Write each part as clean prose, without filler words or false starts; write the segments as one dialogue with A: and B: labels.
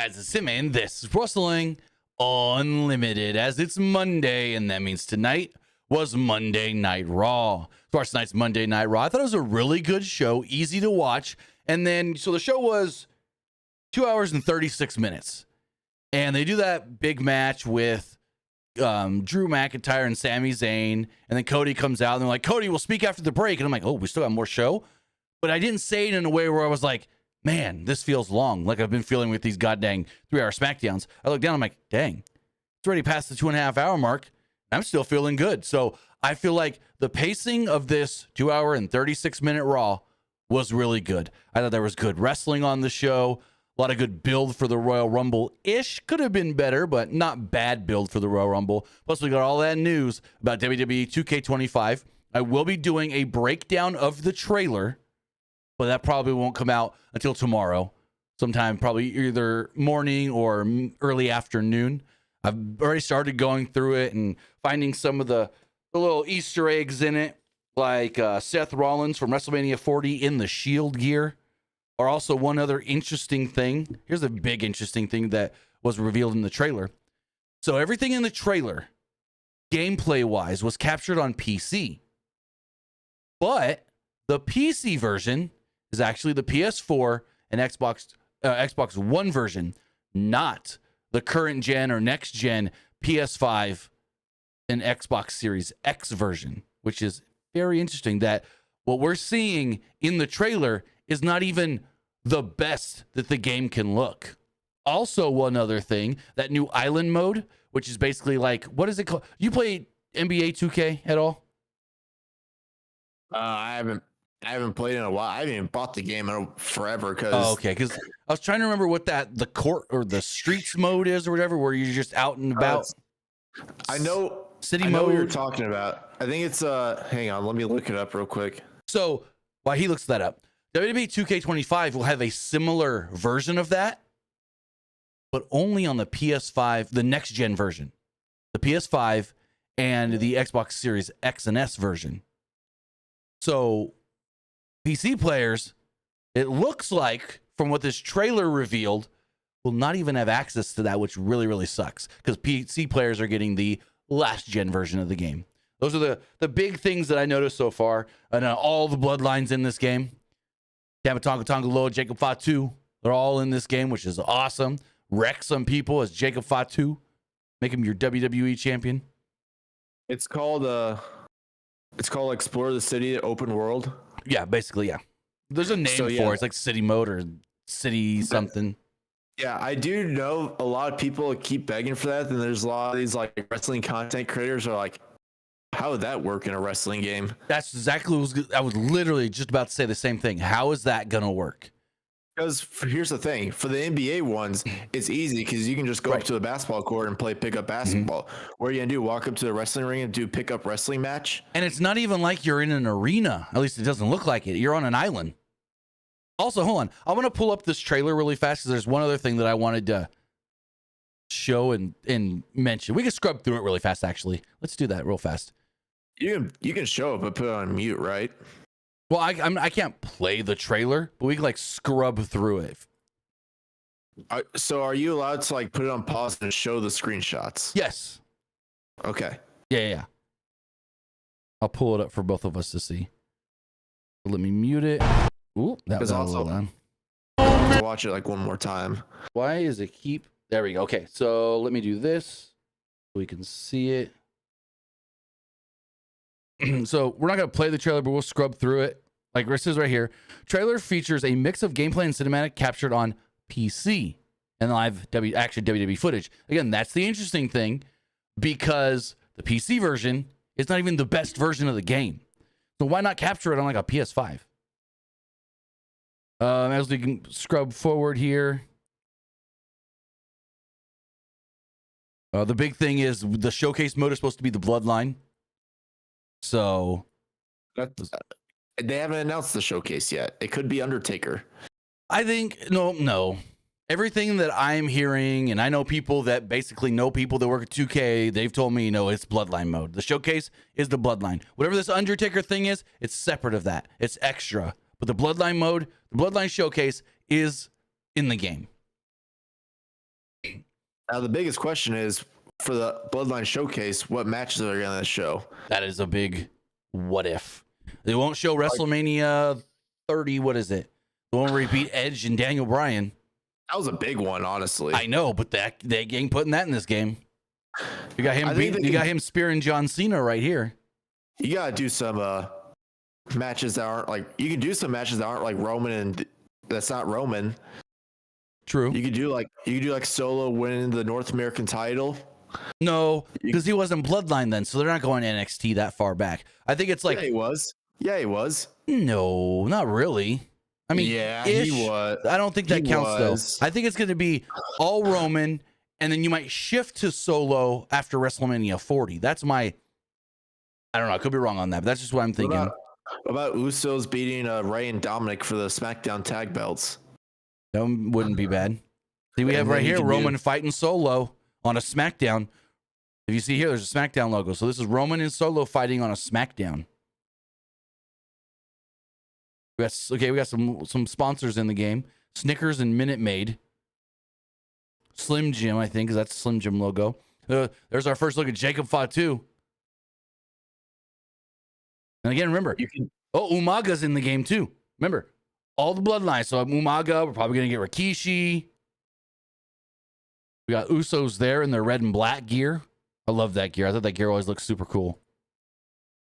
A: guys, it's Tim, and this is Wrestling Unlimited, as it's Monday, and that means tonight was Monday Night Raw. So tonight's Monday Night Raw. I thought it was a really good show, easy to watch, and then, so the show was 2 hours and 36 minutes, and they do that big match with Drew McIntyre and Sami Zayn, and then Cody comes out, and they're like, Cody, we'll speak after the break, and I'm like, oh, we still got more show? But I didn't say it in a way where I was like, man, this feels long, like I've been feeling with these goddamn 3-hour SmackDowns. I look down, I'm like, dang, it's already past the 2.5-hour mark. I'm still feeling good. So I feel like the pacing of this 2 hour and 36-minute Raw was really good. I thought there was good wrestling on the show, a lot of good build for the Royal Rumble-ish. Could have been better, but not bad build for the Royal Rumble. Plus, we got all that news about WWE 2K25. I will be doing a breakdown of the trailer, but that probably won't come out until tomorrow, sometime probably either morning or early afternoon. I've already started going through it and finding some of the little Easter eggs in it, like Seth Rollins from WrestleMania 40 in the Shield gear. Or also one other interesting thing. Here's a big interesting thing that was revealed in the trailer. So everything in the trailer, gameplay-wise, was captured on PC. But the PC version is actually the PS4 and Xbox One version, not the current gen or next gen PS5 and Xbox Series X version, which is very interesting that what we're seeing in the trailer is not even the best that the game can look. Also, one other thing, that new island mode, which is basically like, what is it called? You play NBA 2K at all?
B: I haven't played in a while. I haven't even bought the game in forever.
A: Okay, because I was trying to remember what the court or the streets mode is or whatever, where you're just out and about.
B: I know
A: city
B: I
A: mode.
B: know what you're talking about. I think it's hang on, let me look it up real quick.
A: So while he looks that up, WWE 2K25 will have a similar version of that, but only on the PS5, the next gen version, the PS5 and the Xbox Series X and S version. So PC players, it looks like, from what this trailer revealed, will not even have access to that, which really, really sucks, because PC players are getting the last gen version of the game. Those are the big things that I noticed so far. And all the bloodlines in this game. Tamatonga Tonga Loa, Jacob Fatu, they're all in this game, which is awesome. Wreck some people as Jacob Fatu. Make him your WWE champion.
B: It's called Explore the City Open World.
A: Yeah, basically, yeah. There's a name for it. It's like City Mode or City something.
B: Yeah, I do know a lot of people keep begging for that. And there's a lot of these like wrestling content creators are like, how would that work in a wrestling game?
A: That's exactly what I was literally just about to say the same thing. How is that going to work?
B: Because here's the thing. For the NBA ones, it's easy because you can just go up to the basketball court and play pickup basketball. What are you going to do? Walk up to the wrestling ring and do pickup wrestling match?
A: And it's not even like you're in an arena. At least it doesn't look like it. You're on an island. Also, hold on. I want to pull up this trailer really fast because there's one other thing that I wanted to show and mention. We can scrub through it really fast, actually. Let's do that real fast.
B: You can show it, but put it on mute, right?
A: Well, I can't play the trailer, but we can like scrub through it.
B: So are you allowed to like put it on pause and show the screenshots?
A: Yes.
B: Okay.
A: Yeah. I'll pull it up for both of us to see. Let me mute it. Ooh, that was also loud.
B: Watch it like one more time.
A: Why is it keep? There we go. Okay, so let me do this so we can see it. So we're not going to play the trailer, but we'll scrub through it. Like this is right here. Trailer features a mix of gameplay and cinematic captured on PC and live action WWE footage. Again, that's the interesting thing, because the PC version is not even the best version of the game. So why not capture it on like a PS5? As we can scrub forward here. The big thing is the showcase mode is supposed to be the Bloodline. So
B: they haven't announced the showcase yet. It could be Undertaker.
A: I think no. Everything that I'm hearing, and I know people that basically know people that work at 2K, they've told me, it's Bloodline mode. The showcase is the Bloodline. Whatever this Undertaker thing is, it's separate of that. It's extra. But the Bloodline mode, the Bloodline showcase is in the game.
B: Now the biggest question is for the Bloodline Showcase, what matches are going to show?
A: That is a big what if. They won't show WrestleMania 30. What is it? The one where he beat Edge and Daniel Bryan.
B: That was a big one, honestly.
A: I know, but they ain't putting that in this game. You got him. You got him spearing John Cena right here.
B: You gotta do some matches that aren't like. You can do some matches that aren't like Roman and that's not Roman.
A: True.
B: You could do like Solo winning the North American title.
A: No, because he wasn't Bloodline then, so they're not going NXT that far back. I think it's like
B: he was. Yeah, he was.
A: No, not really. I mean,
B: yeah,
A: ish.
B: He was.
A: I don't think that counts though. I think it's going to be all Roman, and then you might shift to Solo after WrestleMania 40. That's my. I don't know. I could be wrong on that, but that's just what I'm thinking.
B: What about Usos beating Ray and Dominic for the SmackDown tag belts?
A: That wouldn't be bad. See, we have right here Roman fighting Solo on a SmackDown. If you see here, there's a SmackDown logo. So this is Roman and Solo fighting on a SmackDown. We got some sponsors in the game. Snickers and Minute Maid. Slim Jim, I think, because that's the Slim Jim logo. There's our first look at Jacob Fatu. And again, remember, Umaga's in the game too. Remember, all the bloodlines. So Umaga, we're probably going to get Rikishi. We got Usos there in their red and black gear. I love that gear. I thought that gear always looked super cool.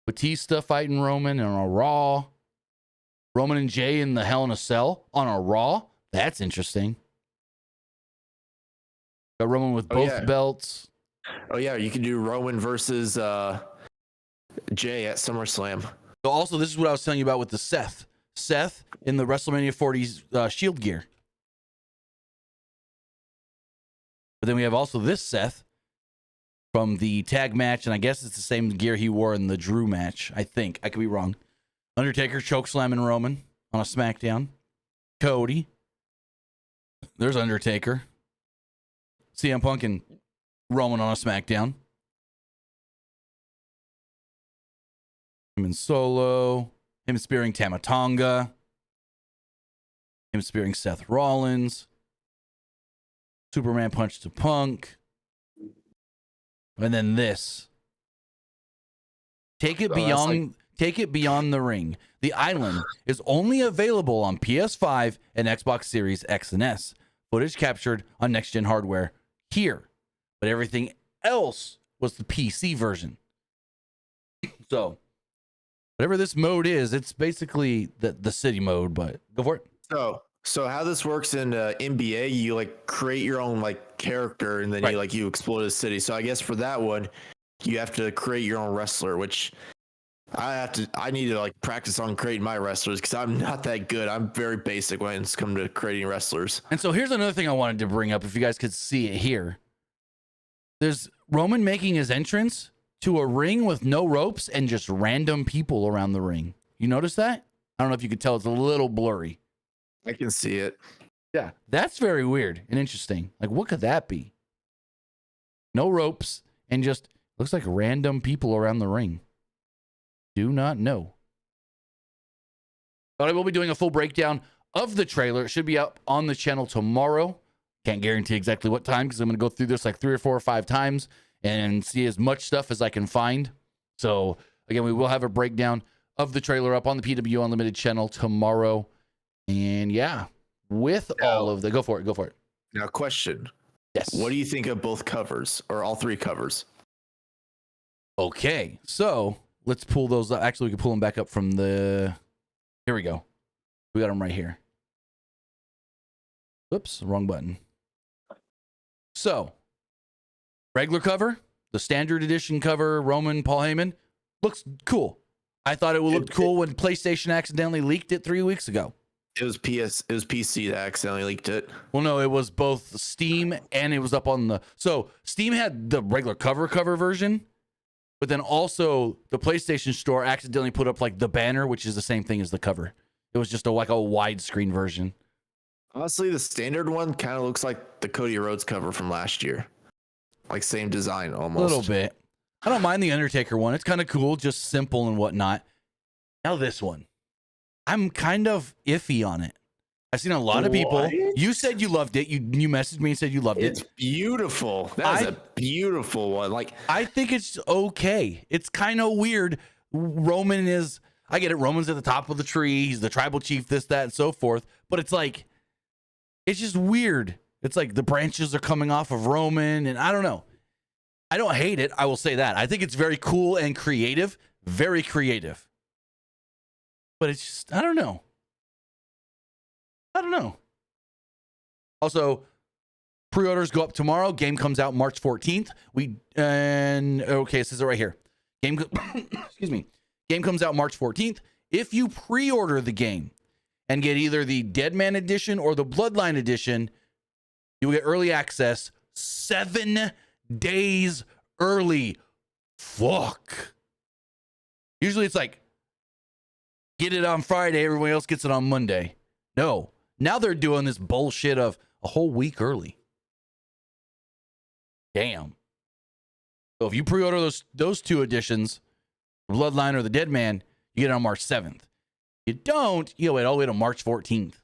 A: Batista fighting Roman on a Raw. Roman and Jay in the Hell in a Cell on a Raw. That's interesting. Got Roman with both belts.
B: Oh, yeah. You can do Roman versus Jay at SummerSlam.
A: So also, this is what I was telling you about with the Seth. Seth in the WrestleMania 40's Shield gear. But then we have also this Seth from the tag match, and I guess it's the same gear he wore in the Drew match. I think. I could be wrong. Undertaker chokeslamming Roman on a SmackDown. Cody. There's Undertaker. CM Punk and Roman on a SmackDown. Him and Solo. Him spearing Tama Tonga. Him spearing Seth Rollins. Superman punch to Punk. And then this. Take it beyond the ring. The island is only available on PS5 and Xbox Series X and S. Footage captured on next-gen hardware here. But everything else was the PC version. So, whatever this mode is, it's basically the city mode, but go for it.
B: So how this works in NBA, you like create your own like character and then you explore the city. So I guess for that one, you have to create your own wrestler, which I need to like practice on creating my wrestlers because I'm not that good. I'm very basic when it's come to creating wrestlers.
A: And so here's another thing I wanted to bring up. If you guys could see it here, there's Roman making his entrance to a ring with no ropes and just random people around the ring. You notice that? I don't know if you could tell. It's a little blurry.
B: I can see it.
A: Yeah, that's very weird and interesting. Like, what could that be? No ropes and just looks like random people around the ring. Do not know. But I will be doing a full breakdown of the trailer. It should be up on the channel tomorrow. Can't guarantee exactly what time because I'm going to go through this like 3 or 4 or 5 times and see as much stuff as I can find. So, again, we will have a breakdown of the trailer up on the PWU Unlimited channel tomorrow. And yeah, with all of the... Go for it.
B: Now, question.
A: Yes.
B: What do you think of both covers or all 3 covers?
A: Okay, so let's pull those up. Actually, we can pull them back up from the... Here we go. We got them right here. Whoops, wrong button. So, regular cover, the standard edition cover, Roman, Paul Heyman, looks cool. I thought it would look cool when PlayStation accidentally leaked it 3 weeks ago.
B: It was PC that accidentally leaked it.
A: Well, no, it was both Steam and it was up on the... So, Steam had the regular cover version, but then also the PlayStation Store accidentally put up like the banner, which is the same thing as the cover. It was just a widescreen version.
B: Honestly, the standard one kind of looks like the Cody Rhodes cover from last year. Like same design almost.
A: A little bit. I don't mind the Undertaker one. It's kind of cool, just simple and whatnot. Now this one. I'm kind of iffy on it. I've seen a lot of people.
B: What?
A: You said you loved it. You messaged me and said you loved
B: It's
A: it.
B: beautiful. That is a beautiful one. Like,
A: I think it's okay. It's kind of weird. Roman is, I get it. Roman's at the top of the tree. He's the tribal chief, this, that, and so forth. But it's like, it's just weird. It's like the branches are coming off of Roman, and I don't know. I don't hate it. I will say that. I think it's very cool and creative. Very creative. But it's just, I don't know. Also, pre-orders go up tomorrow. Game comes out March 14th. Okay, it says it right here. Excuse me. Game comes out March 14th. If you pre-order the game and get either the Deadman edition or the Bloodline edition, you will get early access 7 days early. Fuck. Usually it's like, get it on Friday, everyone else gets it on Monday. No. Now they're doing this bullshit of a whole week early. Damn. So if you pre-order those 2 editions, Bloodline or the Deadman, you get it on March 7th. You don't, you wait all the way to March 14th.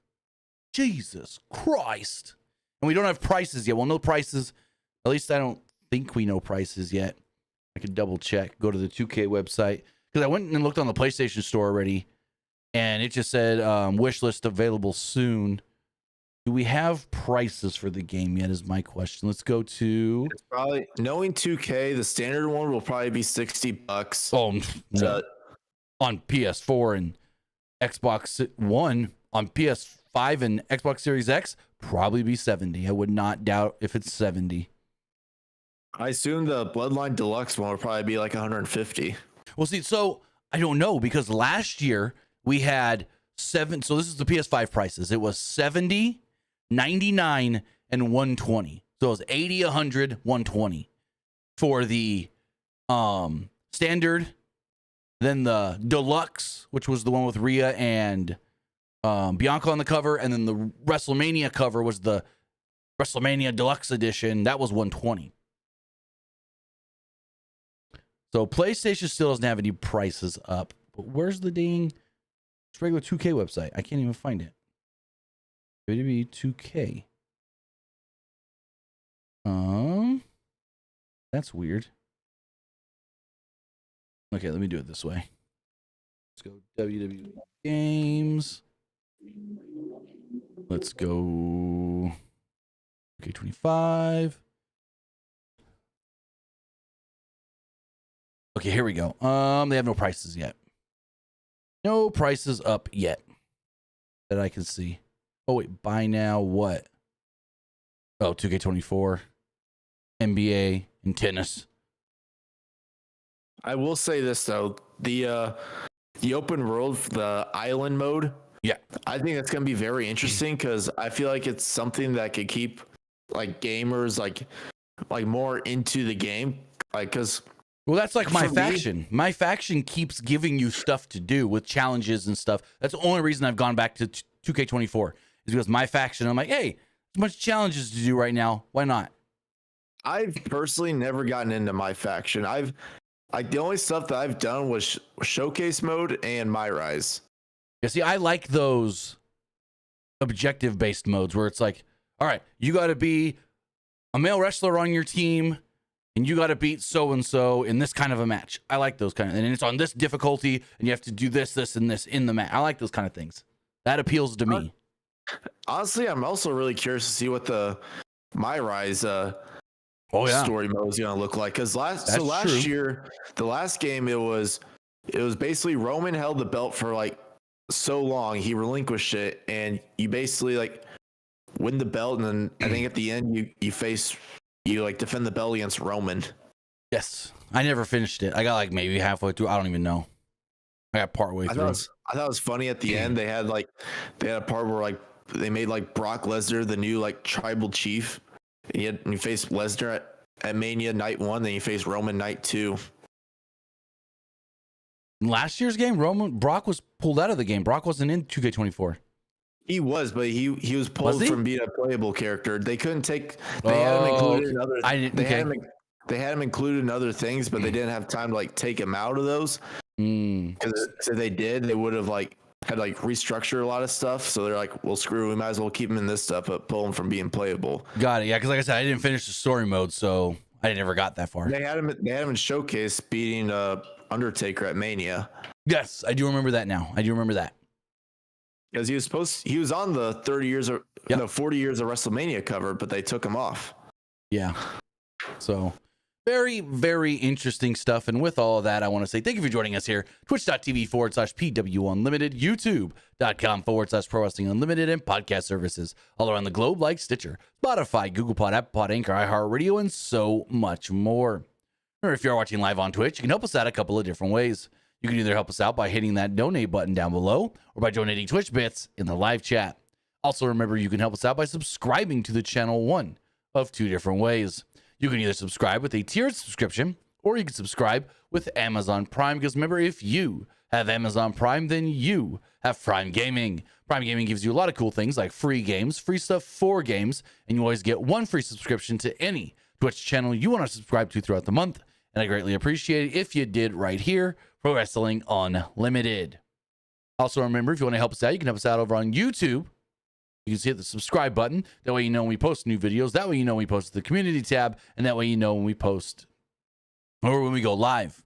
A: Jesus Christ. And we don't have prices yet. We'll know prices. At least I don't think we know prices yet. I could double check. Go to the 2K website. Because I went and looked on the PlayStation Store already. And it just said wish list available soon. Do we have prices for the game yet is my question. Let's go to...
B: It's probably, knowing 2K, the standard one will probably be $60.
A: Oh, no. On PS4 and Xbox One. On PS5 and Xbox Series X, probably be 70. I would not doubt if it's 70.
B: I assume the Bloodline Deluxe one will probably be like 150.
A: Well, see, so I don't know because last year we had 7. So this is the PS5 prices. It was 70, 99, and 120. So it was 80, 100, 120 for the standard. Then the deluxe, which was the one with Rhea and Bianca on the cover, and then the WrestleMania cover was the WrestleMania Deluxe Edition. That was 120. So PlayStation still doesn't have any prices up. But where's the dang regular 2K website? I can't even find it. WWE 2K. That's weird. Okay, let me do it this way. Let's go WWE games. Let's go okay, 25. Okay, here we go. They have no prices yet. No prices up yet that I can see. Oh wait, buy now what? Oh, 2K24, NBA, and tennis.
B: I will say this though, the open world, the island mode.
A: Yeah,
B: I think that's gonna be very interesting because I feel like it's something that could keep like gamers like more into the game. Like, because
A: well, that's like my faction. My faction keeps giving you stuff to do with challenges and stuff. That's the only reason I've gone back to 2K24 is because my faction. I'm like, hey, there's a bunch of challenges to do right now. Why not?
B: I've personally never gotten into my faction. The only stuff that I've done was showcase mode and My Rise.
A: Yeah, see, I like those objective based modes where it's like, all right, you got to be a male wrestler on your team. And you got to beat so-and-so in this kind of a match. I like those kind of, and it's on this difficulty, and you have to do this, this, and this in the match. I like those kind of things. That appeals to me.
B: Honestly, I'm also really curious to see what the My Rise story mode is going to look like. Because last year, the last game, it was basically Roman held the belt for like so long, he relinquished it, and you basically like win the belt, and then I think at the end you like defend the belt against Roman.
A: Yes. I never finished it. I got like maybe halfway through. I don't even know. I got partway through.
B: I thought it was funny at the end. They had a part where like they made like Brock Lesnar the new like tribal chief. And you faced Lesnar at Mania night 1, then you faced Roman night 2.
A: In last year's game, Brock was pulled out of the game. Brock wasn't in 2K24.
B: He was, but he was pulled from being a playable character. They couldn't take. They had him included in other. They had him included in other things, but they didn't have time to like take him out of those. Because if they did, they would have like had to like restructure a lot of stuff. So they're like, well, screw, we might as well keep him in this stuff, but pull him from being playable.
A: Got it. Yeah, because like I said, I didn't finish the story mode, so I never got that far.
B: They had him in Showcase beating Undertaker at Mania.
A: Yes, I do remember that now. I do remember that.
B: Because he was on the 40 years of WrestleMania cover, but they took him off.
A: Yeah. So very, very interesting stuff. And with all of that, I want to say thank you for joining us here. Twitch.tv/PWU Unlimited, YouTube.com/Pro Wrestling Unlimited, and podcast services all around the globe like Stitcher, Spotify, Google Pod, Apple Pod, Anchor, iHeartRadio, and so much more. Remember, if you're watching live on Twitch, you can help us out a couple of different ways. You can either help us out by hitting that donate button down below or by donating Twitch bits in the live chat. Also, remember, you can help us out by subscribing to the channel one of two different ways. You can either subscribe with a tiered subscription or you can subscribe with Amazon Prime. Because remember, if you have Amazon Prime, then you have Prime Gaming. Prime Gaming gives you a lot of cool things like free games, free stuff for games, and you always get one free subscription to any Twitch channel you want to subscribe to throughout the month. And I greatly appreciate it if you did right here, Pro Wrestling Unlimited. Also, remember, if you want to help us out, you can help us out over on YouTube. You can just hit the subscribe button. That way you know when we post new videos. That way you know when we post the community tab. And that way you know when we post or when we go live.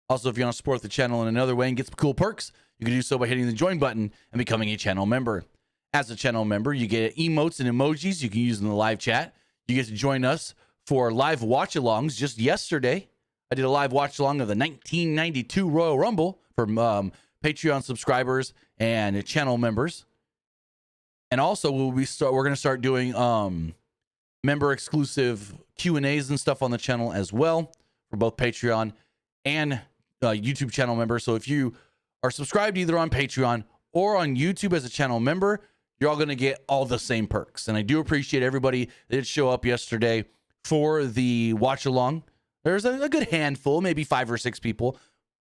A: Also, if you want to support the channel in another way and get some cool perks, you can do so by hitting the join button and becoming a channel member. As a channel member, you get emotes and emojis you can use in the live chat. You get to join us for live watch-alongs. Just yesterday, I did a live watch-along of the 1992 Royal Rumble for Patreon subscribers and channel members. And also, we're going to start doing member exclusive Q&As and stuff on the channel as well for both Patreon and YouTube channel members. So if you are subscribed either on Patreon or on YouTube as a channel member, you're all going to get all the same perks. And I do appreciate everybody that did show up yesterday for the watch along. There's a good handful, maybe 5 or 6 people.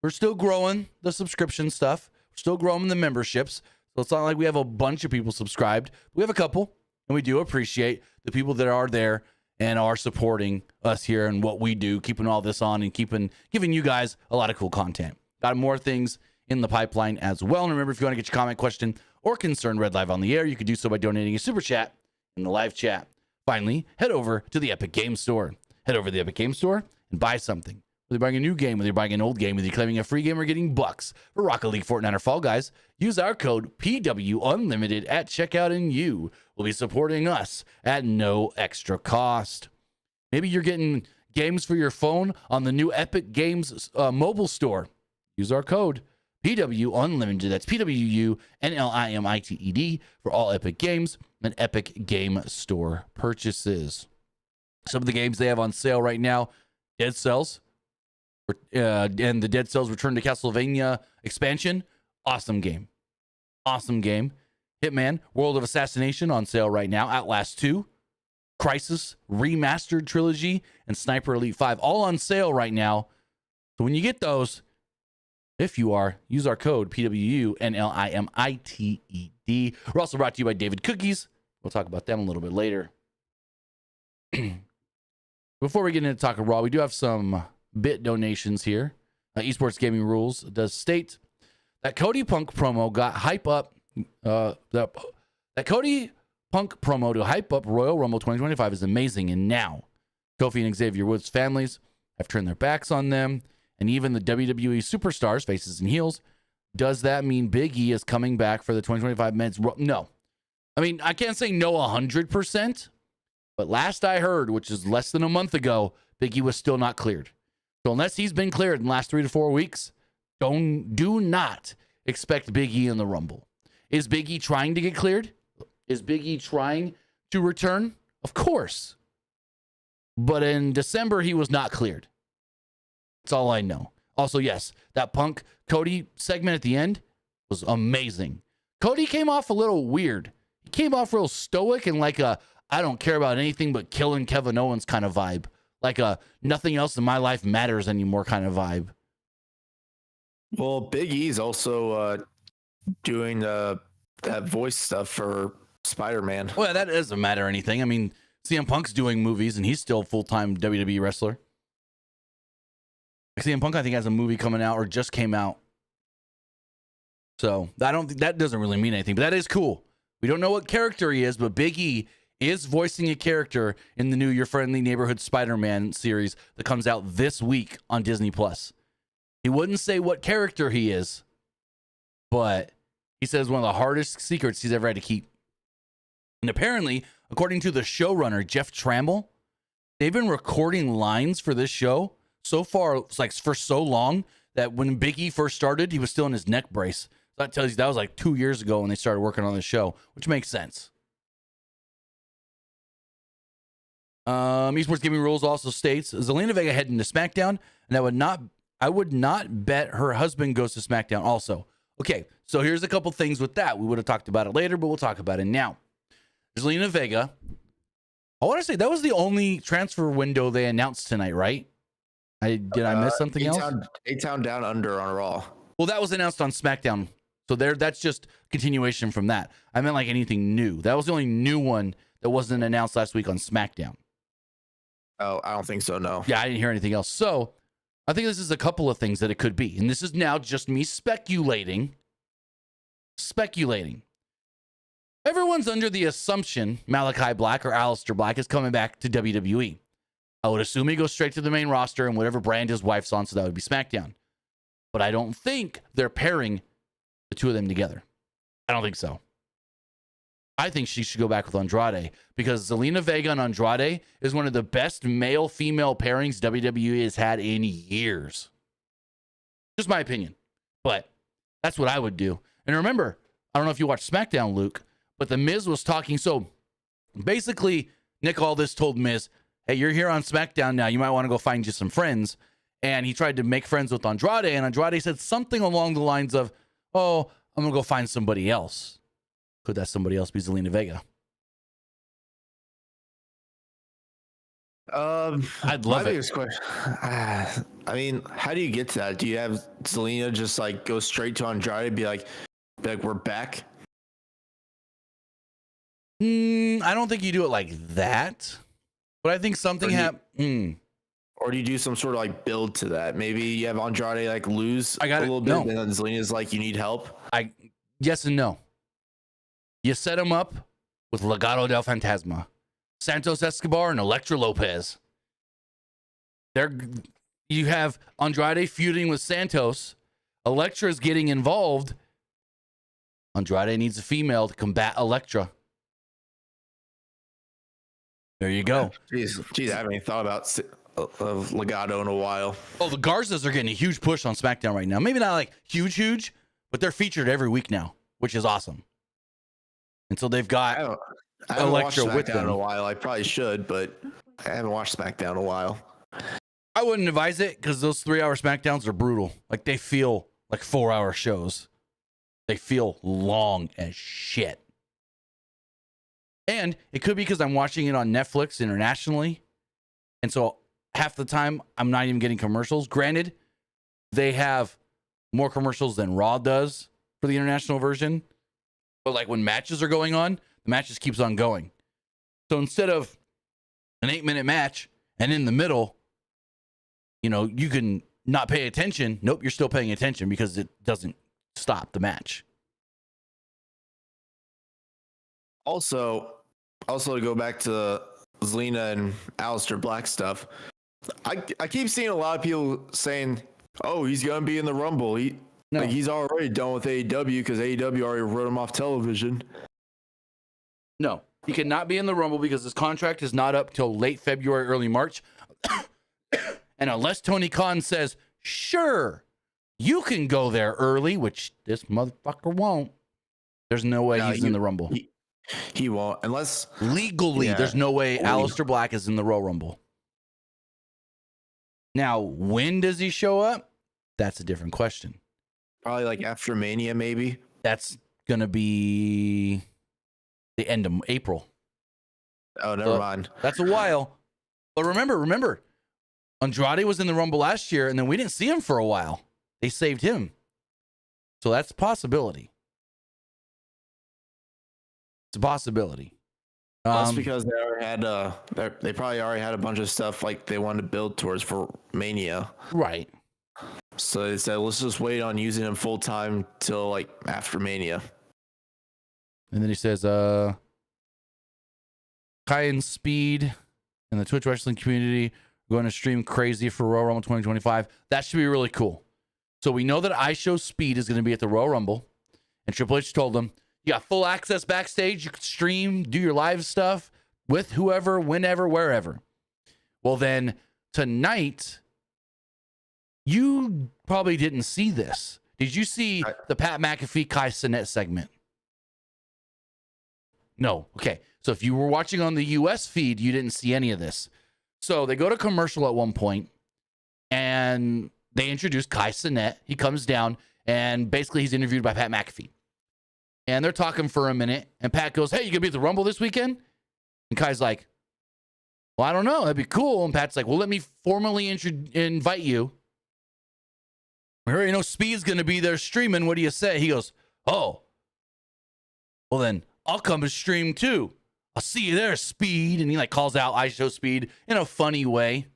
A: We're still growing the subscription stuff. We're still growing the memberships. So it's not like we have a bunch of people subscribed. We have a couple, and we do appreciate the people that are there and are supporting us here and what we do, keeping all this on and giving you guys a lot of cool content. Got more things in the pipeline as well. And remember, if you want to get your comment, question, or concern read live on the air, you can do so by donating a super chat in the live chat. Finally, head over to the Epic Game Store. Head over to the Epic Game Store and buy something. Whether you're buying a new game, whether you're buying an old game, whether you're claiming a free game or getting bucks for Rocket League, Fortnite, or Fall Guys, use our code PW Unlimited at checkout and you will be supporting us at no extra cost. Maybe you're getting games for your phone on the new Epic Games mobile store. Use our code PW Unlimited. That's PWU NLIMITED for all Epic Games and Epic Game Store purchases. Some of the games they have on sale right now: Dead Cells, and the Dead Cells Return to Castlevania expansion. Awesome game. Awesome game. Hitman, World of Assassination on sale right now. Outlast 2, Crisis Remastered Trilogy, and Sniper Elite 5 all on sale right now. So when you get those, if you are, use our code PWU NLIMITED. We're also brought to you by David Cookies. We'll talk about them a little bit later. Before we get into Talk of Raw, we do have some bit donations here. Esports Gaming Rules does state that Cody Punk promo got hype up. That Cody Punk promo to hype up Royal Rumble 2025 is amazing. And now, Kofi and Xavier Woods families have turned their backs on them. And even the WWE superstars, faces and heels. Does that mean Big E is coming back for the 2025 men's? No. I mean, I can't say no 100%. But last I heard, which is less than a month ago, Big E was still not cleared. So unless he's been cleared in the last 3 to 4 weeks, do not expect Big E in the Rumble. Is Big E trying to get cleared? Is Big E trying to return? Of course. But in December, he was not cleared. That's all I know. Also, yes, that Punk Cody segment at the end was amazing. Cody came off a little weird. He came off real stoic and like a I don't care about anything but killing Kevin Owens kind of vibe. Like a nothing else in my life matters anymore kind of vibe.
B: Well, Big E's also doing that voice stuff for Spider-Man.
A: Well, that doesn't matter anything. I mean, CM Punk's doing movies and he's still a full-time WWE wrestler. CM Punk, I think, has a movie coming out or just came out. So I don't think that doesn't really mean anything, but that is cool. We don't know what character he is, but Big E is voicing a character in the new Your Friendly Neighborhood Spider-Man series that comes out this week on Disney Plus. He wouldn't say what character he is, but he says one of the hardest secrets he's ever had to keep. And apparently, according to the showrunner, Jeff Trammell, they've been recording lines for this show so far, it's like for so long that when Big E first started, he was still in his neck brace. So that tells you that was like 2 years ago when they started working on the show, which makes sense. Esports Gaming Rules also states Zelina Vega heading to SmackDown, and I would not bet her husband goes to SmackDown also. Okay, so here's a couple things with that. We would have talked about it later, but we'll talk about it now. Zelina Vega, I want to say that was the only transfer window they announced tonight, right? Did I miss something else?
B: A-Town Down Under on Raw.
A: Well, that was announced on SmackDown. So that's just continuation from that. I meant like anything new. That was the only new one that wasn't announced last week on SmackDown.
B: Oh, I don't think so, no.
A: Yeah, I didn't hear anything else. So I think this is a couple of things that it could be. And this is now just me speculating. Everyone's under the assumption Malachi Black or Aleister Black is coming back to WWE. I would assume he goes straight to the main roster and whatever brand his wife's on, so that would be SmackDown. But I don't think they're pairing the two of them together. I don't think so. I think she should go back with Andrade because Zelina Vega and Andrade is one of the best male-female pairings WWE has had in years. Just my opinion. But that's what I would do. And remember, I don't know if you watched SmackDown, Luke, but The Miz was talking. So basically, Nick Aldis told Miz, hey, you're here on SmackDown now. You might want to go find you some friends. And he tried to make friends with Andrade. And Andrade said something along the lines of, oh, I'm going to go find somebody else. Could that somebody else be Zelina Vega? I'd love it.
B: I mean, how do you get to that? Do you have Zelina just like go straight to Andrade and be like we're back?
A: I don't think you do it like that. But I think something happened.
B: Or do you do some sort of like build to that? Maybe you have Andrade like lose a little bit, and then Zelina's like, you need help.
A: Yes and no. You set him up with Legado del Fantasma, Santos Escobar, and Elektra Lopez. You have Andrade feuding with Santos. Elektra's getting involved. Andrade needs a female to combat Elektra. There you go.
B: Jeez, I haven't even thought about Legado in a while.
A: Oh, the Garzas are getting a huge push on SmackDown right now. Maybe not like huge, but they're featured every week now, which is awesome. And so they've got Elektra with them.
B: In a while. I probably should, but I haven't watched SmackDown in a while.
A: I wouldn't advise it because those 3-hour SmackDowns are brutal. Like they feel like 4-hour shows. They feel long as shit. And it could be because I'm watching it on Netflix internationally. And so half the time I'm not even getting commercials. Granted, they have more commercials than Raw does for the international version. But like when matches are going on, the match just keeps on going. So instead of an 8-minute match and in the middle, you can not pay attention. Nope, you're still paying attention because it doesn't stop the match.
B: Also to go back to Zelina and Aleister Black stuff, I keep seeing a lot of people saying, oh, he's going to be in the Rumble. He's already done with AEW because AEW already wrote him off television.
A: No, he cannot be in the Rumble because his contract is not up till late February, early March. And unless Tony Khan says, sure, you can go there early, which this motherfucker won't, there's no way he's in the Rumble.
B: He won't. Unless...
A: Legally, there's no way Aleister Black is in the Royal Rumble. Now, when does he show up? That's a different question.
B: Probably like after Mania, maybe.
A: That's going to be the end of April.
B: Oh, never mind.
A: That's a while. But remember, Andrade was in the Rumble last year, and then we didn't see him for a while. They saved him. So that's a possibility. It's a possibility.
B: That's because they probably already had a bunch of stuff like they wanted to build towards for Mania.
A: Right.
B: So they said, let's just wait on using him full time till like after Mania.
A: And then he says, Kai and Speed and the Twitch wrestling community are going to stream crazy for Royal Rumble 2025. That should be really cool. So we know that iShowSpeed is going to be at the Royal Rumble. And Triple H told them, you got full access backstage. You can stream, do your live stuff with whoever, whenever, wherever. Well, then tonight, you probably didn't see this. Did you see the Pat McAfee Kai Cenat segment? No. Okay. So if you were watching on the US feed, you didn't see any of this. So they go to commercial at one point and they introduce Kai Cenat. He comes down and basically he's interviewed by Pat McAfee. And they're talking for a minute. And Pat goes, hey, you gonna be at the Rumble this weekend? And Kai's like, well, I don't know. That'd be cool. And Pat's like, well, let me formally invite you. We already know Speed's going to be there streaming. What do you say? He goes, oh, well, then I'll come and stream too. I'll see you there, Speed. And he like calls out iShowSpeed in a funny way.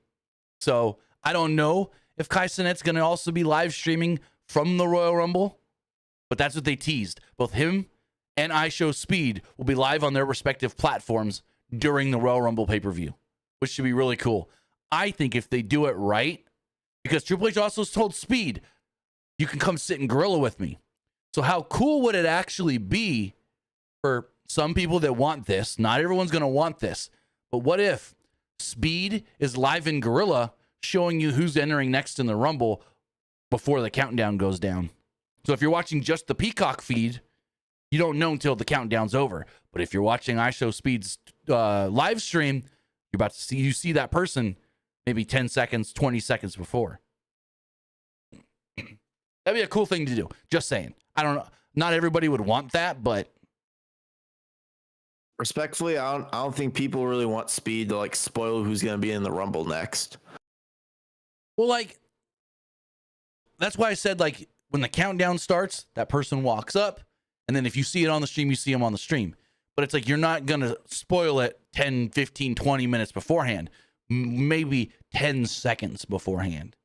A: So I don't know if Kai Cenat's going to also be live streaming from the Royal Rumble, but that's what they teased. Both him and iShowSpeed will be live on their respective platforms during the Royal Rumble pay-per-view, which should be really cool. I think if they do it right, because Triple H also told Speed, you can come sit in Gorilla with me. So how cool would it actually be for some people that want this? Not everyone's going to want this. But what if Speed is live in Gorilla showing you who's entering next in the Rumble before the countdown goes down? So if you're watching just the Peacock feed, you don't know until the countdown's over. But if you're watching iShowSpeed's live stream, you're about to see that person maybe 10 seconds, 20 seconds before. That'd be a cool thing to do. Just saying. I don't know. Not everybody would want that, but
B: respectfully, I don't think people really want Speed to like spoil who's going to be in the Rumble next.
A: Well, like that's why I said like when the countdown starts, that person walks up, and then if you see it on the stream, you see them on the stream. But it's like you're not going to spoil it 10, 15, 20 minutes beforehand. Maybe 10 seconds beforehand.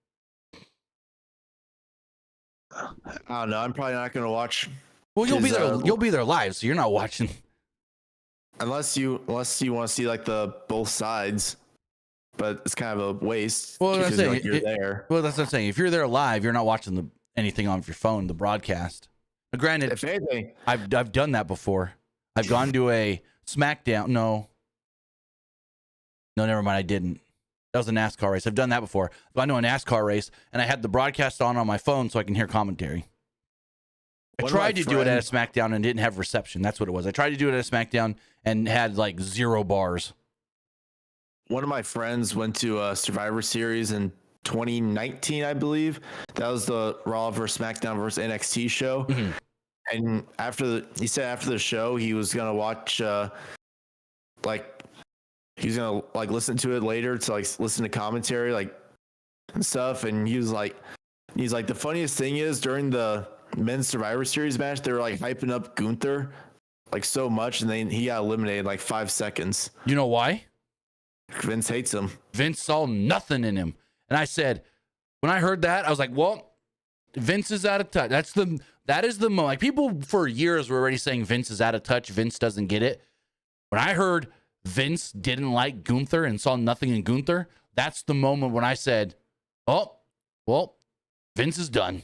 B: I don't know. I'm probably not going to watch.
A: Well, you'll be there. You'll be there live, so you're not watching.
B: Unless you want to see like the both sides, but it's kind of a waste.
A: Well, that's saying,
B: you're there.
A: Well, that's what I'm saying. If you're there live, you're not watching anything on your phone, the broadcast. But granted,
B: if anything,
A: I've done that before. I've gone to a SmackDown. No, never mind. I didn't. That was a NASCAR race. I've done that before. I've gone to a NASCAR race, and I had the broadcast on my phone so I can hear commentary. I tried to do it at a SmackDown and didn't have reception. That's what it was. I tried to do it at a SmackDown and had like 0 bars.
B: One of my friends went to a Survivor Series in 2019, I believe. That was the Raw versus SmackDown versus NXT show. Mm-hmm. And he said after the show, he was going to watch, he's going to like listen to it later to like listen to commentary, like and stuff. And he's like, the funniest thing is during the men's Survivor Series match, they were like hyping up Gunther like so much, and then he got eliminated in like 5 seconds.
A: You know why?
B: Vince hates him.
A: Vince saw nothing in him. And I said, when I heard that, I was like, well, Vince is out of touch. That is the moment. Like people for years were already saying Vince is out of touch. Vince doesn't get it. When I heard Vince didn't like Gunther and saw nothing in Gunther, that's the moment when I said, oh, well, Vince is done.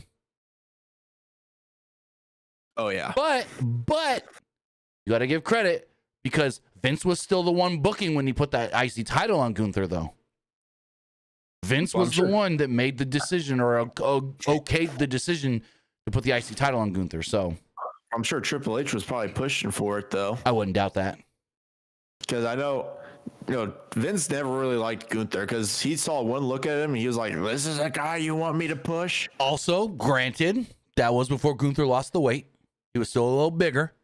B: Oh, yeah.
A: But you got to give credit because Vince was still the one booking when he put that IC title on Gunther, though. Vince was the one that made the decision or okayed the decision to put the IC title on Gunther. So
B: I'm sure Triple H was probably pushing for it, though.
A: I wouldn't doubt that.
B: Because I know, Vince never really liked Gunther because he saw one look at him and he was like, this is a guy you want me to push?
A: Also, granted, that was before Gunther lost the weight. He was still a little bigger.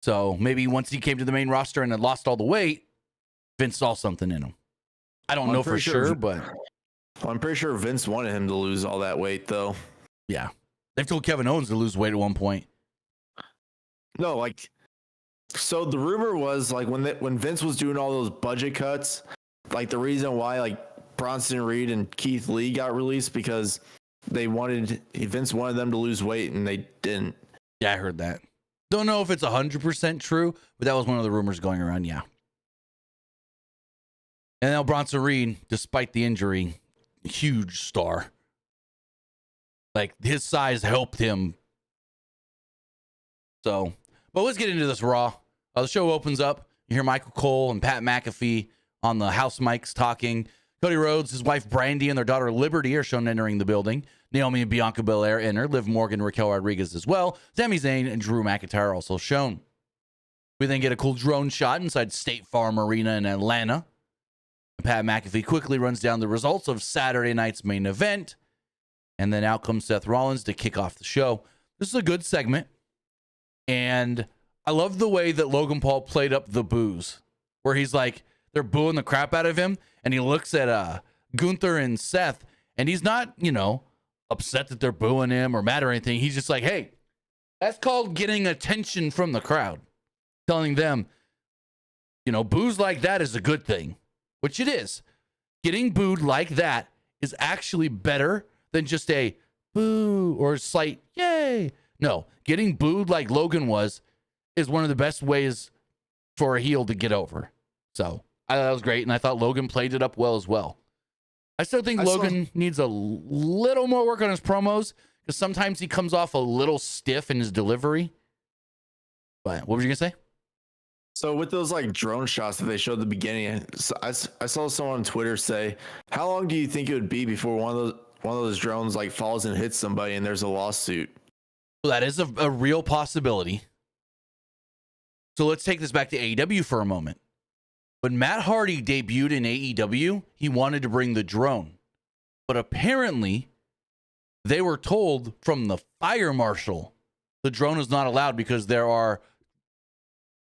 A: So maybe once he came to the main roster and had lost all the weight, Vince saw something in him. I don't know for sure, but
B: I'm pretty sure Vince wanted him to lose all that weight, though.
A: Yeah. They've told Kevin Owens to lose weight at one point.
B: No, so the rumor was when Vince was doing all those budget cuts, the reason why Bronson Reed and Keith Lee got released because Vince wanted them to lose weight and they didn't.
A: Yeah, I heard that. Don't know if it's 100% true, but that was one of the rumors going around. Yeah. And now Bronson Reed, despite the injury, huge star. Like his size helped him. So, but let's get into this Raw. The show opens up. You hear Michael Cole and Pat McAfee on the house mics talking. Cody Rhodes, his wife Brandy, and their daughter Liberty are shown entering the building. Naomi and Bianca Belair enter. Liv Morgan, Raquel Rodriguez as well. Sami Zayn and Drew McIntyre also shown. We then get a cool drone shot inside State Farm Arena in Atlanta. Pat McAfee quickly runs down the results of Saturday night's main event. And then out comes Seth Rollins to kick off the show. This is a good segment. And I love the way that Logan Paul played up the boos, where he's like, they're booing the crap out of him. And he looks at Gunther and Seth, and he's not, upset that they're booing him or mad or anything. He's just like, hey, that's called getting attention from the crowd. Telling them, boos like that is a good thing, which it is. Getting booed like that is actually better than just a boo or a slight yay. No, getting booed like Logan is one of the best ways for a heel to get over. So I thought that was great, and I thought Logan played it up well as well. I still think Logan needs a little more work on his promos, because sometimes he comes off a little stiff in his delivery. But what were you going to say?
B: So with those drone shots that they showed at the beginning, I saw someone on Twitter say, how long do you think it would be before one of those drones falls and hits somebody and there's a lawsuit?
A: Well, that is a real possibility. So let's take this back to AEW for a moment. When Matt Hardy debuted in AEW, he wanted to bring the drone. But apparently, they were told from the fire marshal the drone is not allowed because there are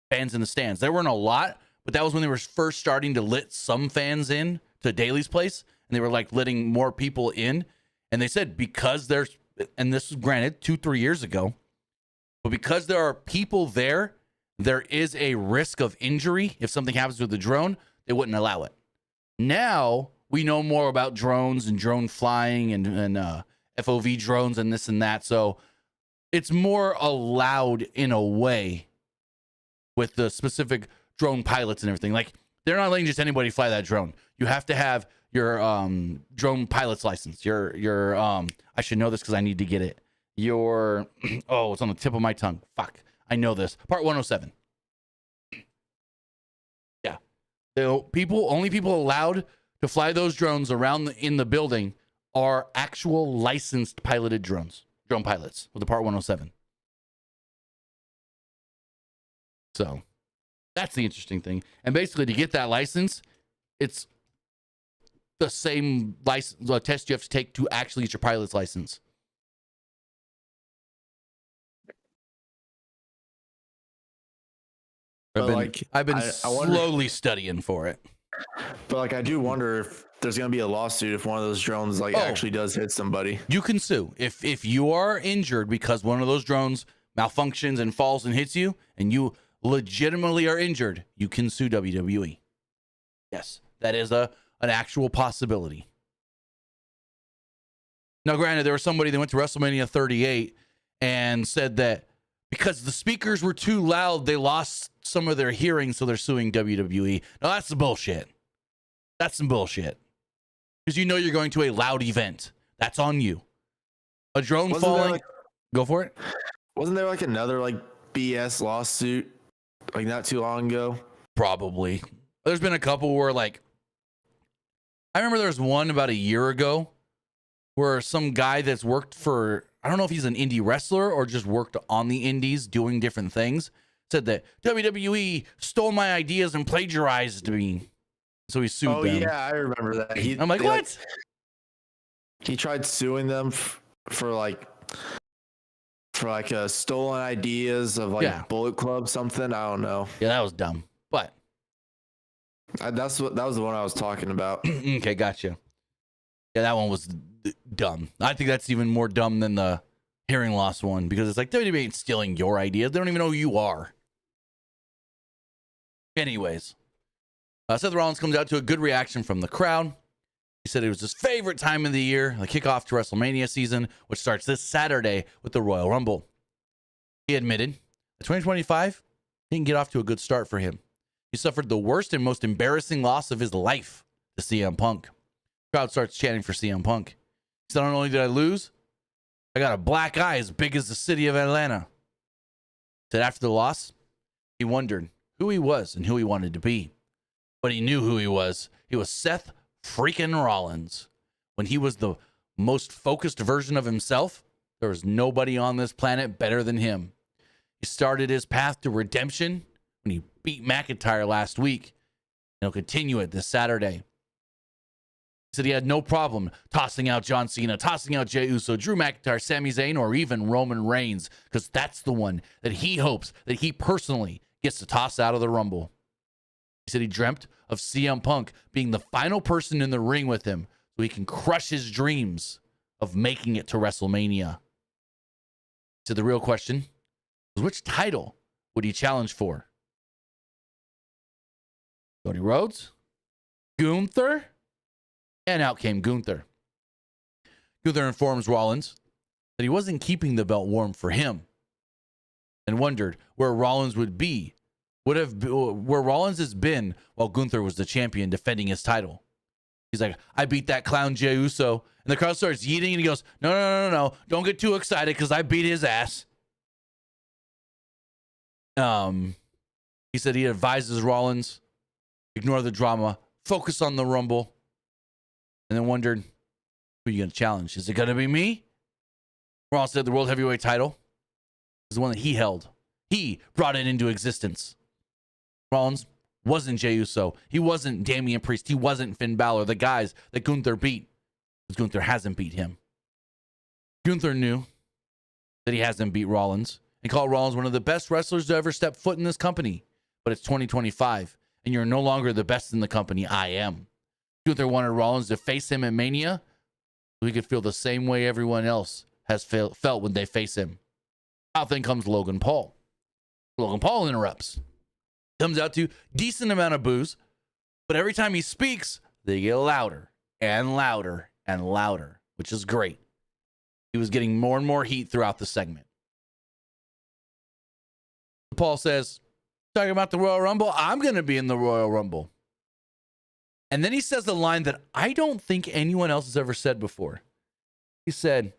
A: fans in the stands. There weren't a lot, but that was when they were first starting to let some fans in to Daly's place. And they were letting more people in. And they said because there's, and this was granted 2-3 years ago, but because there are people there, there is a risk of injury. If something happens with the drone, they wouldn't allow it. Now we know more about drones and drone flying and FOV drones and this and that. So it's more allowed in a way with the specific drone pilots and everything. They're not letting just anybody fly that drone. You have to have your drone pilot's license. Your I should know this because I need to get it. Your it's on the tip of my tongue. Fuck. I know this. Part 107. Yeah. The only people allowed to fly those drones around in the building are actual licensed piloted drone pilots with the Part 107. So that's the interesting thing. And basically to get that license, it's the same license test you have to take to actually get your pilot's license. I've been slowly studying for it.
B: But I do wonder if there's going to be a lawsuit if one of those drones actually does hit somebody.
A: You can sue. If you are injured because one of those drones malfunctions and falls and hits you and you legitimately are injured, you can sue WWE. Yes, that is an actual possibility. Now, granted, there was somebody that went to WrestleMania 38 and said that because the speakers were too loud, they lost some of their hearing, so they're suing WWE. Now, that's some bullshit. That's some bullshit. Because you're going to a loud event. That's on you. A drone falling. Go for it.
B: Wasn't there another BS lawsuit not too long ago?
A: Probably. There's been a couple where I remember there was one about a year ago where some guy that's worked for, I don't know if he's an indie wrestler or just worked on the indies doing different things, said that WWE stole my ideas and plagiarized me. So he sued them. Oh,
B: yeah, I remember that.
A: I'm like, what?
B: He tried suing them for stolen ideas of Bullet Club something. I don't know.
A: Yeah, that was dumb. But
B: that was the one I was talking about.
A: Okay, gotcha. Yeah, that one was dumb. I think that's even more dumb than the hearing loss one because it's WWE ain't stealing your ideas. They don't even know who you are. Anyways, Seth Rollins comes out to a good reaction from the crowd. He said it was his favorite time of the year, the kickoff to WrestleMania season, which starts this Saturday with the Royal Rumble. He admitted that 2025 didn't get off to a good start for him. He suffered the worst and most embarrassing loss of his life to CM Punk. The crowd starts chanting for CM Punk. He said, not only did I lose, I got a black eye as big as the city of Atlanta. He said after the loss, he wondered who he was and who he wanted to be. But he knew who he was. He was Seth freaking Rollins. When he was the most focused version of himself, there was nobody on this planet better than him. He started his path to redemption when he beat McIntyre last week. And he'll continue it this Saturday. He said he had no problem tossing out John Cena, tossing out Jey Uso, Drew McIntyre, Sami Zayn, or even Roman Reigns, because that's the one that he hopes that he personally gets to toss out of the Rumble. He said he dreamt of CM Punk being the final person in the ring with him so he can crush his dreams of making it to WrestleMania. He said the real question was, which title would he challenge for? Cody Rhodes? Gunther? And out came Gunther. Gunther informs Rollins that he wasn't keeping the belt warm for him and wondered where Rollins would be, where Rollins has been while Gunther was the champion defending his title. He's like, I beat that clown Jey Uso. And the crowd starts yeeting and he goes, no. Don't get too excited because I beat his ass. He said he advises Rollins, ignore the drama, focus on the Rumble. And then wondered, who are you going to challenge? Is it going to be me? Rollins said the World Heavyweight title is the one that he held. He brought it into existence. Rollins wasn't Jey Uso. He wasn't Damian Priest. He wasn't Finn Balor, the guys that Gunther beat, because Gunther hasn't beat him. Gunther knew that he hasn't beat Rollins and called Rollins one of the best wrestlers to ever step foot in this company. But it's 2025, and you're no longer the best in the company. I am. Gunther wanted Rollins to face him at Mania so he could feel the same way everyone else has felt when they face him. Out then comes Logan Paul. Logan Paul interrupts. Comes out to decent amount of boos, but every time he speaks, they get louder and louder and louder, which is great. He was getting more and more heat throughout the segment. Paul says, talking about the Royal Rumble, I'm going to be in the Royal Rumble. And then he says the line that I don't think anyone else has ever said before. He said,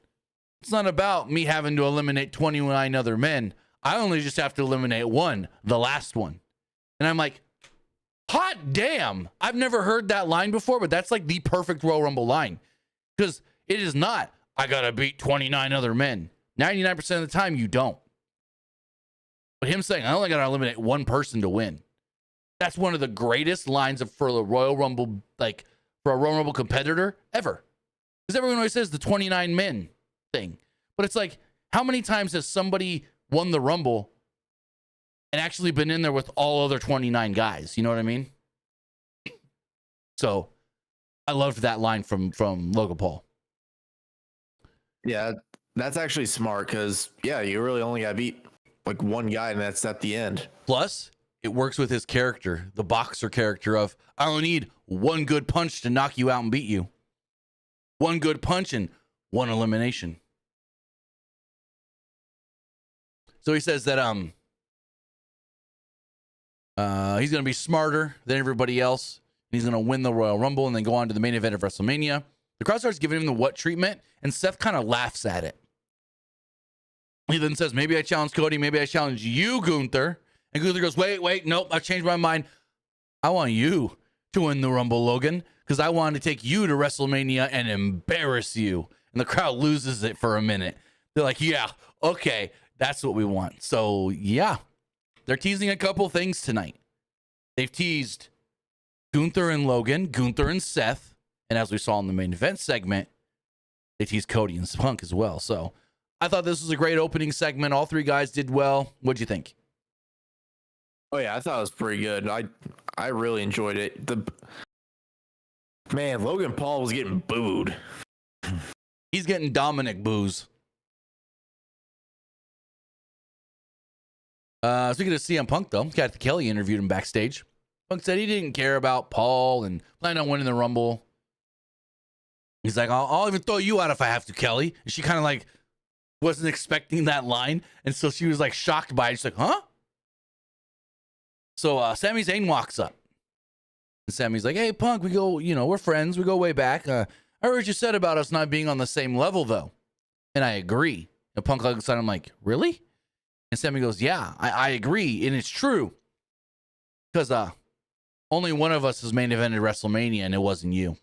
A: it's not about me having to eliminate 29 other men. I only just have to eliminate one, the last one. And I'm like, hot damn. I've never heard that line before, but that's like the perfect Royal Rumble line. Because it is not, I got to beat 29 other men. 99% of the time, you don't. But him saying, I only got to eliminate one person to win. That's one of the greatest lines for the Royal Rumble, like for a Royal Rumble competitor ever. Because everyone always says the 29 men thing. But it's like, how many times has somebody won the Rumble and actually been in there with all other 29 guys? You know what I mean? So I loved that line from Logan Paul.
B: Yeah, that's actually smart because, yeah, you really only got to beat like one guy, and that's at the end.
A: Plus, it works with his character, the boxer character of, I only need one good punch to knock you out and beat you. One good punch and one elimination. So he says that he's going to be smarter than everybody else. He's going to win the Royal Rumble and then go on to the main event of WrestleMania. The crowd starts giving him the what treatment, and Seth kind of laughs at it. He then says, maybe I challenge Cody, maybe I challenge you, Gunther. And Gunther goes, wait, nope, I've changed my mind. I want you to win the Rumble, Logan, because I want to take you to WrestleMania and embarrass you. And the crowd loses it for a minute. They're like, yeah, okay, that's what we want. So, yeah, they're teasing a couple things tonight. They've teased Gunther and Logan, Gunther and Seth, and as we saw in the main event segment, they teased Cody and Punk as well. So I thought this was a great opening segment. All three guys did well. What'd you think?
B: Oh yeah, I thought it was pretty good. I really enjoyed it. Man, Logan Paul was getting booed.
A: He's getting Dominic boos. Speaking of CM Punk, though, Kathy Kelly interviewed him backstage. Punk said he didn't care about Paul and planned on winning the Rumble. He's like, I'll even throw you out if I have to, Kelly. And she kind of like wasn't expecting that line. And so she was like shocked by it. She's like, huh? So Sami Zayn walks up. And Sammy's like, hey, Punk, we go, we're friends. We go way back. I heard what you said about us not being on the same level, though. And I agree. And Punk looks at him like, really? And Sammy goes, yeah, I agree. And it's true. Because only one of us has main evented WrestleMania, and it wasn't you.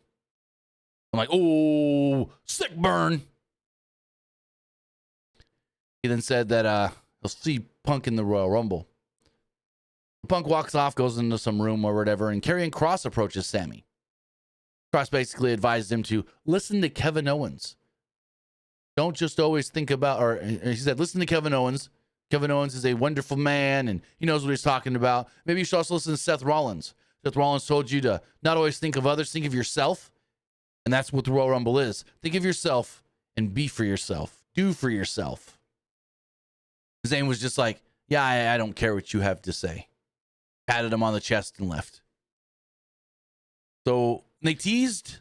A: I'm like, oh, sick burn. He then said that he'll see Punk in the Royal Rumble. Punk walks off, goes into some room or whatever, and Karrion Kross approaches Sammy. Kross basically advised him to listen to Kevin Owens. Don't just always think about, or he said, listen to Kevin Owens. Kevin Owens is a wonderful man, and he knows what he's talking about. Maybe you should also listen to Seth Rollins. Seth Rollins told you to not always think of others, think of yourself. And that's what the Royal Rumble is. Think of yourself and be for yourself. Do for yourself. Zayn was just like, yeah, I don't care what you have to say. Patted him on the chest and left. So they teased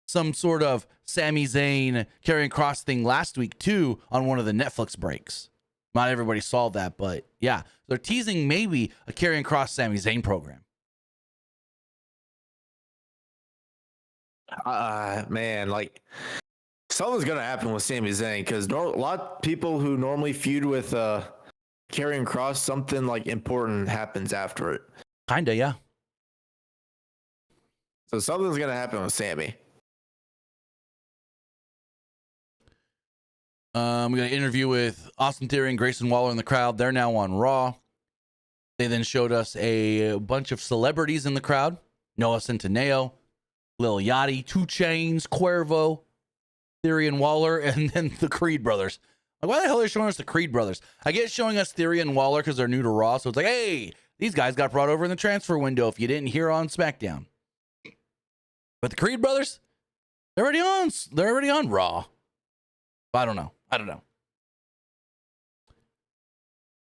A: some sort of Sami Zayn, Karrion Kross thing last week too on one of the Netflix breaks. Not everybody saw that, but yeah. They're teasing maybe a Karrion Kross Sami Zayn program.
B: Man, like something's gonna happen with Sami Zayn because a lot of people who normally feud with Karrion Kross, something like important happens after it.
A: Kinda, yeah.
B: So something's gonna happen with Sammy.
A: We got an interview with Austin Theory and Grayson Waller in the crowd. They're now on Raw. They then showed us a bunch of celebrities in the crowd. Noah Centineo, Lil Yachty, 2 Chainz, Cuervo, Theory and Waller, and then the Creed brothers. Like, why the hell are they showing us the Creed brothers? I get showing us Theory and Waller because they're new to Raw. So it's like, hey, these guys got brought over in the transfer window if you didn't hear on SmackDown. But the Creed brothers, they're already on Raw. I don't know.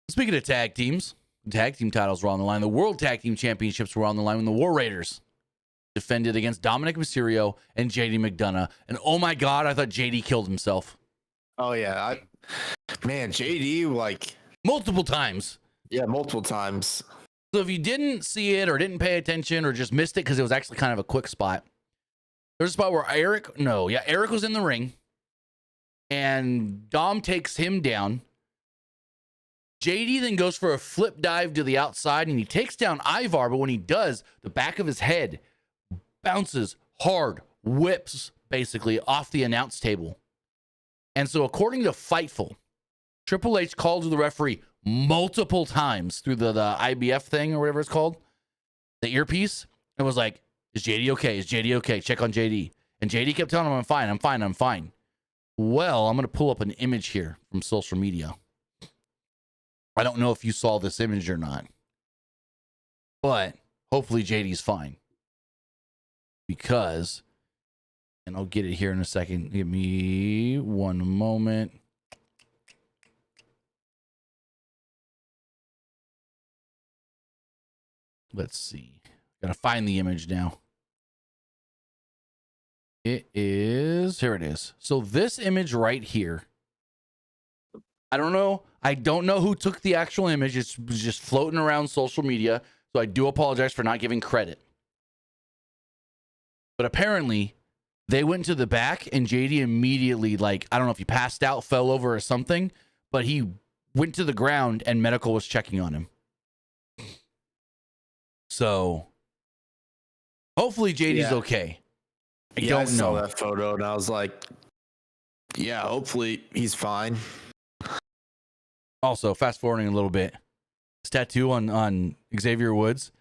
A: Speaking of tag teams, tag team titles were on the line. The World Tag Team Championships were on the line when the War Raiders defended against Dominic Mysterio and JD McDonough. And oh my God, I thought JD killed himself.
B: Oh yeah, JD like
A: multiple times.
B: Yeah, multiple times.
A: So if you didn't see it or didn't pay attention or just missed it because it was actually kind of a quick spot, there's a spot where Eric was in the ring and Dom takes him down. JD then goes for a flip dive to the outside and he takes down Ivar, but when he does, the back of his head bounces hard, whips basically off the announce table. And so according to Fightful, Triple H called to the referee multiple times through the IBF thing or whatever it's called, the earpiece, and was like, is JD okay? Is JD okay? Check on JD. And JD kept telling him, I'm fine. Well, I'm going to pull up an image here from social media. I don't know if you saw this image or not, but hopefully JD's fine. Because, and I'll get it here in a second. Give me one moment. Let's see. Gotta find the image now. Here it is. So this image right here, I don't know who took the actual image. It was just floating around social media. So I do apologize for not giving credit. But apparently they went to the back and JD immediately, like, I don't know if he passed out, fell over or something, but he went to the ground and medical was checking on him. So hopefully JD's okay. I
B: saw that photo and I was like, yeah, hopefully he's fine.
A: Also, fast forwarding a little bit, this tattoo on Xavier Woods,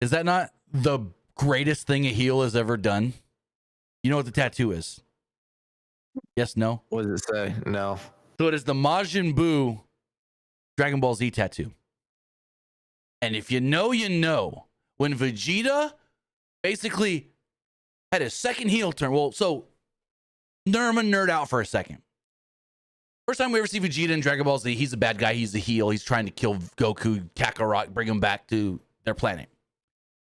A: is that not the greatest thing a heel has ever done? You know what the tattoo is? Yes, no?
B: What does it say? No.
A: So it is the Majin Buu Dragon Ball Z tattoo. And if you know, you know. When Vegeta basically had his second heel turn. Well, so I'm gonna nerd out for a second. First time we ever see Vegeta in Dragon Ball Z, he's a bad guy. He's the heel. He's trying to kill Goku, Kakarot, bring him back to their planet.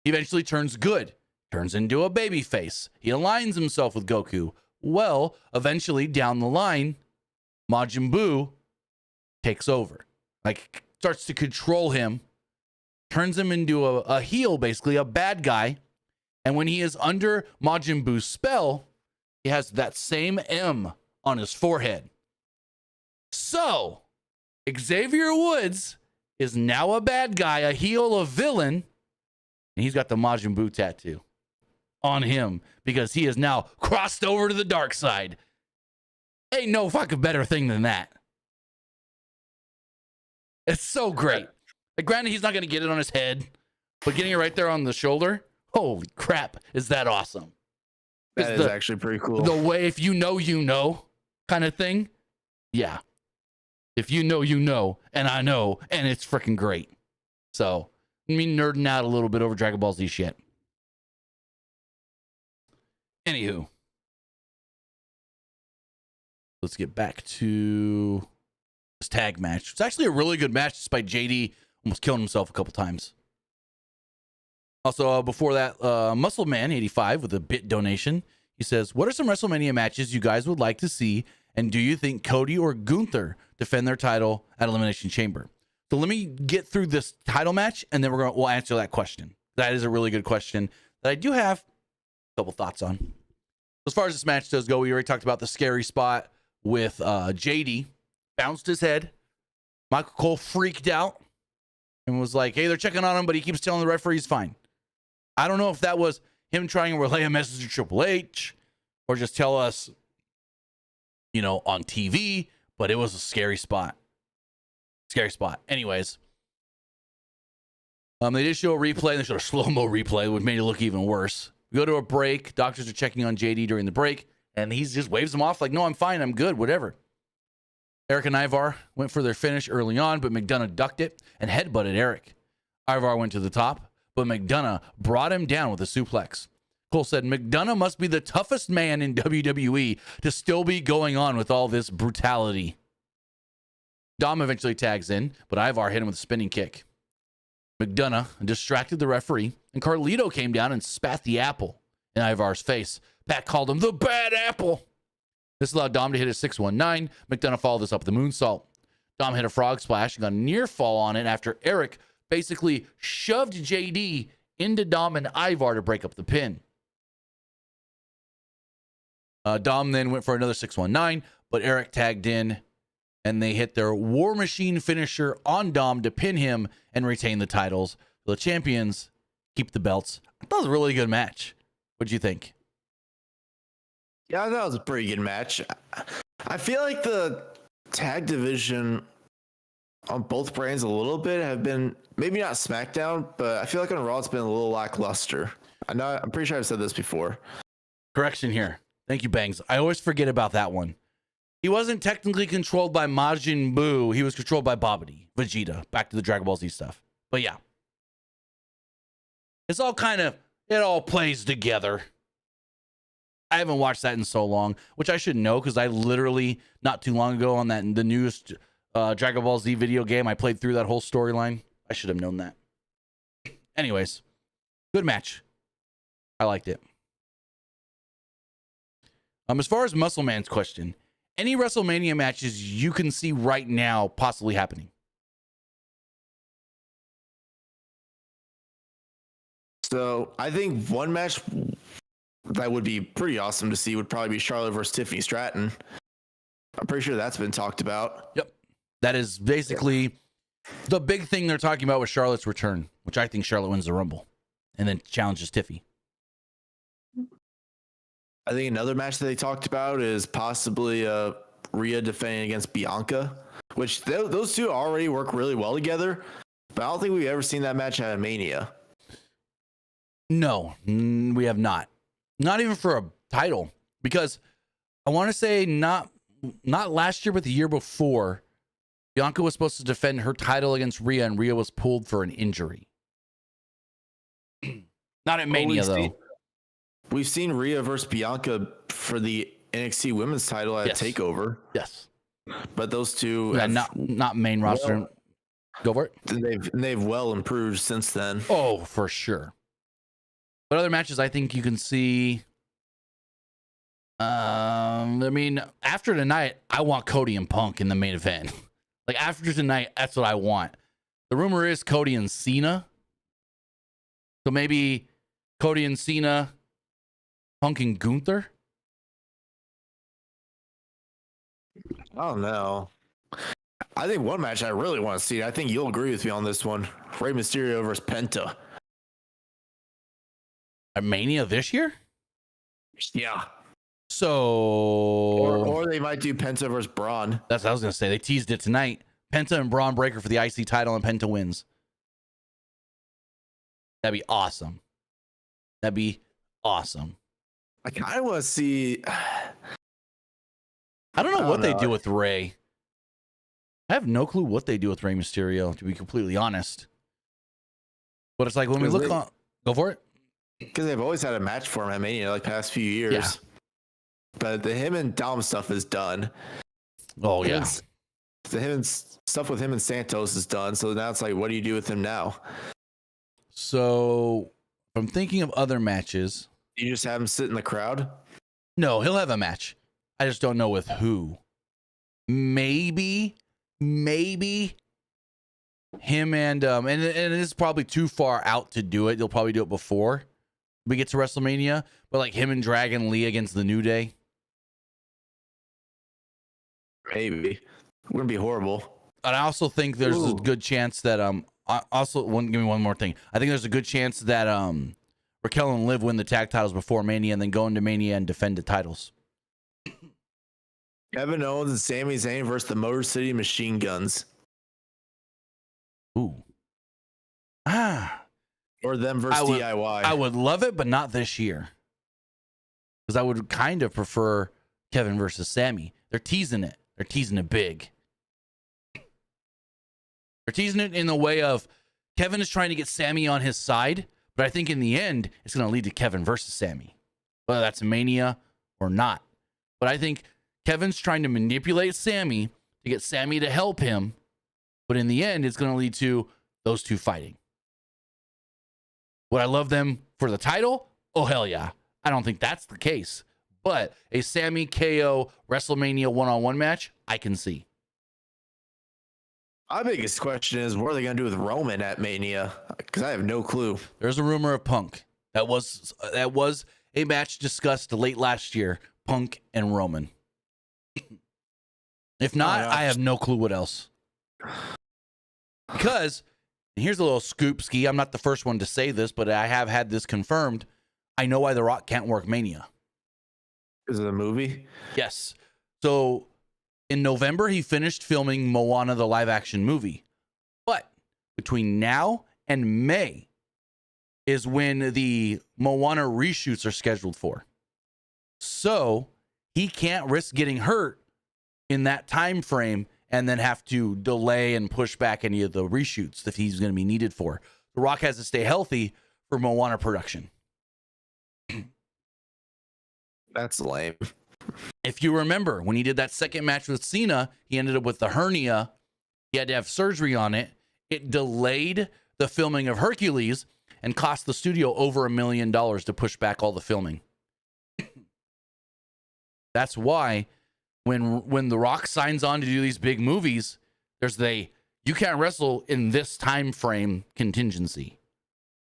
A: He eventually turns good, turns into a baby face. He aligns himself with Goku. Well, eventually down the line, Majin Buu takes over. Like, starts to control him, turns him into a heel, basically, a bad guy. And when he is under Majin Buu's spell, he has that same M on his forehead. So, Xavier Woods is now a bad guy, a heel, a villain, and he's got the Majin Buu tattoo on him because he is now crossed over to the dark side. Ain't no fucking better thing than that. It's so great. Like, granted, he's not going to get it on his head, but getting it right there on the shoulder, holy crap, is that awesome.
B: That is actually pretty cool.
A: The way, if you know kind of thing. Yeah. If you know, and I know, and it's freaking great. So, me nerding out a little bit over Dragon Ball Z shit. Anywho. Let's get back to this tag match. It's actually a really good match despite JD almost killing himself a couple times. Also, before that, Muscle Man 85 with a bit donation. He says, what are some WrestleMania matches you guys would like to see? And do you think Cody or Gunther defend their title at Elimination Chamber? So let me get through this title match, and then we'll answer that question. That is a really good question that I do have a couple thoughts on. As far as this match does go, we already talked about the scary spot with JD. Bounced his head. Michael Cole freaked out and was like, hey, they're checking on him, but he keeps telling the referee he's fine. I don't know if that was him trying to relay a message to Triple H or just tell us, on TV, but it was a scary spot. Scary spot. Anyways, they did show a replay. They showed a slow-mo replay, which made it look even worse. We go to a break. Doctors are checking on JD during the break, and he just waves them off like, no, I'm fine. I'm good. Whatever. Eric and Ivar went for their finish early on, but McDonough ducked it and headbutted Eric. Ivar went to the top, but McDonough brought him down with a suplex. Cole said, McDonough must be the toughest man in WWE to still be going on with all this brutality. Dom eventually tags in, but Ivar hit him with a spinning kick. McDonough distracted the referee, and Carlito came down and spat the apple in Ivar's face. Pat called him the bad apple. This allowed Dom to hit a 619. McDonough followed this up with a moonsault. Dom hit a frog splash and got a near fall on it after Eric basically shoved JD into Dom and Ivar to break up the pin. Dom then went for another 619, but Eric tagged in, and they hit their War Machine finisher on Dom to pin him and retain the titles. The champions keep the belts. I thought it was a really good match. What'd you think?
B: Yeah, I thought it was a pretty good match. I feel like the tag division on both brands a little bit have been, maybe not SmackDown, but I feel like on Raw it's been a little lackluster. I'm pretty sure I've said this before.
A: Correction here. Thank you, Bangs. I always forget about that one. He wasn't technically controlled by Majin Buu. He was controlled by Babidi, Vegeta. Back to the Dragon Ball Z stuff. But yeah. It's all it all plays together. I haven't watched that in so long, which I should know because I literally, not too long ago on the newest Dragon Ball Z video game, I played through that whole storyline. I should have known that. Anyways, good match. I liked it. As far as Muscle Man's question, any WrestleMania matches you can see right now possibly happening?
B: So I think one match that would be pretty awesome to see would probably be Charlotte versus Tiffany Stratton. I'm pretty sure that's been talked about.
A: Yep. That is basically the big thing they're talking about with Charlotte's return, which I think Charlotte wins the Rumble and then challenges Tiffy.
B: I think another match that they talked about is possibly Rhea defending against Bianca, which those two already work really well together, but I don't think we've ever seen that match at Mania.
A: No, we have not. Not even for a title, because I want to say not last year, but the year before, Bianca was supposed to defend her title against Rhea, and Rhea was pulled for an injury. Not at Mania, though.
B: We've seen Rhea versus Bianca for the NXT Women's title at TakeOver.
A: Yes,
B: but those two,
A: not main roster. Go for it.
B: They've well improved since then.
A: Oh, for sure. But other matches, I think you can see. I mean, after tonight, I want Cody and Punk in the main event. Like after tonight, that's what I want. The rumor is Cody and Cena. So maybe Cody and Cena, Punk and Gunther.
B: I don't know. I think one match I really want to see. I think you'll agree with me on this one. Rey Mysterio versus Penta.
A: At Mania this year?
B: Yeah.
A: So
B: Or they might do Penta versus Braun.
A: that's what I was gonna say. They teased it tonight. Penta and Braun Breaker for the IC title, and Penta wins. That'd be awesome. That'd be awesome.
B: I kind of want to see.
A: I don't know what they
B: know.
A: do with Rey. I have no clue what they do with Rey Mysterio, to be completely honest. But it's like when we look on, go for it.
B: Because they've always had a match for him at Mania like past few years.
A: Yeah.
B: But the him and Dom stuff is done.
A: Oh yeah.
B: The him and stuff with him and Santos is done. So now it's like, what do you do with him now?
A: So if I'm thinking of other matches.
B: You just have him sit in the crowd?
A: No, he'll have a match. I just don't know with who. Maybe him and it is probably too far out to do it. They'll probably do it before we get to WrestleMania. But like him and Dragon Lee against the New Day.
B: Maybe. Wouldn't be horrible.
A: And I also think there's a good chance that give me one more thing. I think there's a good chance that Raquel and Liv win the tag titles before Mania and then go into Mania and defend the titles.
B: Kevin Owens and Sami Zayn versus the Motor City Machine Guns.
A: Ooh.
B: Or them versus DIY.
A: I would love it, but not this year. Because I would kind of prefer Kevin versus Sammy. They're teasing it. They're teasing it big. They're teasing it in the way of Kevin is trying to get Sammy on his side, but I think in the end, it's going to lead to Kevin versus Sammy. Whether that's Mania or not. But I think Kevin's trying to manipulate Sammy to get Sammy to help him. But in the end, it's going to lead to those two fighting. Would I love them for the title? Oh, hell yeah. I don't think that's the case. But a Sammy KO WrestleMania one-on-one match, I can see.
B: My biggest question is, what are they going to do with Roman at Mania? Because I have no clue.
A: There's a rumor of Punk. That was a match discussed late last year. Punk and Roman. If not, I have no clue what else. Because, and here's a little scoop ski. I'm not the first one to say this, but I have had this confirmed. I know why The Rock can't work Mania.
B: Is it a movie?
A: Yes. So in November, he finished filming Moana, the live action movie. But between now and May is when the Moana reshoots are scheduled for. So he can't risk getting hurt in that time frame and then have to delay and push back any of the reshoots that he's going to be needed for. The Rock has to stay healthy for Moana production.
B: That's lame.
A: If you remember, when he did that second match with Cena, he ended up with the hernia. He had to have surgery on it. It delayed the filming of Hercules and cost the studio over $1 million to push back all the filming. That's why when The Rock signs on to do these big movies, there's you can't wrestle in this time frame contingency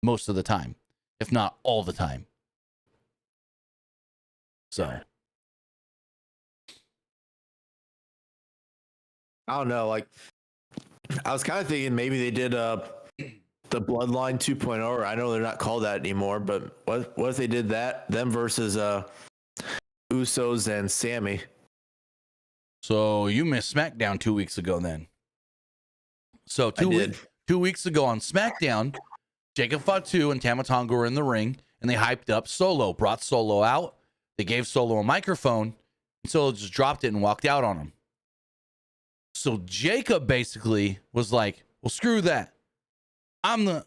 A: most of the time, if not all the time. So
B: I don't know. Like, I was kind of thinking maybe they did the Bloodline 2.0. Or I know they're not called that anymore, but what if they did that? Them versus Usos and Sammy.
A: So you missed SmackDown 2 weeks ago then. So 2 weeks ago on SmackDown, Jacob Fatu and Tama Tonga were in the ring, and they hyped up Solo, brought Solo out. They gave Solo a microphone, and Solo just dropped it and walked out on him. So Jacob basically was like, well, screw that. I'm the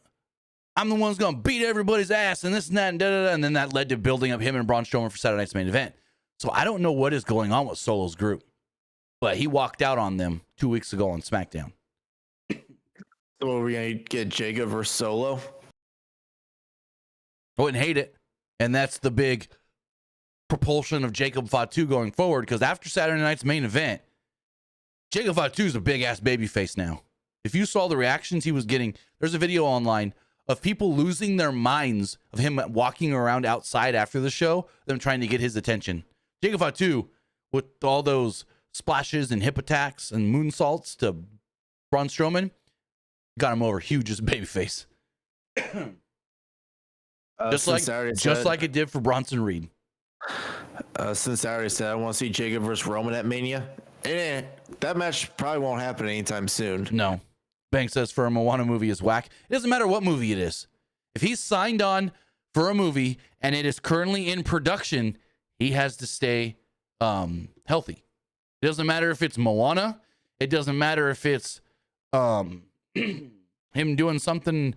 A: one who's going to beat everybody's ass and this and that and da-da-da. And then that led to building up him and Braun Strowman for Saturday night's main event. So I don't know what is going on with Solo's group, but he walked out on them 2 weeks ago on SmackDown.
B: So are we going to get Jacob versus Solo?
A: I wouldn't hate it. And that's the big propulsion of Jacob Fatu going forward, because after Saturday night's main event, Jacob Fatu is a big-ass babyface now. If you saw the reactions he was getting, there's a video online of people losing their minds of him walking around outside after the show, them trying to get his attention. Jacob Fatu, with all those splashes and hip attacks and moonsaults to Braun Strowman, got him over huge as a babyface. Just like it did for Bronson Reed.
B: Since I already said I want to see Jacob versus Roman at Mania, that match probably won't happen anytime soon.
A: No. Banks says for a Moana movie is whack. It doesn't matter what movie it is. If he's signed on for a movie and it is currently in production, he has to stay healthy. It doesn't matter if it's Moana. It doesn't matter if it's him doing something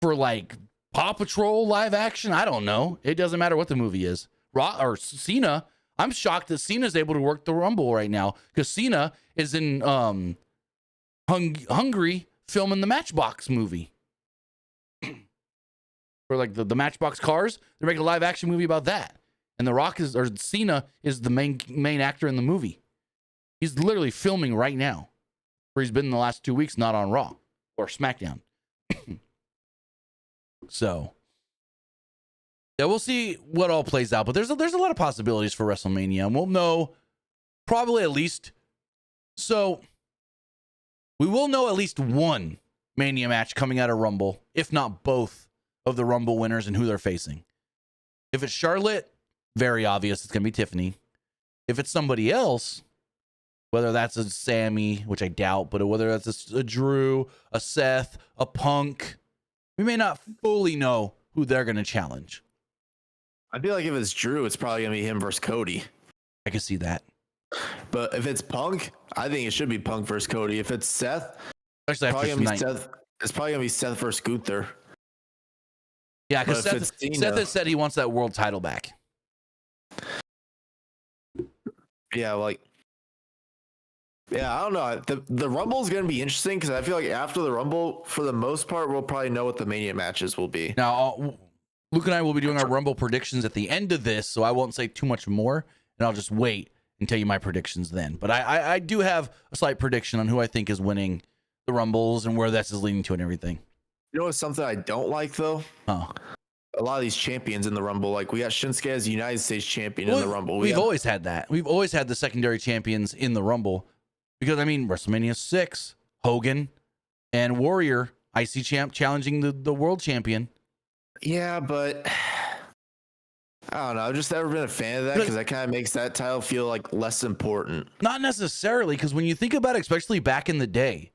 A: for like Paw Patrol live action. I don't know. It doesn't matter what the movie is. Cena, I'm shocked that Cena's able to work the Rumble right now, because Cena is in Hungary filming the Matchbox movie. For like the Matchbox cars, they're making a live action movie about that. And Cena is the main actor in the movie. He's literally filming right now, where he's been in the last 2 weeks, not on Raw or SmackDown. So, yeah, we'll see what all plays out. But there's a lot of possibilities for WrestleMania, and we'll know probably at least. So, we will know at least one Mania match coming out of Rumble, if not both of the Rumble winners and who they're facing. If it's Charlotte, very obvious it's going to be Tiffany. If it's somebody else, whether that's a Sammy, which I doubt, but whether that's a Drew, a Seth, a Punk, we may not fully know who they're going to challenge.
B: I feel like if it's Drew, it's probably going to be him versus Cody.
A: I can see that.
B: But if it's Punk, I think it should be Punk versus Cody. If it's Seth,
A: especially after tonight,
B: it's probably going to be Seth versus Gunther.
A: Yeah, because Seth has said he wants that world title back.
B: Yeah, I don't know. The Rumble is going to be interesting, because I feel like after the Rumble, for the most part, we'll probably know what the Mania matches will be.
A: Now, Luke and I will be doing our Rumble predictions at the end of this, so I won't say too much more, and I'll just wait and tell you my predictions then. But I do have a slight prediction on who I think is winning the Rumbles and where that's leading to and everything.
B: You know what's something I don't like, though?
A: Oh.
B: A lot of these champions in the Rumble, like we got Shinsuke as the United States champion in the Rumble.
A: We've always had that. We've always had the secondary champions in the Rumble. Because, I mean, WrestleMania 6, Hogan and Warrior, IC champ, challenging the world champion.
B: Yeah, but I don't know. I've just never been a fan of that, because that kind of makes that title feel like less important.
A: Not necessarily, because when you think about it, especially back in the day,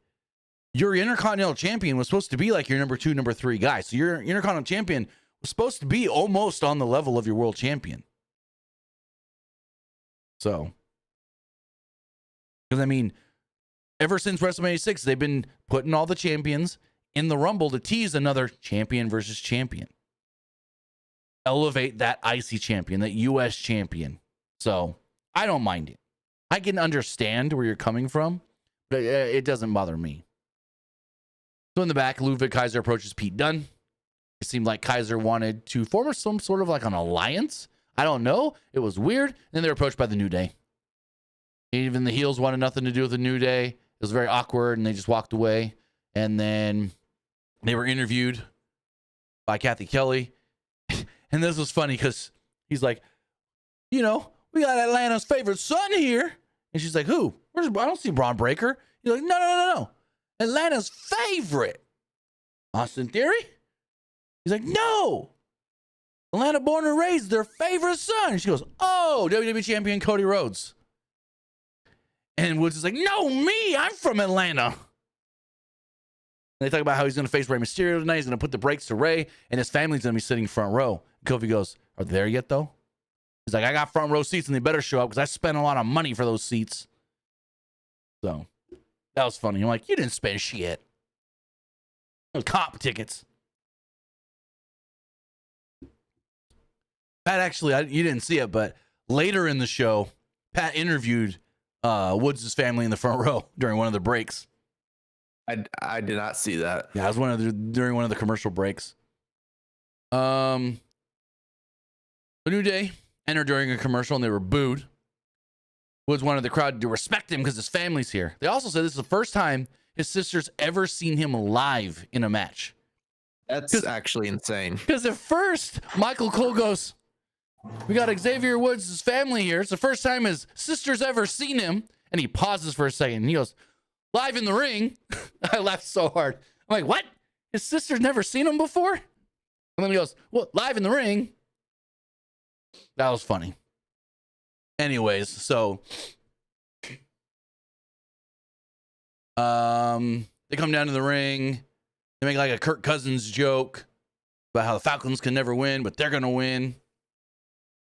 A: your Intercontinental Champion was supposed to be like your number 2, number 3 guy. So your Intercontinental Champion was supposed to be almost on the level of your World Champion. So, because I mean, ever since WrestleMania 6, they've been putting all the champions in the Rumble to tease another champion versus champion. Elevate that IC champion, that US champion. So, I don't mind it. I can understand where you're coming from, but it doesn't bother me. So in the back, Ludwig Kaiser approaches Pete Dunne. It seemed like Kaiser wanted to form some sort of like an alliance. I don't know. It was weird. And then they're approached by the New Day. Even the heels wanted nothing to do with the New Day. It was very awkward, and they just walked away. And then they were interviewed by Kathy Kelly. And this was funny because he's like, you know, we got Atlanta's favorite son here. And she's like, who? I don't see Braun Breaker. He's like, no. Atlanta's favorite. Austin Theory? He's like, no. Atlanta born and raised, their favorite son. She goes, oh, WWE champion Cody Rhodes. And Woods is like, no, me. I'm from Atlanta. And they talk about how he's going to face Rey Mysterio tonight. He's going to put the brakes to Rey, and his family's going to be sitting front row. Kofi goes, are they there yet, though? He's like, I got front row seats, and they better show up because I spent a lot of money for those seats. So that was funny. I'm like, you didn't spend shit. Those cop tickets. Pat, actually, you didn't see it, but later in the show, Pat interviewed Woods' family in the front row during one of the breaks.
B: I did not see that.
A: Yeah, it was during one of the commercial breaks. The New Day entered during a commercial and they were booed. Woods wanted the crowd to respect him because his family's here. They also said this is the first time his sister's ever seen him live in a match.
B: That's actually insane.
A: Because at first, Michael Cole goes, we got Xavier Woods' family here. It's the first time his sister's ever seen him. And he pauses for a second. And he goes, live in the ring. I laughed so hard. I'm like, what? His sister's never seen him before? And then he goes, well, live in the ring. That was funny. Anyways, so they come down to the ring. They make like a Kirk Cousins joke about how the Falcons can never win, but they're going to win.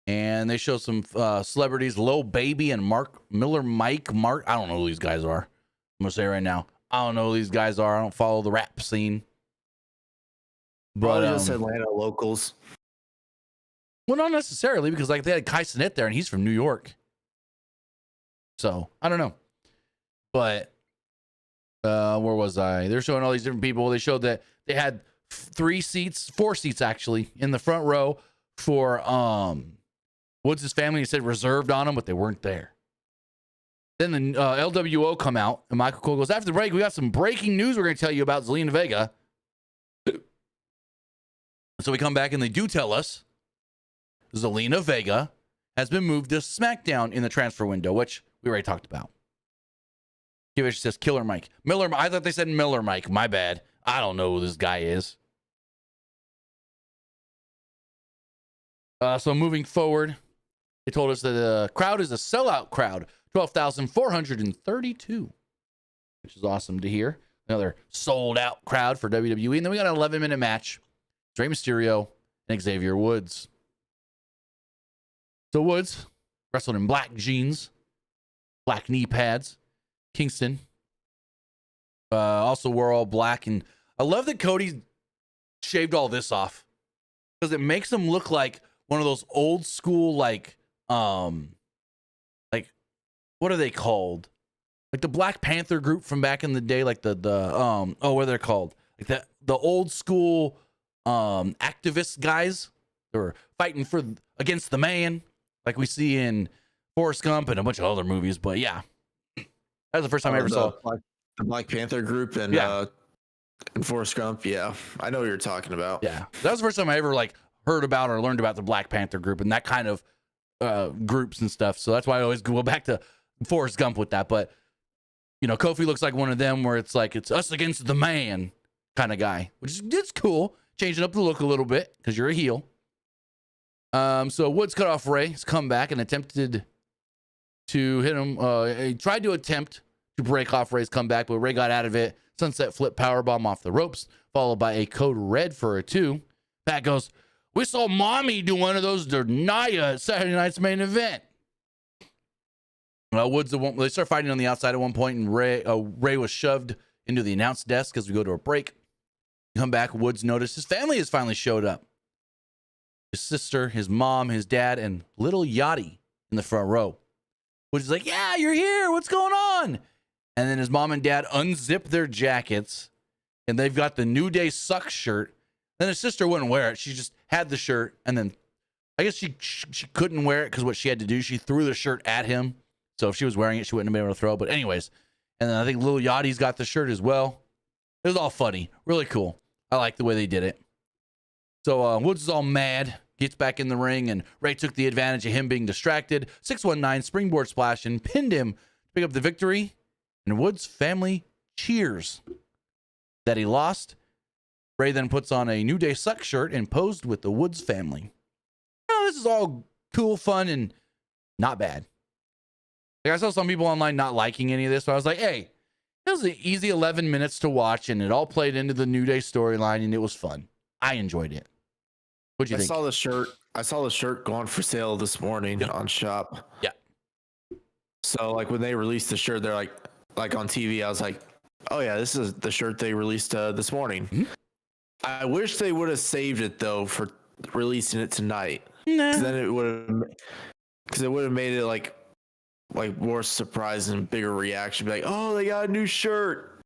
A: And they show some celebrities, Lil Baby and Mark. I don't know who these guys are. I'm going to say it right now. I don't know who these guys are. I don't follow the rap scene. But
B: just Atlanta locals.
A: Well, not necessarily, because like they had Kai Cenat there and he's from New York. So I don't know. But where was I? They're showing all these different people. They showed that they had 4 seats actually in the front row for Woods' family. He said reserved on them, but they weren't there. Then the LWO come out, and Michael Cole goes, after the break, we got some breaking news we're going to tell you about Zelina Vega. So we come back, and they do tell us Zelina Vega has been moved to SmackDown in the transfer window, which we already talked about. Kivish says Killer Mike. I thought they said Miller Mike. My bad. I don't know who this guy is. So moving forward, they told us that the crowd is a sellout crowd. 12,432, which is awesome to hear. Another sold out crowd for WWE. And then we got an 11-minute match. Rey Mysterio and Xavier Woods. So Woods wrestled in black jeans, black knee pads. Kingston also wore all black. And I love that Cody shaved all this off because it makes him look like one of those old school, like what are they called? Like the Black Panther group from back in the day, like what are they called? Like the old school activist guys that were fighting against the man, like we see in Forrest Gump and a bunch of other movies. But yeah, that was the first time I ever saw
B: the Black Panther group and Forrest Gump. Yeah, I know what you're talking about.
A: Yeah, that was the first time I ever heard about or learned about the Black Panther group and that kind of groups and stuff. So that's why I always go back to Forrest Gump with that. But you know, Kofi looks like one of them where it's like it's us against the man kind of guy, which is it's cool, changing up the look a little bit because you're a heel. So Woods cut off Ray's comeback and attempted to hit him. He tried to attempt to break off Ray's comeback, but Ray got out of it. Sunset flip powerbomb off the ropes, followed by a code red for a 2. Pat goes, we saw Mommy do one of those to Naya at Saturday night's main event. Woods, they start fighting on the outside at one point, and Ray was shoved into the announce desk as we go to a break. Come back, Woods noticed his family has finally showed up. His sister, his mom, his dad, and little Yachty in the front row. Woods is like, yeah, you're here. What's going on? And then his mom and dad unzip their jackets, and they've got the New Day Sucks shirt. Then his sister wouldn't wear it. She just had the shirt, and then I guess she couldn't wear it because what she had to do, she threw the shirt at him. So if she was wearing it, she wouldn't have been able to throw. But anyways, and then I think Lil Yachty's got the shirt as well. It was all funny. Really cool. I like the way they did it. So Woods is all mad, gets back in the ring, and Ray took the advantage of him being distracted. 619 springboard splash and pinned him to pick up the victory. And Woods' family cheers that he lost. Ray then puts on a New Day Sucks shirt and posed with the Woods family. Oh, this is all cool, fun, and not bad. Like I saw some people online not liking any of this, so I was like, hey, it was an easy 11 minutes to watch, and it all played into the New Day storyline, and it was fun. I enjoyed it. What'd you think?
B: I saw the shirt go on for sale this morning on Shop.
A: Yeah.
B: So like when they released the shirt, they're like on TV, I was like, oh yeah, this is the shirt they released this morning. Mm-hmm. I wish they would have saved it though for releasing it tonight.
A: Nah.
B: Then it would have made it like more surprising, bigger reaction. Be like, oh, they got a new shirt.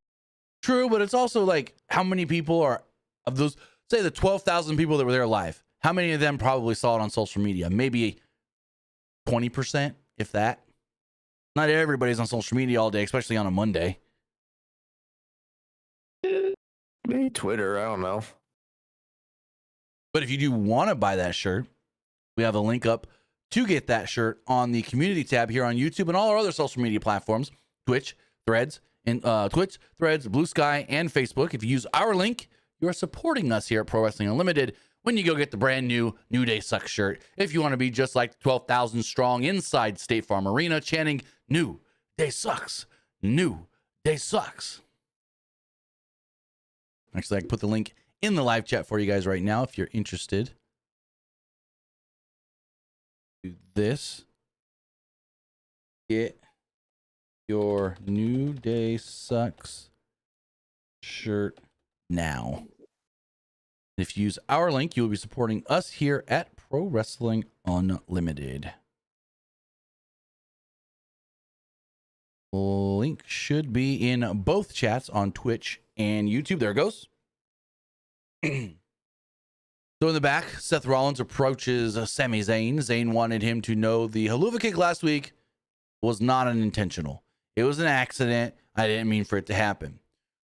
A: True, but it's also like how many people are of those, say the 12,000 people that were there live, how many of them probably saw it on social media? Maybe 20%, if that. Not everybody's on social media all day, especially on a Monday.
B: Maybe Twitter. I don't know.
A: But if you do want to buy that shirt, we have a link up to get that shirt on the community tab here on YouTube and all our other social media platforms, Twitch, Threads, Blue Sky, and Facebook. If you use our link, you are supporting us here at Pro Wrestling Unlimited when you go get the brand new New Day Sucks shirt. If you want to be just like 12,000 strong inside State Farm Arena chanting, New Day Sucks, New Day Sucks. Actually, I can put the link in the live chat for you guys right now if you're interested. Do this. Get your New Day Sucks shirt now. If you use our link, you will be supporting us here at Pro Wrestling Unlimited. Link should be in both chats on Twitch and YouTube. There it goes. So in the back, Seth Rollins approaches Sami Zayn. Zayn wanted him to know the haluva kick last week was not unintentional. It was an accident. I didn't mean for it to happen.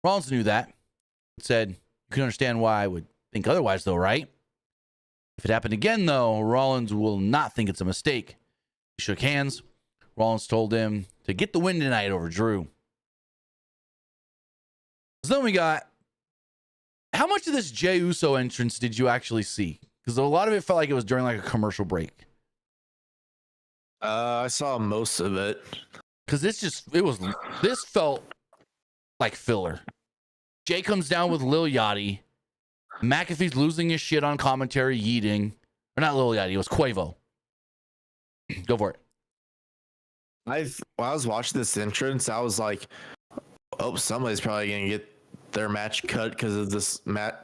A: Rollins knew that. Said, you can understand why I would think otherwise, though, right? If it happened again, though, Rollins will not think it's a mistake. He shook hands. Rollins told him to get the win tonight over Drew. So then we got, how much of this Jey Uso entrance did you actually see? Because a lot of it felt like it was during like a commercial break.
B: I saw most of it.
A: Because this felt like filler. Jay comes down with Lil Yachty. McAfee's losing his shit on commentary, yeeting. Or not Lil Yachty, it was Quavo. Go for it.
B: When I was watching this entrance, I was like, oh, somebody's probably going to get their match cut because of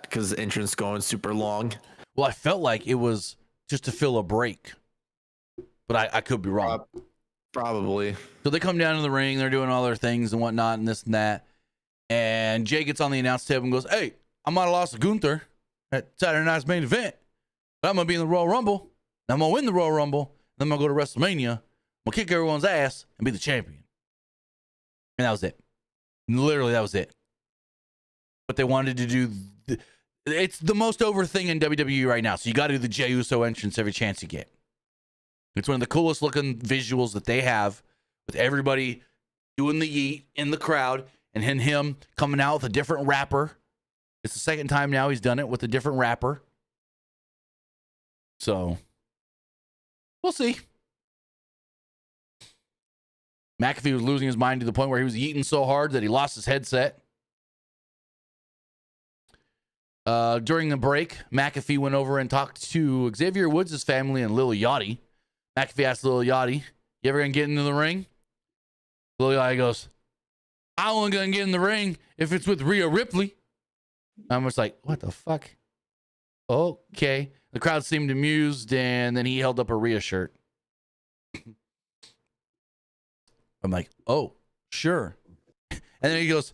B: because the entrance going super long.
A: Well, I felt like it was just to fill a break. But I could be wrong.
B: Probably.
A: So they come down to the ring, they're doing all their things and whatnot and this and that. And Jay gets on the announce table and goes, hey, I might have lost to Gunther at Saturday night's main event, but I'm going to be in the Royal Rumble. And I'm going to win the Royal Rumble. Then I'm going to go to WrestleMania. I'm going to kick everyone's ass and be the champion. And that was it. Literally, that was it. But they wanted to do... It's the most over thing in WWE right now. So you got to do the Jey Uso entrance every chance you get. It's one of the coolest looking visuals that they have with everybody doing the yeet in the crowd and him coming out with a different rapper. It's the second time now he's done it with a different rapper. So we'll see. McAfee was losing his mind to the point where he was yeeting so hard that he lost his headset. During the break, McAfee went over and talked to Xavier Woods' family and Lil Yachty. McAfee asked Lil Yachty, you ever gonna get into the ring? Lil Yachty goes, I'm only gonna get in the ring if it's with Rhea Ripley. I'm just like, what the fuck? Okay. The crowd seemed amused, and then he held up a Rhea shirt. I'm like, oh, sure. And then he goes,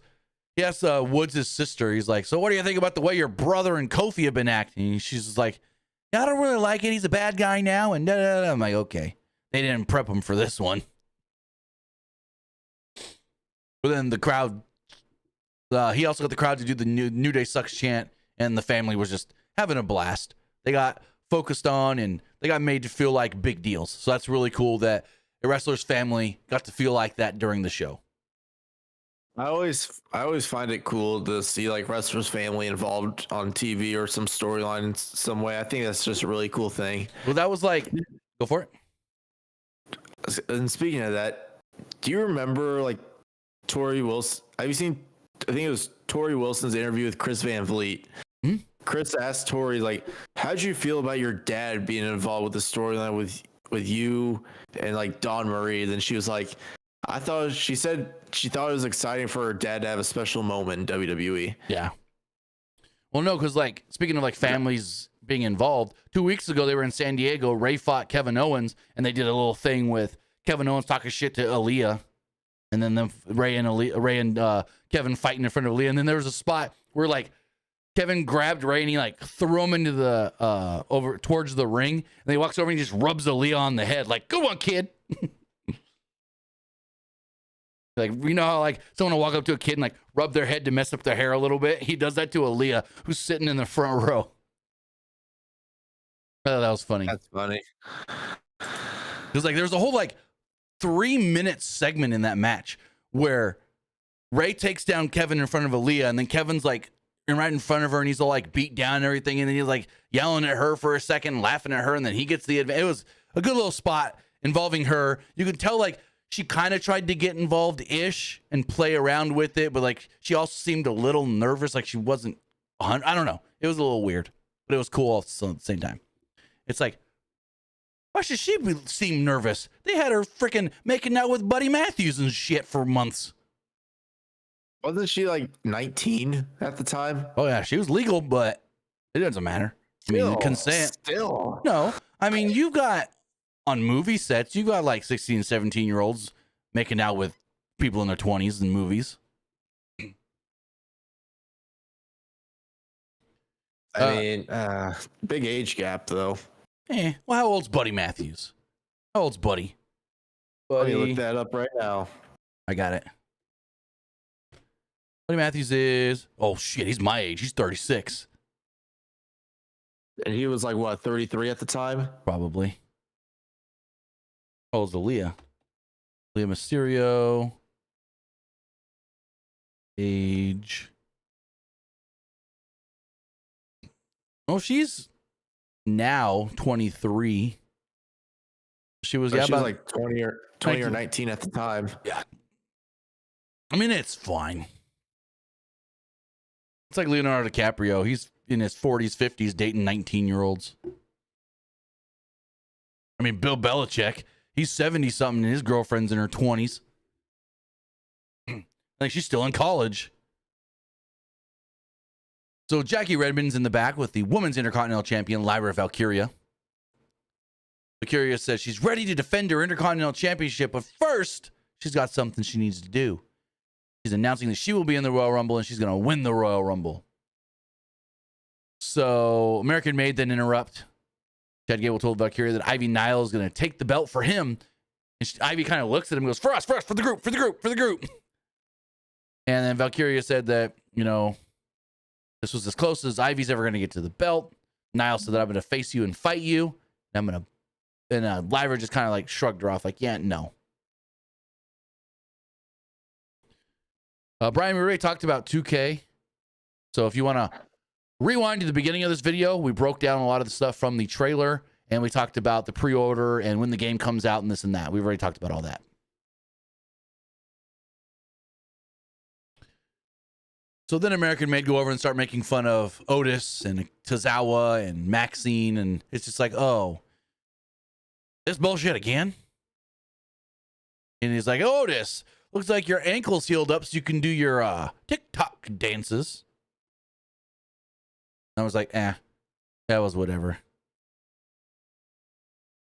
A: he asks Woods' sister, he's like, so what do you think about the way your brother and Kofi have been acting? And she's just like, yeah, I don't really like it. He's a bad guy now. And I'm like, okay. They didn't prep him for this one. But then the crowd, he also got the crowd to do the New Day Sucks chant, and the family was just having a blast. They got focused on, and they got made to feel like big deals. So that's really cool that a wrestler's family got to feel like that during the show.
B: I always find it cool to see like wrestlers' family involved on TV or some storyline in some way. I think that's just a really cool thing.
A: Well, that was like, go for it.
B: And speaking of that, do you remember like Tori Wilson? Have you seen? I think it was Tori Wilson's interview with Chris Van Vliet.
A: Hmm?
B: Chris asked Tori like, "How'd you feel about your dad being involved with the storyline with you and like Dawn Marie?" Then she was like, she said she thought it was exciting for her dad to have a special moment in WWE.
A: Yeah. Well, no, because like speaking of like families being involved, 2 weeks ago they were in San Diego. Ray fought Kevin Owens, and they did a little thing with Kevin Owens talking shit to Aaliyah, and then Ray and Kevin fighting in front of Aaliyah. And then there was a spot where like Kevin grabbed Ray and he like threw him into the over towards the ring, and then he walks over and he just rubs Aaliyah on the head like, "Good one, kid." Like, you know how like someone will walk up to a kid and like rub their head to mess up their hair a little bit? He does that to Aaliyah, who's sitting in the front row. Oh, that was funny.
B: That's funny.
A: Because like there's a whole like 3-minute segment in that match where Ray takes down Kevin in front of Aaliyah, and then Kevin's like right in front of her, and he's all like beat down and everything, and then he's like yelling at her for a second, laughing at her, and then he gets the advantage. It was a good little spot involving her. You could tell like she kind of tried to get involved-ish and play around with it, but like she also seemed a little nervous, like she wasn't. I don't know. It was a little weird, but it was cool also at the same time. It's like, why should she seem nervous? They had her freaking making out with Buddy Matthews and shit for months.
B: Wasn't she like 19 at the time?
A: Oh yeah, she was legal, but it doesn't matter. I mean, consent.
B: Still.
A: No, I mean, you've got on movie sets, you've got like 16, 17-year-olds making out with people in their 20s in movies.
B: I mean, big age gap though.
A: Well, how old's Buddy Matthews? How old's Buddy?
B: Let me look that up right now.
A: I got it. Buddy Matthews is, oh shit, he's my age. He's 36.
B: And he was like, what, 33 at the time?
A: Probably. How old's Aaliyah? Aaliyah Mysterio. Age. Oh, she's now 23. She was,
B: So
A: yeah,
B: she was
A: about
B: like 20 or 19 at the time.
A: Yeah. I mean, it's fine. It's like Leonardo DiCaprio. He's in his 40s, 50s, dating 19-year-olds. I mean, Bill Belichick, he's 70-something, and his girlfriend's in her 20s. I think she's still in college. So Jackie Redmond's in the back with the Women's Intercontinental Champion, Lyra Valkyria. Valkyria says she's ready to defend her Intercontinental Championship, but first, she's got something she needs to do. She's announcing that she will be in the Royal Rumble, and she's going to win the Royal Rumble. So American Made then interrupt. Chad Gable told Valkyria that Ivy Nile is going to take the belt for him. And Ivy kind of looks at him and goes, for us, for the group, for the group, for the group. And then Valkyria said that, you know, this was as close as Ivy's ever going to get to the belt. Nile said that I'm going to face you and fight you. And I'm going to, and Lyra just kind of like shrugged her off like, yeah, no. Brian Murray talked about 2K. So if you want to rewind to the beginning of this video, we broke down a lot of the stuff from the trailer, and we talked about the pre-order and when the game comes out and this and that. We've already talked about all that. So then American Made go over and start making fun of Otis and Tozawa and Maxine, and it's just like, oh, this bullshit again? And he's like, Otis, looks like your ankle's healed up so you can do your TikTok dances. I was like, that was whatever.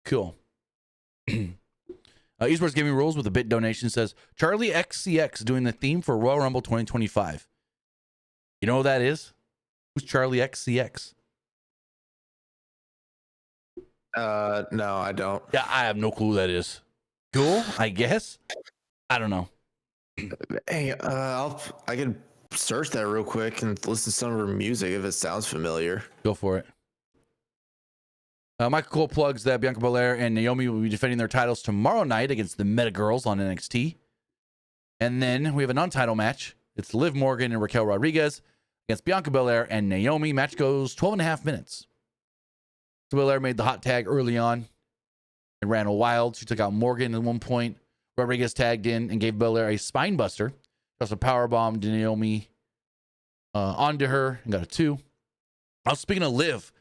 A: Cool. Esports Gaming Rules with a bit donation says, Charlie XCX doing the theme for Royal Rumble 2025. You know who that is? Who's Charlie XCX?
B: No, I don't.
A: Yeah, I have no clue who that is. Cool, I guess. I don't know.
B: Hey, I can search that real quick and listen to some of her music if it sounds familiar.
A: Go for it. Michael Cole plugs that Bianca Belair and Naomi will be defending their titles tomorrow night against the Meta Girls on NXT. And then we have a non-title match. It's Liv Morgan and Raquel Rodriguez against Bianca Belair and Naomi. Match goes 12.5 minutes. So Belair made the hot tag early on and ran wild. She took out Morgan at one point. Rodriguez tagged in and gave Belair a spine buster. Just a powerbomb to Naomi onto her and got a 2. Speaking of Liv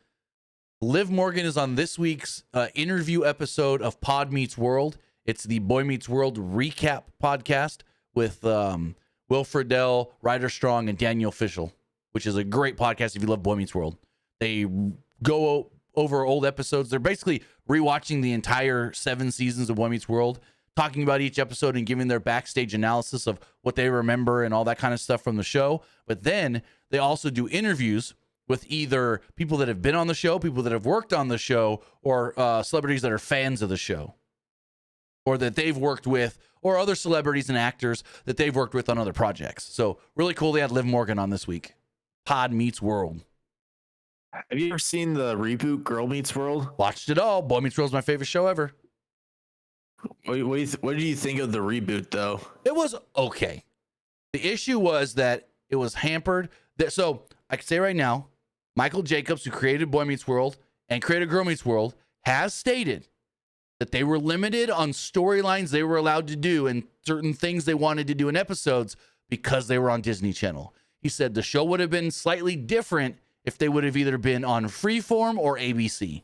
A: Morgan is on this week's interview episode of Pod Meets World. It's the Boy Meets World recap podcast with Will Friedle, Ryder Strong, and Daniel Fishel, which is a great podcast if you love Boy Meets World. They go over old episodes. They're basically rewatching the entire 7 seasons of Boy Meets World, talking about each episode and giving their backstage analysis of what they remember and all that kind of stuff from the show. But then they also do interviews with either people that have been on the show, people that have worked on the show, or celebrities that are fans of the show, or that they've worked with, or other celebrities and actors that they've worked with on other projects. So really cool. They had Liv Morgan on this week. Pod Meets World.
B: Have you ever seen the reboot Girl Meets World?
A: Watched it all. Boy Meets World is my favorite show ever.
B: What do you think of the reboot, though?
A: It was okay. The issue was that it was hampered. So I can say right now, Michael Jacobs, who created Boy Meets World and created Girl Meets World, has stated that they were limited on storylines they were allowed to do and certain things they wanted to do in episodes because they were on Disney Channel. He said the show would have been slightly different if they would have either been on Freeform or ABC.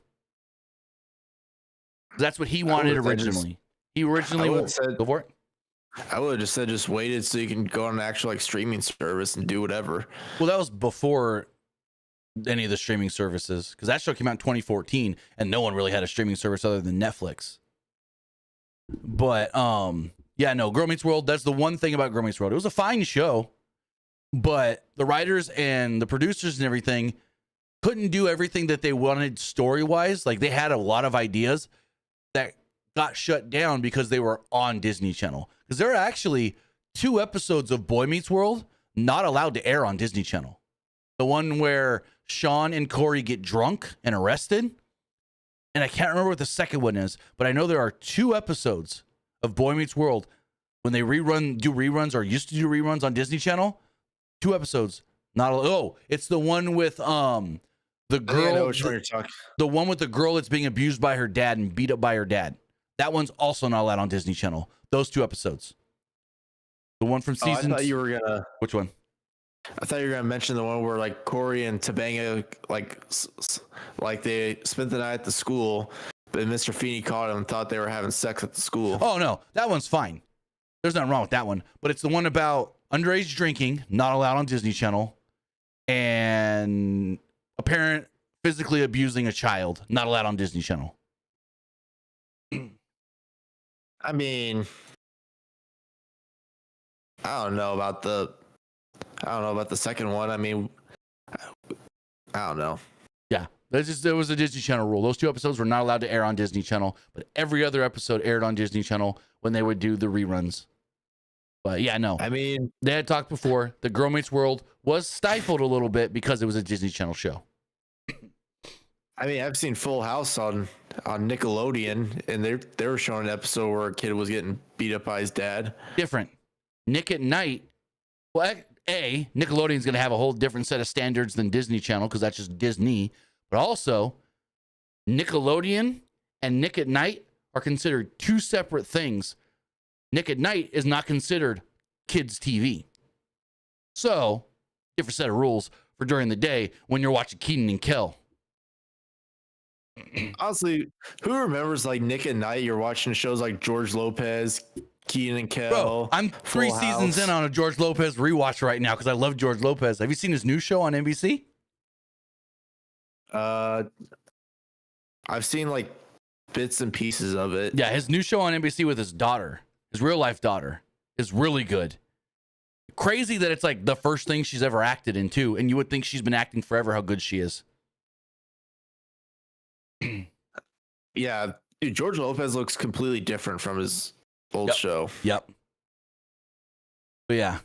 A: That's what he wanted originally. He originally said, go for it.
B: I would have just said just waited so you can go on an actual like streaming service and do whatever.
A: Well, that was before any of the streaming services, because that show came out in 2014 and no one really had a streaming service other than Netflix. But yeah, no, Girl Meets World, that's the one thing about Girl Meets World. It was a fine show, but the writers and the producers and everything couldn't do everything that they wanted story-wise. Like, they had a lot of ideas that got shut down because they were on Disney Channel. Because there are actually 2 episodes of Boy Meets World not allowed to air on Disney Channel. The one where Sean and Corey get drunk and arrested. And I can't remember what the second one is, but I know there are 2 episodes of Boy Meets World when they do reruns or used to do reruns on Disney Channel. 2 episodes. It's the one with the girl. The one with the girl that's being abused by her dad and beat up by her dad. That one's also not allowed on Disney Channel. Those 2 episodes. The one from season.
B: I thought you were gonna.
A: Which one?
B: I thought you were gonna mention the one where like Corey and Topanga like they spent the night at the school, but Mr. Feeney caught them and thought they were having sex at the school.
A: Oh no, that one's fine. There's nothing wrong with that one. But it's the one about underage drinking, not allowed on Disney Channel, and a parent physically abusing a child, not allowed on Disney Channel.
B: I mean, I don't know about the second one. I mean, I don't know.
A: Yeah, there was a Disney Channel rule. Those 2 episodes were not allowed to air on Disney Channel, but every other episode aired on Disney Channel when they would do the reruns. But yeah, no.
B: I mean,
A: they had talked before. The Girl Meets World was stifled a little bit because it was a Disney Channel show.
B: I mean, I've seen Full House on Nickelodeon, and they were showing an episode where a kid was getting beat up by his dad.
A: Different. Nick at Night. Well, Nickelodeon's going to have a whole different set of standards than Disney Channel because that's just Disney. But also, Nickelodeon and Nick at Night are considered 2 separate things. Nick at Night is not considered kids' TV. So, different set of rules for during the day when you're watching Kenan and Kel.
B: Honestly, who remembers like Nick at Night? You're watching shows like George Lopez, Kenan and Kel.
A: Bro, I'm 3 seasons in on a George Lopez rewatch right now because I love George Lopez. Have you seen his new show on NBC?
B: I've seen like bits and pieces of it.
A: Yeah, his new show on NBC with his daughter, his real life daughter, is really good. Crazy that it's like the first thing she's ever acted in too, and you would think she's been acting forever how good she is.
B: Yeah, dude, George Lopez looks completely different from his old show.
A: Yep. But yeah,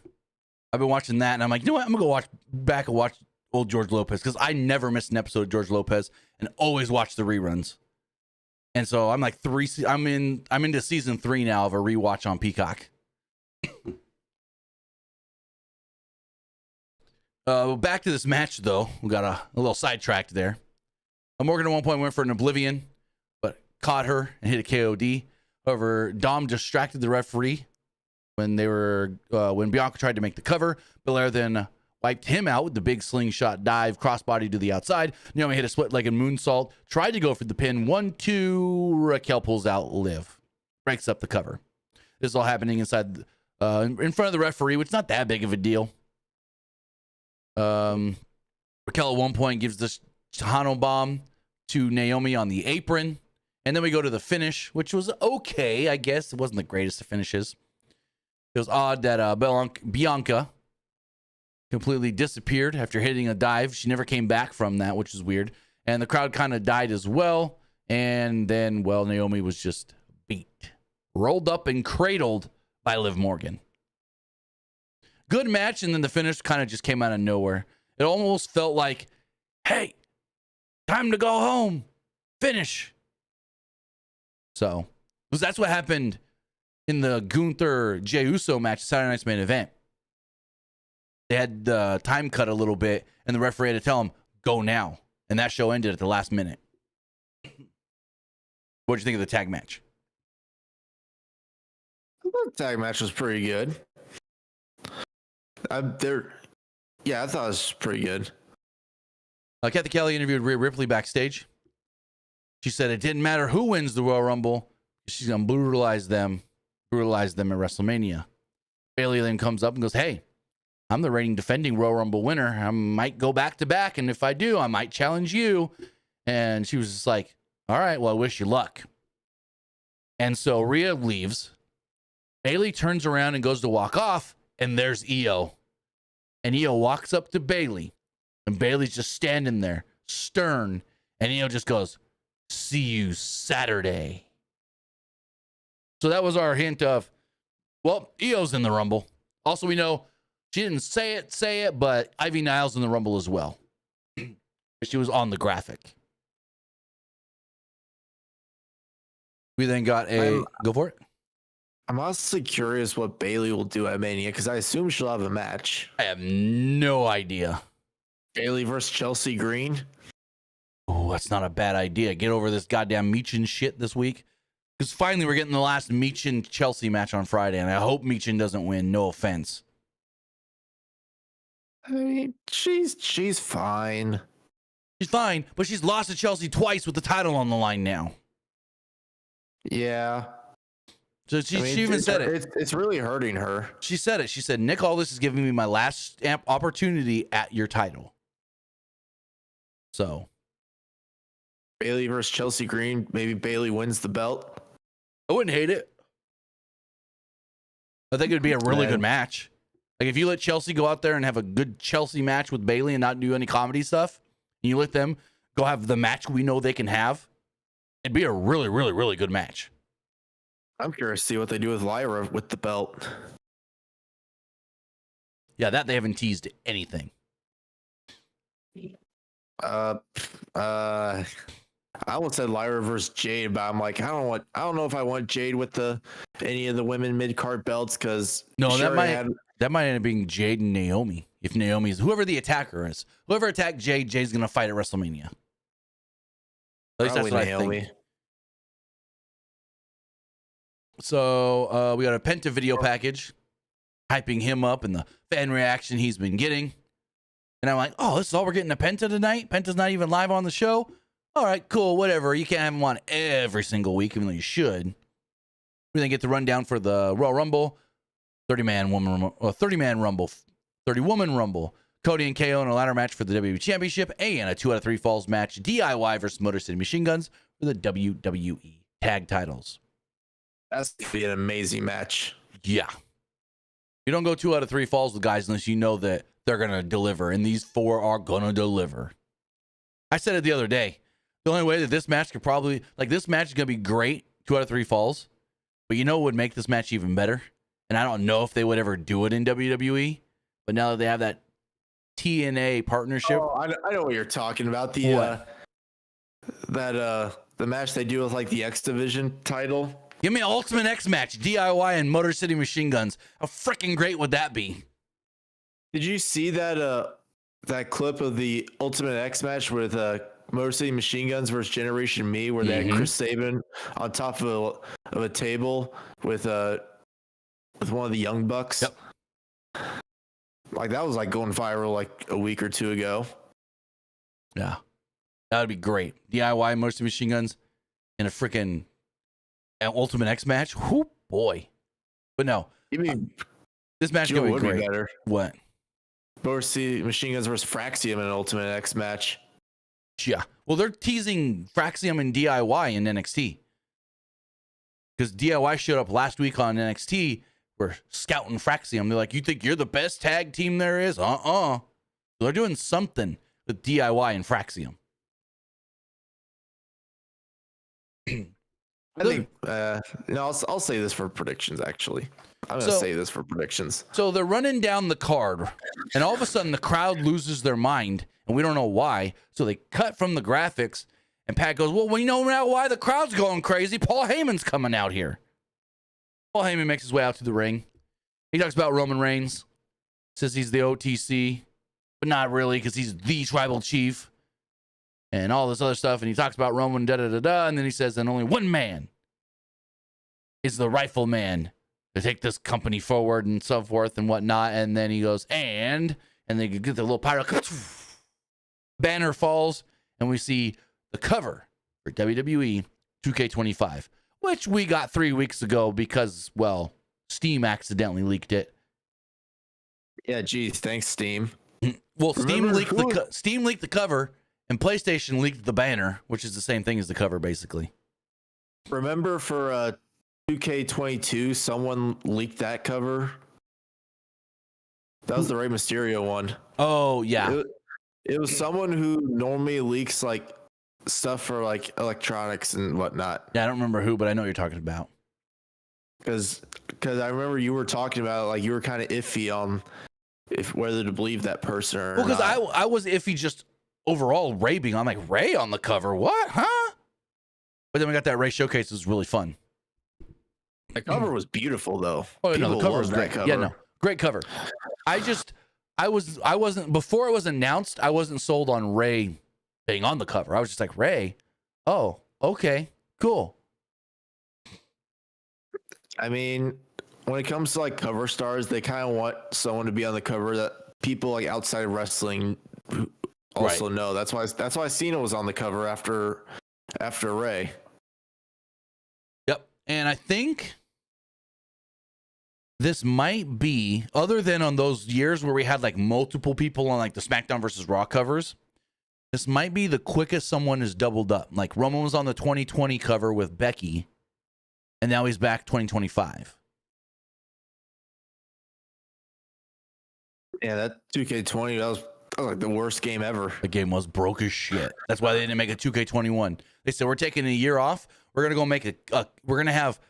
A: I've been watching that, and I'm like, you know what? I'm gonna go back and watch old George Lopez because I never missed an episode of George Lopez and always watch the reruns. And so I'm like I'm into season 3 now of a rewatch on Peacock. Back to this match though, we got a little sidetracked there. Morgan at one point went for an Oblivion, but caught her and hit a KOD. However, Dom distracted the referee when Bianca tried to make the cover. Belair then wiped him out with the big slingshot dive, crossbody to the outside. Naomi hit a split-legged moonsault, tried to go for the pin. 1-2, Raquel pulls out Liv, breaks up the cover. This is all happening inside, in front of the referee, which is not that big of a deal. Raquel at one point gives this Tejano bomb to Naomi on the apron, And then we go to the finish, which was okay, I guess. It wasn't the greatest of finishes. It was odd that Bianca completely disappeared after hitting a dive. She never came back from that, which is weird. And the crowd kind of died as well. And then, well, Naomi was just beat, rolled up and cradled by Liv Morgan. Good match, and then the finish kind of just came out of nowhere. It almost felt like, hey, time to go home. Finish. So, because that's what happened in the Gunther Jey Uso match, Saturday Night's main event. They had the time cut a little bit, and the referee had to tell him, go now. And that show ended at the last minute. What'd you think of the tag match?
B: I thought the tag match was pretty good. I thought it was pretty good.
A: Kathy Kelly interviewed Rhea Ripley backstage. She said it didn't matter who wins the Royal Rumble. She's going to brutalize them at WrestleMania. Bayley then comes up and goes, hey, I'm the reigning defending Royal Rumble winner. I might go back to back, and if I do, I might challenge you. And she was just like, all right, well, I wish you luck. And so Rhea leaves. Bayley turns around and goes to walk off, and there's Io. And Io walks up to Bayley, and Bayley's just standing there, stern, and Io just goes, see you Saturday. So that was our hint of, well, Io's in the Rumble. Also, we know she didn't say it, but Ivy Niles in the Rumble as well. She was on the graphic. We then got go for it.
B: I'm honestly curious what Bayley will do at Mania, because I assume she'll have a match.
A: I have no idea.
B: Bayley versus Chelsea Green.
A: Oh, that's not a bad idea. Get over this goddamn Meechin shit this week. Because finally we're getting the last Meechin-Chelsea match on Friday, and I hope Meechin doesn't win. No offense.
B: I mean, she's fine.
A: She's fine, but she's lost to Chelsea twice with the title on the line now.
B: Yeah.
A: So she even said it.
B: It's really hurting her.
A: She said it. She said, Nick Aldis is giving me my last opportunity at your title. So.
B: Bayley versus Chelsea Green. Maybe Bayley wins the belt.
A: I wouldn't hate it. I think it would be a really good match. Like if you let Chelsea go out there and have a good Chelsea match with Bayley and not do any comedy stuff, and you let them go have the match we know they can have, it'd be a really, really, really good match.
B: I'm curious to see what they do with Lyra with the belt.
A: Yeah, that they haven't teased anything.
B: I almost said Lyra versus Jade, but I'm like, I don't know if I want Jade with any of the women mid-card belts, because
A: that might end up being Jade and Naomi. If Naomi's whoever the attacker is, whoever attacked Jade, Jade's gonna fight at WrestleMania. At least that's what Naomi. I think. So we got a Penta video package, hyping him up and the fan reaction he's been getting. And I'm like, oh, this is all we're getting a Penta tonight? Penta's not even live on the show? All right, cool, whatever. You can't have him on every single week, even though you should. We then get the rundown for the Royal Rumble, 30-man Rumble, 30-woman Rumble, Cody and KO in a ladder match for the WWE Championship, and a 2 out of 3 falls match, DIY versus Motor City Machine Guns for the WWE Tag Titles.
B: That's going to be an amazing match.
A: Yeah. You don't go 2 out of 3 falls with guys unless you know that they're going to deliver, and these 4 are going to deliver. I said it the other day. The only way that this match could probably, this match is going to be great, 2 out of 3 falls, but you know what would make this match even better? And I don't know if they would ever do it in WWE, but now that they have that TNA partnership.
B: Oh, I know what you're talking about. The match they do with the X Division title.
A: Give me an Ultimate X match, DIY and Motor City Machine Guns. How freaking great would that be?
B: Did you see that clip of the Ultimate X match with Motor City Machine Guns versus Generation Me, where they had Chris Sabin on top of a table with one of the Young Bucks?
A: Yep.
B: That was going viral a week or 2 ago.
A: Yeah, that would be great. DIY Motor City Machine Guns in a freaking Ultimate X match. Whoo, boy. But no, this match would be great.
B: Better.
A: What?
B: Motor City Machine Guns versus Fraxium in an Ultimate X match.
A: Yeah. Well, they're teasing Fraxium and DIY in NXT. Because DIY showed up last week on NXT. We're scouting Fraxium. They're like, you think you're the best tag team there is? They're doing something with DIY and Fraxium.
B: I think, I'll say this for predictions, actually. I'm going to say this for predictions.
A: So they're running down the card, and all of a sudden the crowd loses their mind, and we don't know why. So they cut from the graphics, and Pat goes, well, we know now why the crowd's going crazy. Paul Heyman's coming out here. Paul Heyman makes his way out to the ring. He talks about Roman Reigns, says he's the OTC, but not really because he's the tribal chief and all this other stuff. And he talks about Roman, and then he says, and only one man is the rightful man to take this company forward and so forth and whatnot. And then he goes, and they get the little pyro banner falls, and we see the cover for WWE 2K25, which we got 3 weeks ago because, well, Steam accidentally leaked it.
B: Yeah, geez, thanks, Steam.
A: Well, Steam leaked the cover, and PlayStation leaked the banner, which is the same thing as the cover, basically.
B: Remember for 2K22, someone leaked that cover? That was the Rey Mysterio one.
A: Oh, yeah.
B: It was someone who normally leaks, like, stuff for, like, electronics and whatnot.
A: Yeah, I don't remember who, but I know what you're talking about.
B: Because I remember you were talking about, like, you were kind of iffy on whether to believe that person or not.
A: Well, because I was iffy just overall Ray being on, like, Ray on the cover. What? Huh? But then we got that Ray showcase. It was really fun.
B: The cover was beautiful, though.
A: Oh, no, the cover was great.
B: Cover.
A: Yeah, no, great cover. I wasn't, before it was announced, I wasn't sold on Ray being on the cover. I was just like, Ray? Oh, okay, cool.
B: I mean, when it comes to, like, cover stars, they kind of want someone to be on the cover that people, like, outside of wrestling also know. That's why Cena was on the cover after Ray.
A: Yep. And I think this might be, other than on those years where we had, like, multiple people on, like, the SmackDown versus Raw covers, this might be the quickest someone has doubled up. Like, Roman was on the 2020 cover with Becky, and now he's back 2025.
B: Yeah, that 2K20, that was like the worst game ever.
A: The game was broke as shit. That's why they didn't make a 2K21. They said, we're taking a year off. We're going to go make we're going to have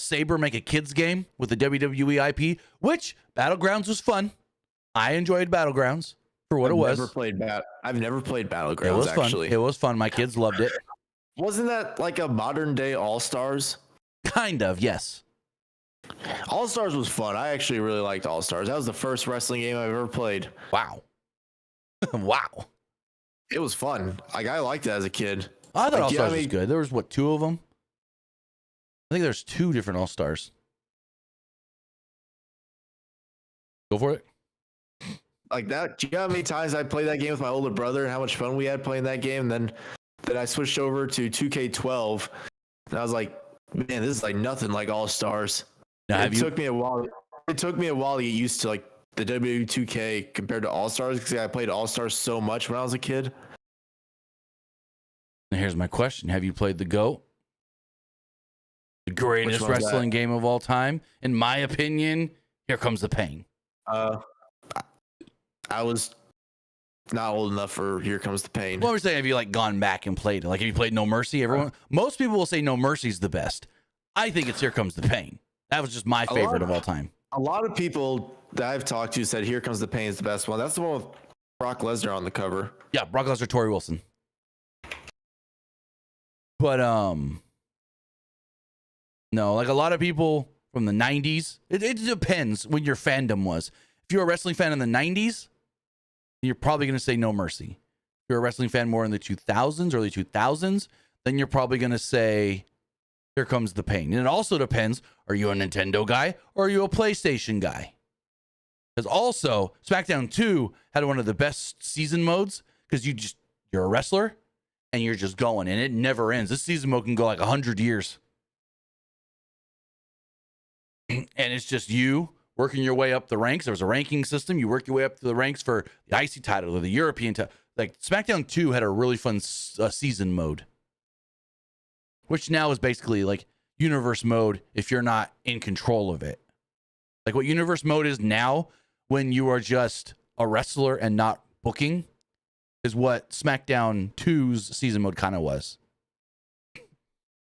A: Sabre make a kids game with the WWE IP, which Battlegrounds was fun. I enjoyed Battlegrounds for what it was.
B: I've never played Battlegrounds,
A: it was
B: actually.
A: Fun. It was fun. My kids loved it.
B: Wasn't that like a modern day All-Stars?
A: Kind of, yes.
B: All-Stars was fun. I actually really liked All-Stars. That was the first wrestling game I've ever played.
A: Wow. Wow.
B: It was fun. Like, I liked it as a kid.
A: I thought All-Stars was good. There was, what, 2 of them? I think there's 2 different All-Stars. Go for it.
B: Like that. Do you know how many times I played that game with my older brother and how much fun we had playing that game? And then I switched over to 2K12, and I was like, man, this is like nothing like All-Stars.
A: Now,
B: It took me a while to get used to, like, the WWE 2K compared to All-Stars, because I played All-Stars so much when I was a kid.
A: Now here's my question. Have you played the GOAT? The greatest wrestling game of all time? In my opinion, Here Comes the Pain.
B: I was not old enough for Here Comes the Pain.
A: Well, we're saying, have you, like, gone back and played it? Like, have you played No Mercy? Most people will say No Mercy's the best. I think it's Here Comes the Pain. That was just my favorite of all time.
B: A lot of people that I've talked to said Here Comes the Pain is the best one. That's the one with Brock Lesnar on the cover.
A: Yeah, Brock Lesnar, Tori Wilson. But no, like, a lot of people from the 90s, it depends when your fandom was. If you're a wrestling fan in the 90s, you're probably going to say No Mercy. If you're a wrestling fan more in the 2000s, early 2000s, then you're probably going to say Here Comes the Pain. And it also depends, are you a Nintendo guy or are you a PlayStation guy? Because also, SmackDown 2 had one of the best season modes, because you're a wrestler and you're just going, and it never ends. This season mode can go like 100 years. And it's just you working your way up the ranks. There was a ranking system. You work your way up to the ranks for the IC title or the European title. like SmackDown 2 had a really fun season mode, which now is basically like universe mode if you're not in control of it. Like what universe mode is now when you are just a wrestler and not booking is what SmackDown 2's season mode kind of was.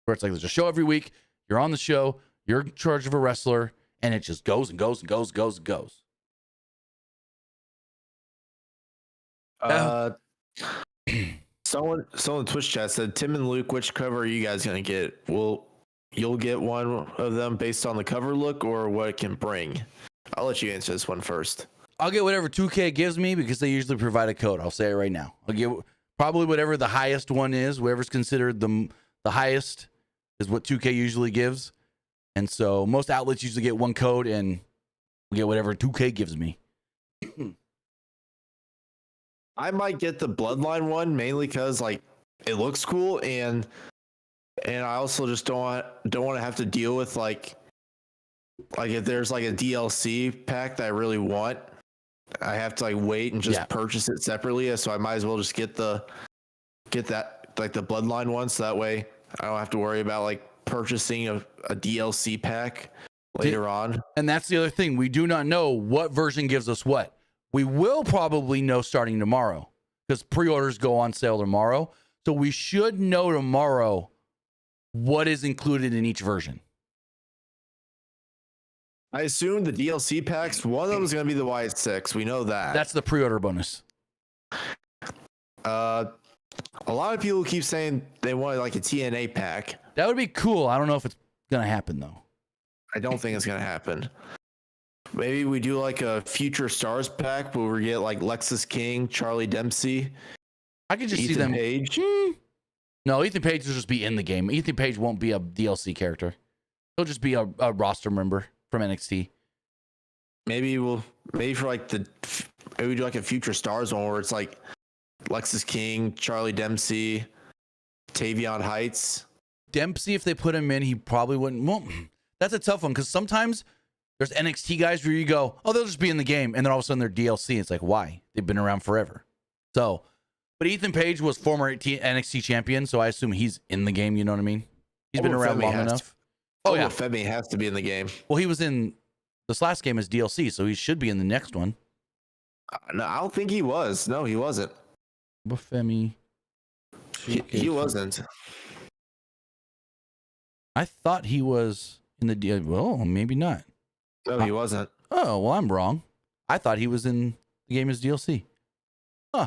A: Where it's like there's a show every week, you're on the show, you're in charge of a wrestler, and it just goes and goes and goes and goes and goes.
B: Someone in Twitch chat said, Tim and Luke, which cover are you guys gonna get? You'll get one of them based on the cover look or what it can bring? I'll let you answer this one first.
A: I'll get whatever 2K gives me because they usually provide a code. I'll say it right now. I'll get probably whatever the highest one is, whatever's considered the highest is what 2K usually gives. And so most outlets usually get one code and we get whatever 2K gives me.
B: I might get the Bloodline one mainly because like it looks cool and I also just don't want to have to deal with like if there's like a DLC pack that I really want, I have to like wait and just purchase it separately. So I might as well just get that like the Bloodline one, so that way I don't have to worry about like purchasing a DLC pack later on. And
A: that's the other thing. We do not know what version gives us what. We will probably know starting tomorrow because pre-orders go on sale tomorrow. So we should know tomorrow what is included in each version.
B: I assume the DLC packs, one of them is going to be the Y6. We know that.
A: That's the pre-order bonus.
B: A lot of people keep saying they want like a TNA pack.
A: That would be cool. I don't know if it's going to happen though.
B: I don't think it's going to happen. Maybe we do like a Future Stars pack where we get like Lexus King, Charlie Dempsey.
A: I could just see them.
B: Page.
A: No, Ethan Page will just be in the game. Ethan Page won't be a DLC character. He'll just be a roster member from NXT.
B: Maybe for like maybe we do like a Future Stars one where it's like Lexus King, Charlie Dempsey, Tavion Heights.
A: Dempsey, if they put him in, he probably wouldn't. Well, that's a tough one because sometimes there's NXT guys where you go, oh, they'll just be in the game, and then all of a sudden they're DLC. It's like, why? They've been around forever. So, but Ethan Page was former NXT champion, so I assume he's in the game. You know what I mean? He's been around long enough.
B: Oh yeah, Femi has to be in the game.
A: Well, he was in this last game as DLC, so he should be in the next one.
B: No, I don't think he was. No, he wasn't.
A: Femi.
B: He wasn't.
A: I thought he was in the well, maybe not.
B: No, he wasn't.
A: Oh, well, I'm wrong. I thought he was in the game as DLC. Huh.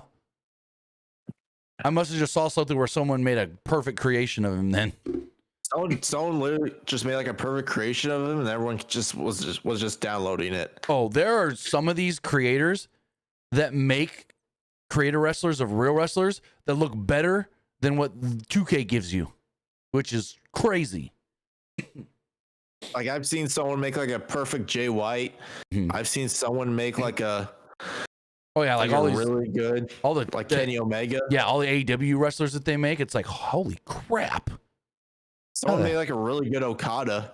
A: I must have just saw something where someone made a perfect creation of him then.
B: Someone literally just made like a perfect creation of him and everyone was just downloading it.
A: Oh, there are some of these creators that make creator wrestlers of real wrestlers that look better than what 2K gives you, which is crazy.
B: Like I've seen someone make like a perfect Jay White. I've seen someone make like a
A: like all these
B: really good,
A: all the
B: like Kenny Omega.
A: Yeah, all the AEW wrestlers that they make, it's like holy crap.
B: Someone made like a really good Okada.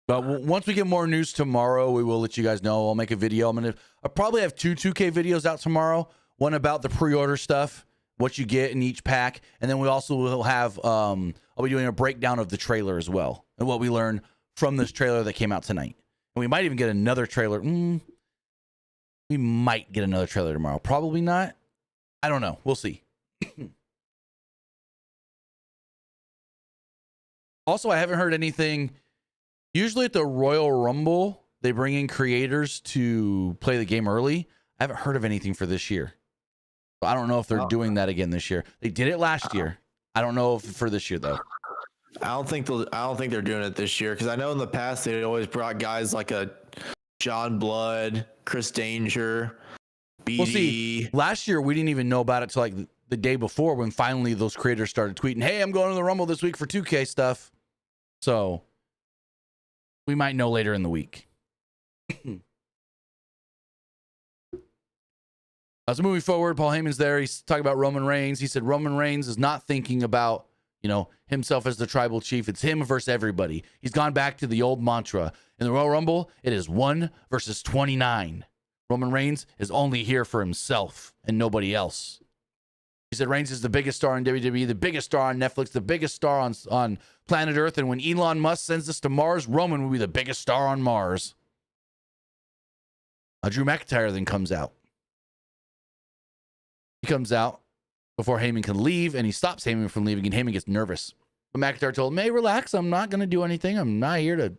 A: But once we get more news tomorrow, we will let you guys know. I'll make a video. I'll probably have 2 2K videos out tomorrow. One about the pre-order stuff, what you get in each pack, and then we also will have I'll be doing a breakdown of the trailer as well and what we learned from this trailer that came out tonight. And we might even get another trailer. We might get another trailer tomorrow. Probably not. I don't know. We'll see. Also, I haven't heard anything. Usually at the Royal Rumble, they bring in creators to play the game early. I haven't heard of anything for this year. I don't know if they're doing that again this year. They did it last year. I don't know if for this year though.
B: I don't think they're doing it this year because I know in the past they always brought guys like a John Blood, Chris Danger, BD.
A: Well, see, last year we didn't even know about it till like the day before when finally those creators started tweeting, "Hey, I'm going to the Rumble this week for 2K stuff." So we might know later in the week. So moving forward, Paul Heyman's there. He's talking about Roman Reigns. He said Roman Reigns is not thinking about, himself as the tribal chief. It's him versus everybody. He's gone back to the old mantra. In the Royal Rumble, it is 1 versus 29. Roman Reigns is only here for himself and nobody else. He said Reigns is the biggest star in WWE, the biggest star on Netflix, the biggest star on planet Earth. And when Elon Musk sends us to Mars, Roman will be the biggest star on Mars. Drew McIntyre then comes out. He comes out before Heyman can leave, and he stops Heyman from leaving, and Heyman gets nervous. But McIntyre told him, hey, relax. I'm not going to do anything. I'm not here to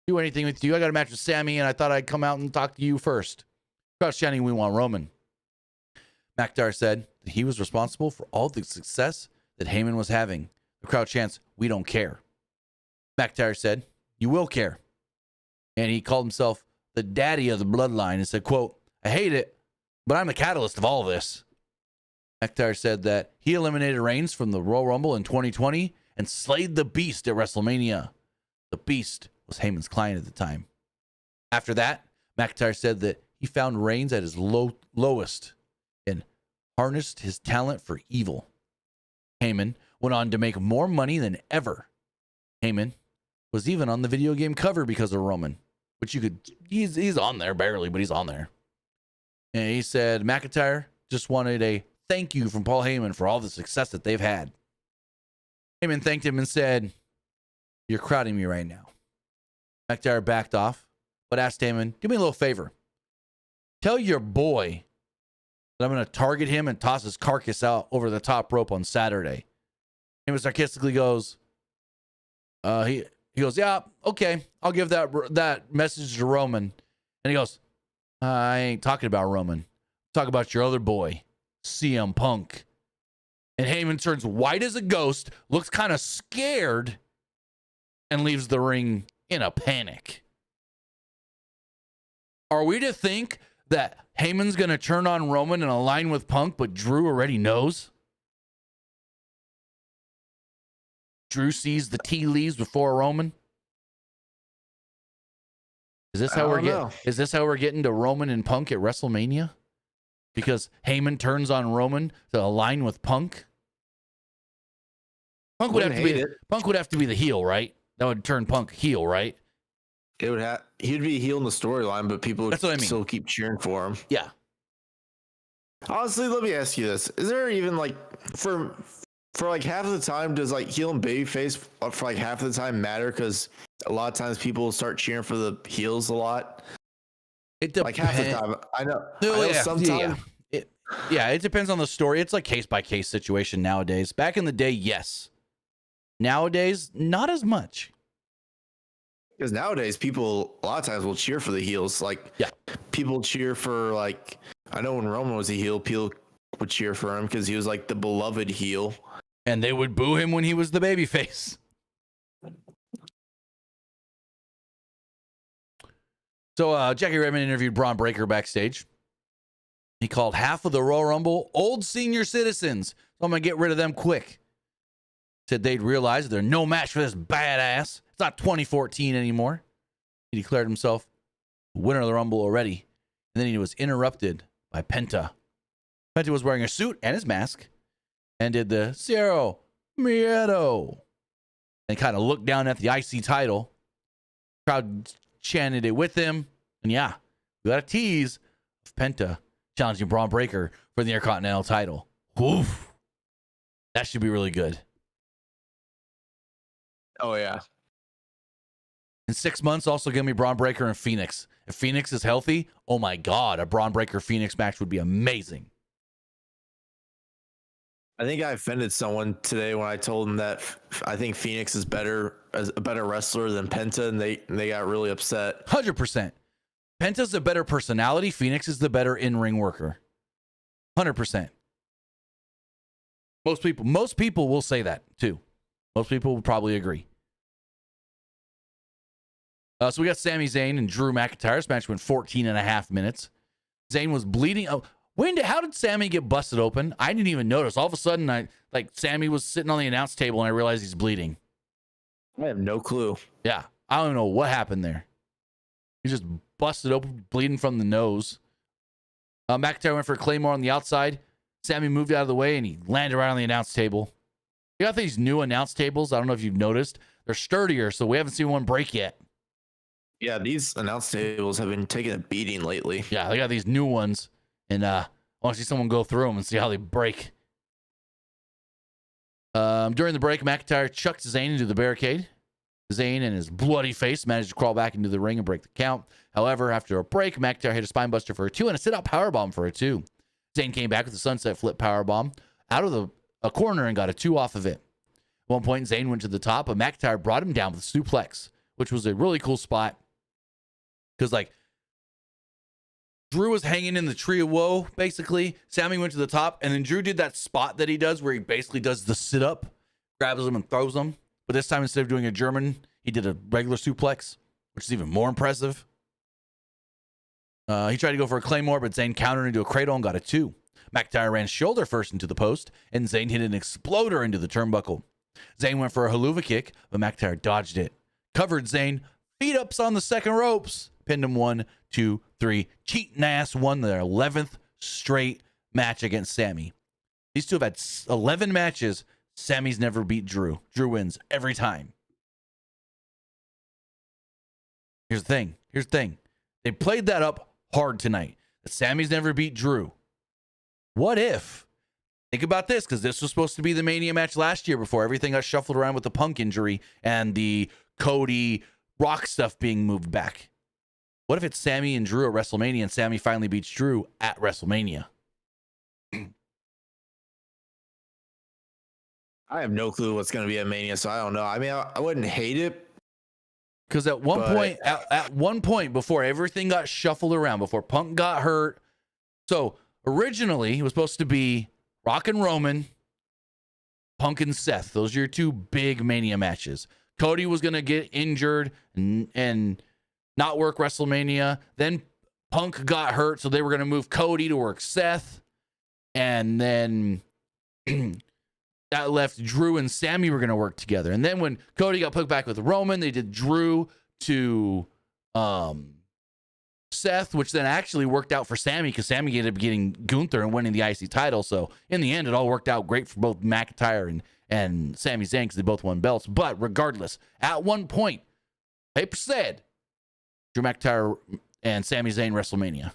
A: do anything with you. I got a match with Sammy, and I thought I'd come out and talk to you first. Crowd shouting, we want Roman. McIntyre said that he was responsible for all the success that Heyman was having. The crowd chants, we don't care. McIntyre said, you will care. And he called himself the daddy of the bloodline and said, quote, I hate it, but I'm the catalyst of all of this. McIntyre said that he eliminated Reigns from the Royal Rumble in 2020 and slayed the Beast at WrestleMania. The Beast was Heyman's client at the time. After that, McIntyre said that he found Reigns at his lowest and harnessed his talent for evil. Heyman went on to make more money than ever. Heyman was even on the video game cover because of Roman, which he's on there barely, but he's on there. And he said McIntyre just wanted a thank you from Paul Heyman for all the success that they've had. Heyman thanked him and said, you're crowding me right now. McIntyre backed off, but asked Heyman, do me a little favor. Tell your boy that I'm going to target him and toss his carcass out over the top rope on Saturday. Heyman sarcastically goes, he goes, yeah, okay, I'll give that message to Roman. And he goes, I ain't talking about Roman. Talk about your other boy, CM Punk. And Heyman turns white as a ghost, looks kind of scared, and leaves the ring in a panic. Are we to think that Heyman's going to turn on Roman and align with Punk, but Drew already knows? Drew sees the tea leaves before Roman? Is this how we're getting to Roman and Punk at WrestleMania? Because Heyman turns on Roman to align with Punk? Punk would have to be the heel, right? That would turn Punk heel, right?
B: He'd be a heel in the storyline, but people would still keep cheering for him.
A: Yeah.
B: Honestly, let me ask you this. Is there even like for like half of the time, does like heel and babyface for like half of the time matter? Because a lot of times people will start cheering for the heels a lot. Like half the time. I know sometimes.
A: Yeah, it depends on the story. It's like case by case situation nowadays. Back in the day, yes. Nowadays, not as much.
B: Because nowadays, people a lot of times will cheer for the heels. Like, people cheer for, like, I know when Roman was a heel, people would cheer for him because he was like the beloved heel.
A: And they would boo him when he was the babyface. So Jackie Redmond interviewed Braun Breaker backstage. He called half of the Royal Rumble old senior citizens. So I'm going to get rid of them quick. Said they'd realize they're no match for this badass. It's not 2014 anymore. He declared himself winner of the Rumble already. And then he was interrupted by Penta. Penta was wearing a suit and his mask and did the Cero Miedo. And kind of looked down at the IC title. Crowd chanted it with him. And yeah, we got a tease of Penta challenging Braun Breaker for the Intercontinental title. Oof. That should be really good.
B: Oh, yeah.
A: In 6 months, also give me Braun Breaker and Phoenix. If Phoenix is healthy, oh my God, a Braun Breaker Phoenix match would be amazing.
B: I think I offended someone today when I told them that I think Phoenix is a better wrestler than Penta, and they got really upset.
A: 100%. Penta's the better personality. Phoenix is the better in-ring worker. 100%. Most people will say that too. Most people would probably agree. So we got Sami Zayn and Drew McIntyre. This match went 14 and a half minutes. Zayn was bleeding. How did Sami get busted open? I didn't even notice. All of a sudden, Sami was sitting on the announce table and I realized he's bleeding.
B: I have no clue.
A: Yeah, I don't know what happened there. He just busted open, bleeding from the nose. McIntyre went for a Claymore on the outside. Sami moved out of the way and he landed right on the announce table. You got these new announce tables. I don't know if you've noticed. They're sturdier, so we haven't seen one break yet.
B: Yeah, these announce tables have been taking a beating lately.
A: Yeah, they got these new ones, and I want to see someone go through them and see how they break. During the break, McIntyre chucked Zayn into the barricade. Zayn and his bloody face managed to crawl back into the ring and break the count. However, after a break, McIntyre hit a spinebuster for a 2 and a sit-out powerbomb for a 2. Zayn came back with a sunset flip powerbomb out of a corner and got a 2 off of it. At one point, Zayn went to the top, but McIntyre brought him down with a suplex, which was a really cool spot. Because, like, Drew was hanging in the tree of woe, basically. Sammy went to the top, and then Drew did that spot that he does where he basically does the sit-up, grabs him and throws him. But this time, instead of doing a German, he did a regular suplex, which is even more impressive. He tried to go for a Claymore, but Zayn countered into a cradle and got a 2. McIntyre ran shoulder first into the post, and Zayn hit an exploder into the turnbuckle. Zayn went for a haluva kick, but McIntyre dodged it. Covered Zayn, feet ups on the second ropes, pinned him 1, 2, 3. Cheating ass won their 11th straight match against Sammy. These two have had 11 matches. Sammy's never beat Drew. Drew wins every time. Here's the thing. They played that up hard tonight. That Sammy's never beat Drew. What if? Think about this, because this was supposed to be the Mania match last year before everything got shuffled around with the Punk injury and the Cody Rock stuff being moved back. What if it's Sammy and Drew at WrestleMania and Sammy finally beats Drew at WrestleMania?
B: I have no clue what's going to be at Mania, so I don't know. I mean, I wouldn't hate it.
A: Because at one point before everything got shuffled around, before Punk got hurt, so originally it was supposed to be Rock and Roman, Punk and Seth. Those are your two big Mania matches. Cody was going to get injured and not work WrestleMania. Then Punk got hurt, so they were going to move Cody to work Seth. And then that left Drew and Sammy were going to work together. And then when Cody got put back with Roman, they did Drew to Seth, which then actually worked out for Sammy because Sammy ended up getting Gunther and winning the IC title. So in the end, it all worked out great for both McIntyre and Sami Zayn because they both won belts. But regardless, at one point, paper said Drew McIntyre and Sami Zayn WrestleMania.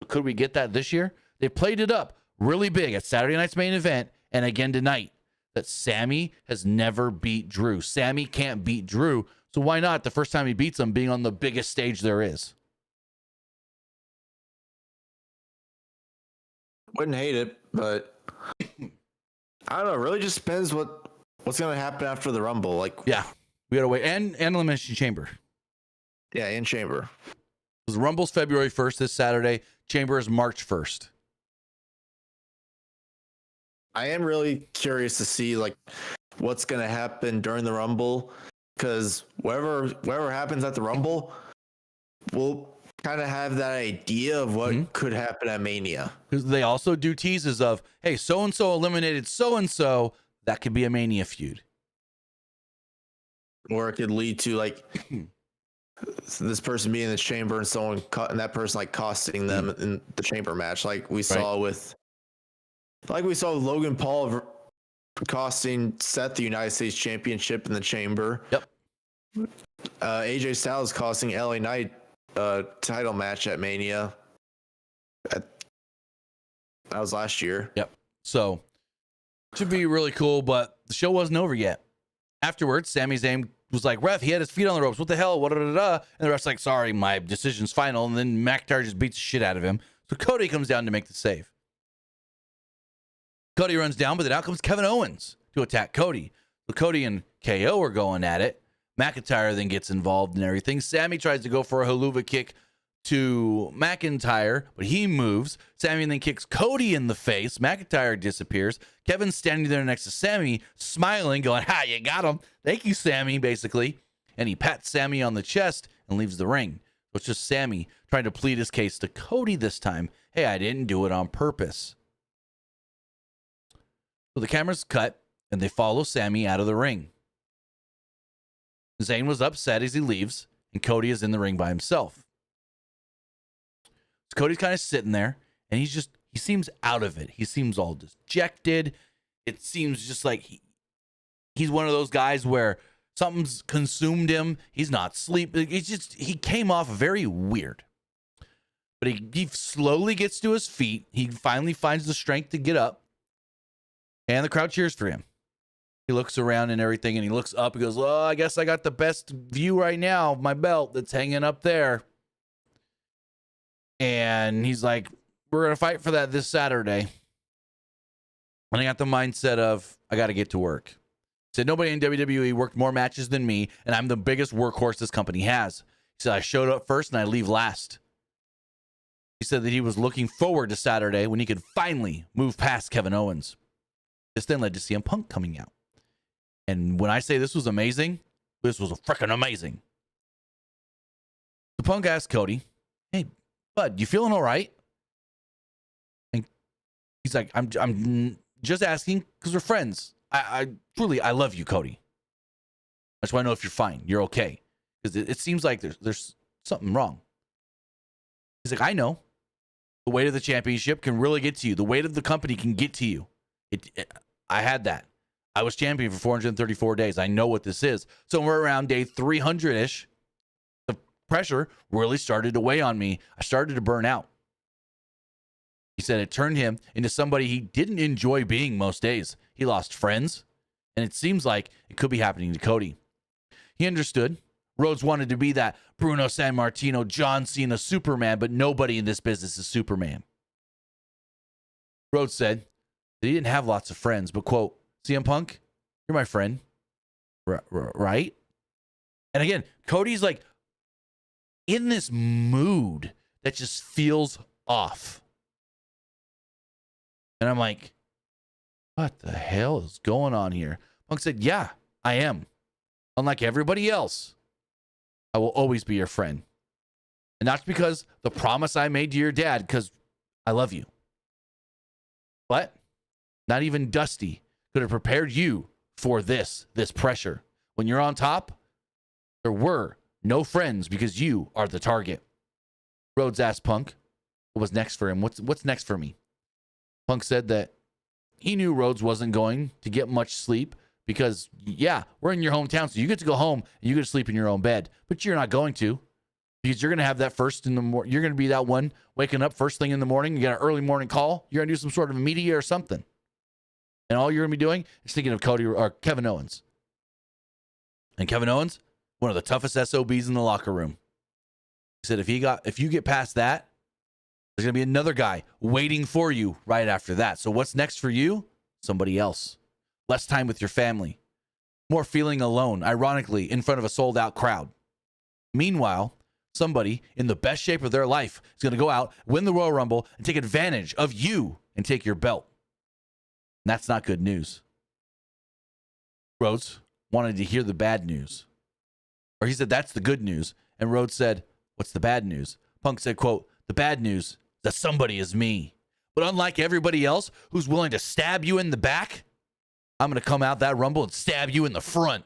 A: Could we get that this year? They played it up really big at Saturday night's main event and again tonight that Sammy has never beat Drew. Sammy can't beat Drew, so why not the first time he beats him being on the biggest stage there is?
B: Wouldn't hate it, but I don't know. It really just depends what's going to happen after the Rumble. Like,
A: yeah, we got to wait. And Elimination Chamber.
B: Yeah, in Chamber.
A: Because Rumble's February 1st this Saturday. Chamber is March 1st.
B: I am really curious to see like what's going to happen during the Rumble, because whatever happens at the Rumble, we'll kind of have that idea of what could happen at Mania.
A: Because they also do teases of, hey, so-and-so eliminated so-and-so. That could be a Mania feud.
B: Or it could lead to like this person being in the chamber and that person like costing them in the chamber match, like we saw with Logan Paul costing Seth the United States Championship in the chamber.
A: Yep.
B: AJ Styles costing LA Knight title match at Mania. That was last year.
A: Yep. So should be really cool, but the show wasn't over yet. Afterwards, Sami Zayn was like, ref, he had his feet on the ropes. What the hell? And the ref's like, sorry, my decision's final. And then McIntyre just beats the shit out of him. So Cody comes down to make the save. Cody runs down, but then out comes Kevin Owens to attack Cody. So Cody and KO are going at it. McIntyre then gets involved in everything. Sammy tries to go for a haluva kick to McIntyre, but he moves. Sammy then kicks Cody in the face. McIntyre disappears. Kevin's standing there next to Sammy, smiling, going, ha, you got him. Thank you, Sammy, basically. And he pats Sammy on the chest and leaves the ring. So it's just Sammy trying to plead his case to Cody this time. Hey, I didn't do it on purpose. So the camera's cut, and they follow Sammy out of the ring. Zayn was upset as he leaves, and Cody is in the ring by himself. So Cody's kind of sitting there, and he seems out of it. He seems all dejected. It seems just like he's one of those guys where Something's consumed him. He's not sleeping. He came off very weird. But he slowly gets to his feet. He finally finds the strength to get up. And the crowd cheers for him. He looks around and everything, and he looks up. He goes, "Oh, I guess I got the best view right now of my belt that's hanging up there." And he's like, "We're going to fight for that this Saturday." And I got the mindset of, I got to get to work. He said, nobody in WWE worked more matches than me, and I'm the biggest workhorse this company has. He said, I showed up first, and I leave last. He said that he was looking forward to Saturday when he could finally move past Kevin Owens. This then led to CM Punk coming out. And when I say this was amazing, this was freaking amazing. The Punk asked Cody, "Hey, bud, you feeling all right?" And he's like, I'm just asking because we're friends. I truly, I love you, Cody. I just want to know if you're fine. You're okay. Because it seems like there's something wrong. He's like, I know. The weight of the championship can really get to you. The weight of the company can get to you. I had that. I was champion for 434 days. I know what this is. So we're around day 300-ish. The pressure really started to weigh on me. I started to burn out. He said it turned him into somebody he didn't enjoy being most days. He lost friends, and it seems like it could be happening to Cody. He understood. Rhodes wanted to be that Bruno Sammartino, John Cena, Superman, but nobody in this business is Superman. Rhodes said that he didn't have lots of friends, but, quote, CM Punk, you're my friend, right? And again, Cody's like in this mood that just feels off. And I'm like, what the hell is going on here? Punk said, yeah, I am. Unlike everybody else, I will always be your friend. And that's because the promise I made to your dad, because I love you. But not even Dusty could have prepared you for this pressure. When you're on top, there were no friends because you are the target. Rhodes asked Punk what was next for him. What's next for me? Punk said that he knew Rhodes wasn't going to get much sleep because, yeah, we're in your hometown, so you get to go home and you get to sleep in your own bed. But you're not going to, because you're going to have that first in the morning. You're going to be that one waking up first thing in the morning. You got an early morning call. You're going to do some sort of media or something. And all you're going to be doing is thinking of Cody or Kevin Owens. And Kevin Owens, one of the toughest SOBs in the locker room. He said, if you get past that, there's going to be another guy waiting for you right after that. So what's next for you? Somebody else. Less time with your family. More feeling alone, ironically, in front of a sold-out crowd. Meanwhile, somebody in the best shape of their life is going to go out, win the Royal Rumble, and take advantage of you and take your belt. And that's not good news. Rhodes wanted to hear the bad news. Or he said, that's the good news. And Rhodes said, what's the bad news? Punk said, quote, the bad news that somebody is me. But unlike everybody else who's willing to stab you in the back, I'm going to come out that Rumble and stab you in the front.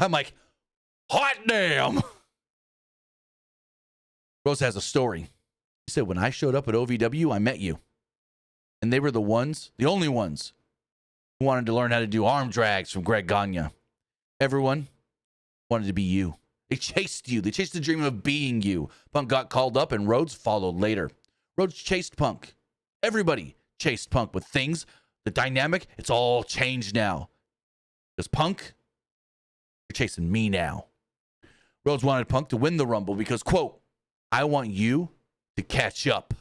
A: I'm like, hot damn. Rose has a story. He said, when I showed up at OVW, I met you. And they were the only ones who wanted to learn how to do arm drags from Greg Gagne. Everyone wanted to be you. They chased you. They chased the dream of being you. Punk got called up and Rhodes followed later. Rhodes chased Punk. Everybody chased Punk with things. The dynamic, it's all changed now. Because Punk, you're chasing me now. Rhodes wanted Punk to win the Rumble because, quote, I want you to catch up.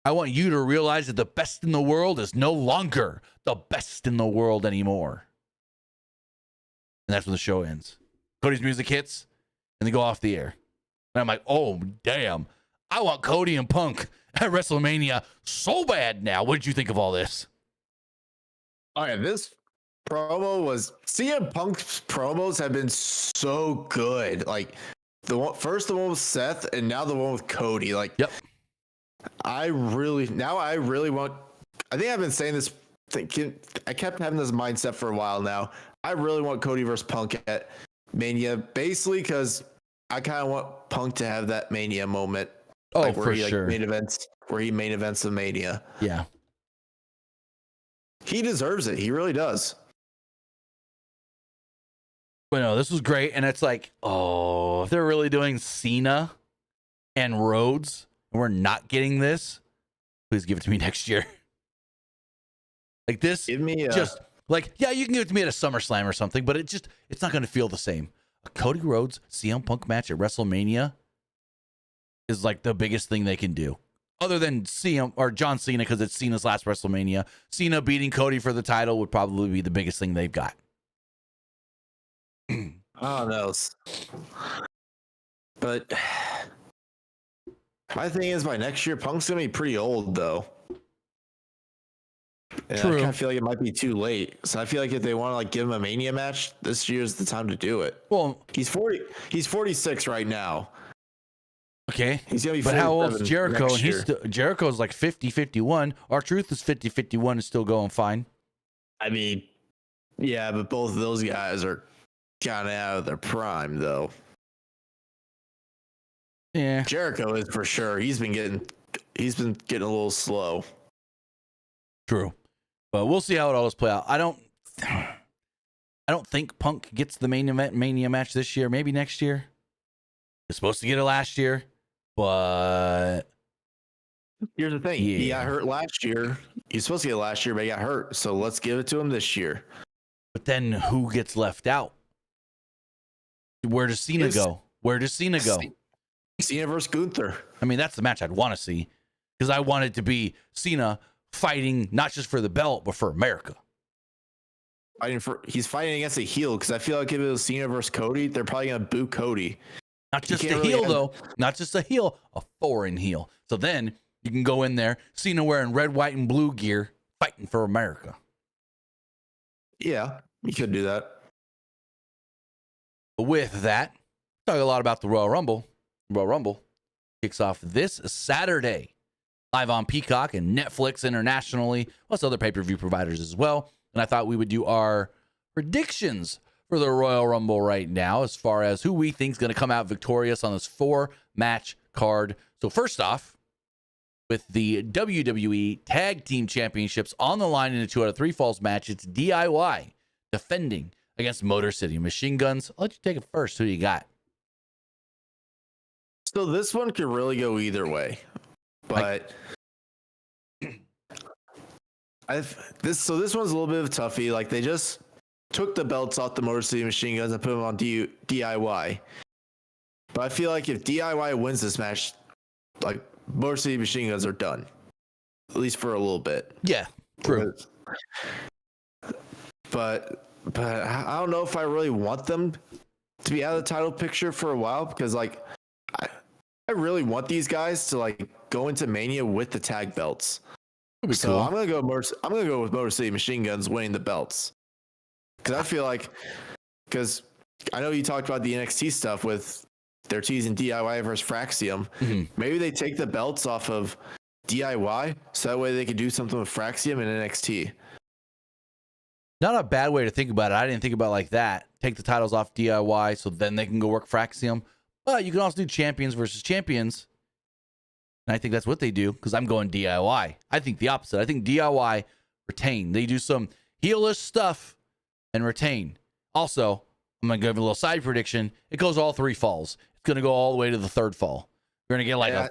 A: I want you to realize that the best in the world is no longer the best in the world anymore. And that's when the show ends. Cody's music hits, and they go off the air. And I'm like, oh, damn. I want Cody and Punk at WrestleMania so bad now. What did you think of all this?
B: All right, this promo was... CM Punk's promos have been so good. Like, the one with Seth, and now the one with Cody. Like,
A: yep.
B: I really want... I think I've been saying this... I kept having this mindset for a while now. I really want Cody versus Punk at Mania, basically because I kind of want Punk to have that Mania moment.
A: Oh,
B: like where
A: for
B: he,
A: sure.
B: Where he main events the Mania.
A: Yeah.
B: He deserves it. He really does.
A: But no, this was great. And it's like, oh, if they're really doing Cena and Rhodes, and we're not getting this, please give it to me next year. Like this,
B: Give me
A: just like, yeah, you can give it to me at a SummerSlam or something, but it's not going to feel the same. A Cody Rhodes CM Punk match at WrestleMania is like the biggest thing they can do. Other than CM or John Cena, because it's Cena's last WrestleMania. Cena beating Cody for the title would probably be the biggest thing they've got.
B: I don't know. But my thing is, by next year, Punk's going to be pretty old, though. And
A: True.
B: I kind of feel like it might be too late. So I feel like if they want to like give him a Mania match, this year's the time to do it.
A: Well,
B: he's 40. He's 46 right now.
A: Okay.
B: He's gonna be.
A: But how old is Jericho? And
B: he's
A: Jericho's like 50, 51. R-Truth is 50, 51 and still going fine.
B: I mean, yeah, but both of those guys are kind of out of their prime, though.
A: Yeah.
B: Jericho is for sure. He's been getting a little slow.
A: True. But we'll see how it all does play out. I don't think Punk gets the Mania match this year. Maybe next year. He's supposed to get it last year, but
B: here's the thing.
A: Yeah.
B: He got hurt last year. He's supposed to get it last year, but he got hurt. So let's give it to him this year.
A: But then who gets left out? Where does Cena go? Where does Cena go?
B: Cena versus Gunther.
A: I mean, that's the match I'd want to see because I want it to be Cena fighting not just for the belt, but for America.
B: He's fighting against a heel because I feel like if it was Cena versus Cody, they're probably going to boo Cody.
A: Not just a heel, though. Not just a heel, a foreign heel. So then you can go in there, Cena wearing red, white, and blue gear, fighting for America.
B: Yeah, you could do that.
A: With that, talk a lot about the Royal Rumble. Royal Rumble kicks off this Saturday, live on Peacock and Netflix internationally, plus other pay-per-view providers as well. And I thought we would do our predictions for the Royal Rumble right now as far as who we think is going to come out victorious on this 4-match card. So first off, with the WWE Tag Team Championships on the line in a 2 out of 3 falls match, it's DIY defending against Motor City Machine Guns. I'll let you take it first. Who do you got?
B: So this one could really go either way, but this one's a little bit of a toughie. Like they just took the belts off the Motor City Machine Guns and put them on DIY. But I feel like if DIY wins this match, like Motor City Machine Guns are done, at least for a little bit.
A: Yeah, true.
B: But I don't know if I really want them to be out of the title picture for a while because like I really want these guys to like go into Mania with the tag belts. So cool. I'm gonna go with Motor City Machine Guns winning the belts because I feel like because I know you talked about the NXT stuff with their teasing DIY versus Fraxium. Mm-hmm. Maybe they take the belts off of DIY so that way they could do something with Fraxium and NXT.
A: Not a bad way to think about it. I didn't think about it like that. Take the titles off DIY so then they can go work Fraxium. But you can also do champions versus champions. And I think that's what they do because I'm going DIY. I think the opposite. I think DIY retain. They do some heelish stuff and retain. Also, I'm going to give a little side prediction. It goes all 3 falls. It's going to go all the way to the 3rd fall. We're going to get like a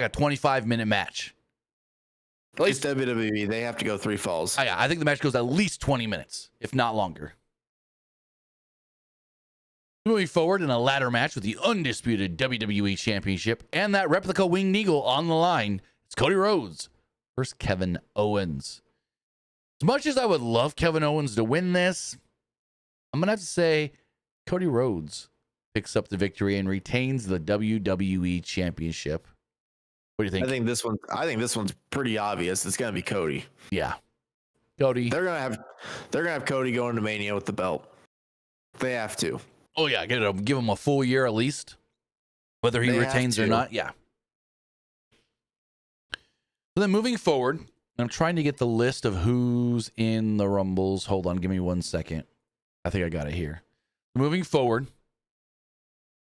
A: 25-minute match.
B: At least WWE, they have to go 3 falls.
A: Yeah, I think the match goes at least 20 minutes, if not longer. Moving forward in a ladder match with the undisputed WWE Championship and that replica Winged Eagle on the line, it's Cody Rhodes versus Kevin Owens. As much as I would love Kevin Owens to win this, I'm going to have to say Cody Rhodes picks up the victory and retains the WWE Championship. What do you think?
B: I think this one's pretty obvious. It's going to be Cody.
A: Yeah. Cody.
B: They're going to have Cody going to Mania with the belt. They have to.
A: Oh, yeah. Give him a full year at least, whether he retains or not. Yeah. So then moving forward, I'm trying to get the list of who's in the Rumbles. Hold on. Give me 1 second. I think I got it here. Moving forward,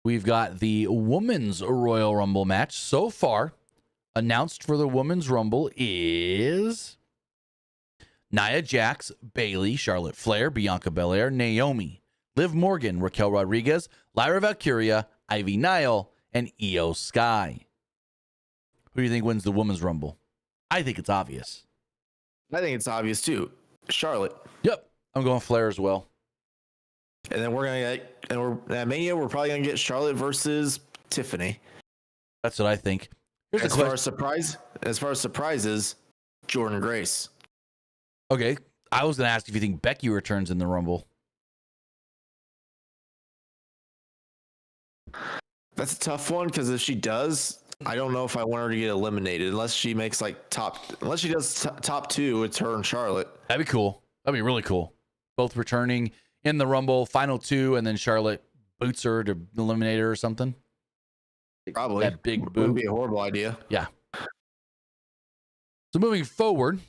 A: we've got the Women's Royal Rumble match. So far, announced for the Women's Rumble is Nia Jax, Bailey, Charlotte Flair, Bianca Belair, Naomi, Liv Morgan, Raquel Rodriguez, Lyra Valkyria, Ivy Nile, and Io Sky. Who do you think wins the Women's Rumble? I think it's obvious.
B: I think it's obvious too. Charlotte.
A: Yep. I'm going Flair as well.
B: And then at Mania, we're probably gonna get Charlotte versus Tiffany.
A: That's what I think. Here's
B: as far as surprises, Jordan Grace.
A: Okay. I was gonna ask if you think Becky returns in the Rumble.
B: That's a tough one because if she does, I don't know if I want her to get eliminated unless she makes unless she does top two. It's her and Charlotte.
A: That'd be cool. That'd be really cool. Both returning in the Rumble, final two, and then Charlotte boots her to eliminate her or something.
B: Probably
A: that big boot
B: wouldn't be a horrible idea.
A: Yeah. So moving forward,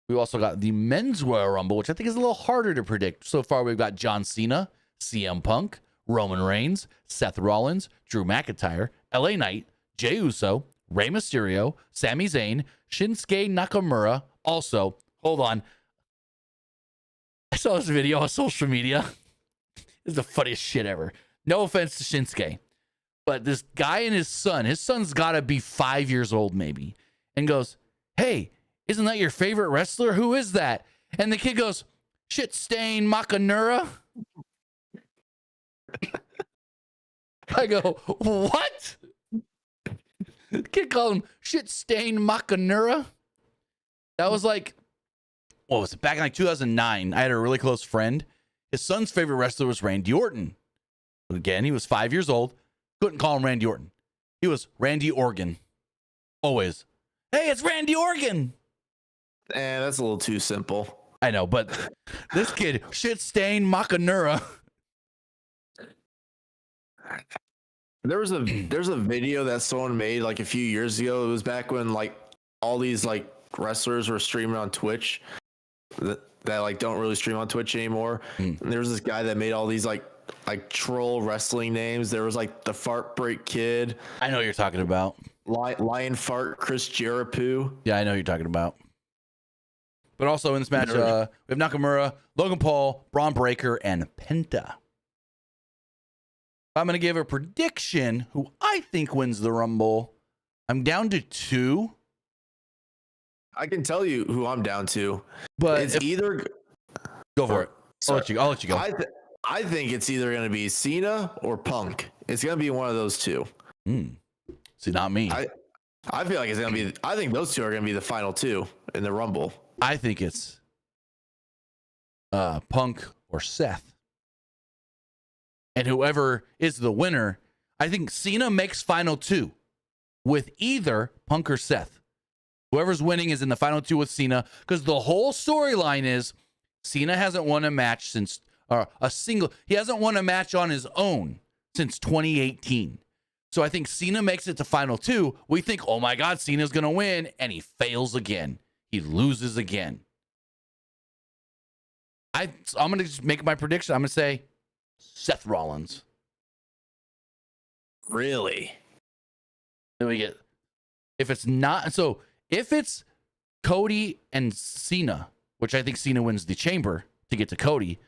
A: we also got the Men's Royal Rumble, which I think is a little harder to predict. So far, we've got John Cena, CM Punk, Roman Reigns, Seth Rollins, Drew McIntyre, LA Knight, Jey Uso, Rey Mysterio, Sami Zayn, Shinsuke Nakamura. Also, hold on. I saw this video on social media. It's the funniest shit ever. No offense to Shinsuke, but this guy and his son's got to be 5 years old maybe, and goes, "Hey, isn't that your favorite wrestler? Who is that?" And the kid goes, "Shit stain Nakamura." I go, "What?" The kid called him shit stain Nakamura. That was like, what was it? Back in like 2009, I had a really close friend. His son's favorite wrestler was Randy Orton. Again, he was 5 years old. Couldn't call him Randy Orton. He was Randy Organ. Always. Hey, it's Randy Organ.
B: That's a little too simple.
A: I know, but this kid, shit stain Nakamura.
B: There's a video that someone made like a few years ago. It was back when like all these like wrestlers were streaming on Twitch that like don't really stream on Twitch anymore. And there was this guy that made all these like troll wrestling names. There was like the Fart Break Kid.
A: I know what you're talking about.
B: Lion Fart Chris Jericho.
A: Yeah, I know what you're talking about. But also in this match, we have Nakamura, Logan Paul, Braun Breaker, and Penta. I'm going to give a prediction who I think wins the Rumble. I'm down to 2.
B: I can tell you who I'm down to.
A: But
B: it's either...
A: Go for it. I'll let you go.
B: I think it's either going to be Cena or Punk. It's going to be one of those two.
A: See, not me.
B: I feel like it's going to be... I think those two are going to be the final two in the Rumble.
A: I think it's Punk or Seth. And whoever is the winner, I think Cena makes final two with either Punk or Seth. Whoever's winning is in the final two with Cena, because the whole storyline is Cena hasn't won a match since, he hasn't won a match on his own since 2018. So I think Cena makes it to final two. We think, oh my God, Cena's going to win, and he fails again. He loses again. I'm going to just make my prediction. I'm going to say Seth Rollins.
B: Really?
A: Then we get, if it's Cody and Cena, which I think Cena wins the chamber to get to Cody.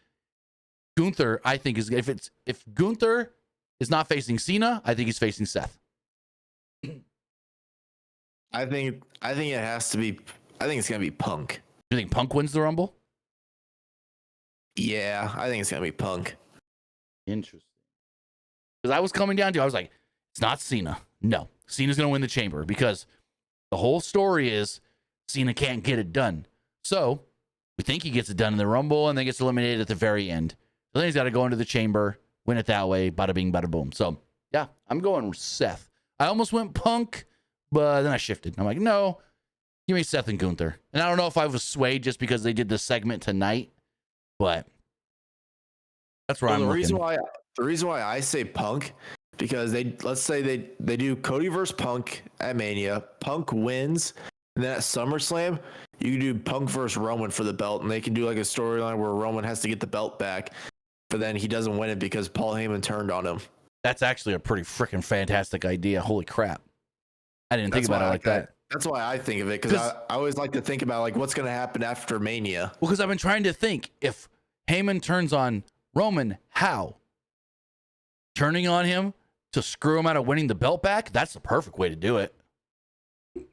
A: Gunther, I think if Gunther is not facing Cena, I think he's facing Seth.
B: I think it has to be. I think it's gonna be Punk.
A: You think Punk wins the Rumble?
B: Yeah, I think it's gonna be Punk.
A: Interesting. Because I was coming down to, I was like, it's not Cena. No, Cena's gonna win the chamber because the whole story is Cena can't get it done. So we think he gets it done in the Rumble and then gets eliminated at the very end. So then he's got to go into the chamber, win it that way, bada bing, bada boom. So yeah, I'm going with Seth. I almost went Punk, but then I shifted. I'm like, no, give me Seth and Gunther. And I don't know if I was swayed just because they did the segment tonight, but that's where I'm looking.
B: The reason why I say Punk, because let's say they do Cody versus Punk at Mania. Punk wins, and then at SummerSlam, you can do Punk versus Roman for the belt, and they can do like a storyline where Roman has to get the belt back, but then he doesn't win it because Paul Heyman turned on him.
A: That's actually a pretty freaking fantastic idea. Holy crap. I didn't think about it like that.
B: That's why I think of it, because I always like to think about like what's going to happen after Mania.
A: Well, because I've been trying to think, if Heyman turns on Roman, how? Turning on him to screw him out of winning the belt back? That's the perfect way to do it.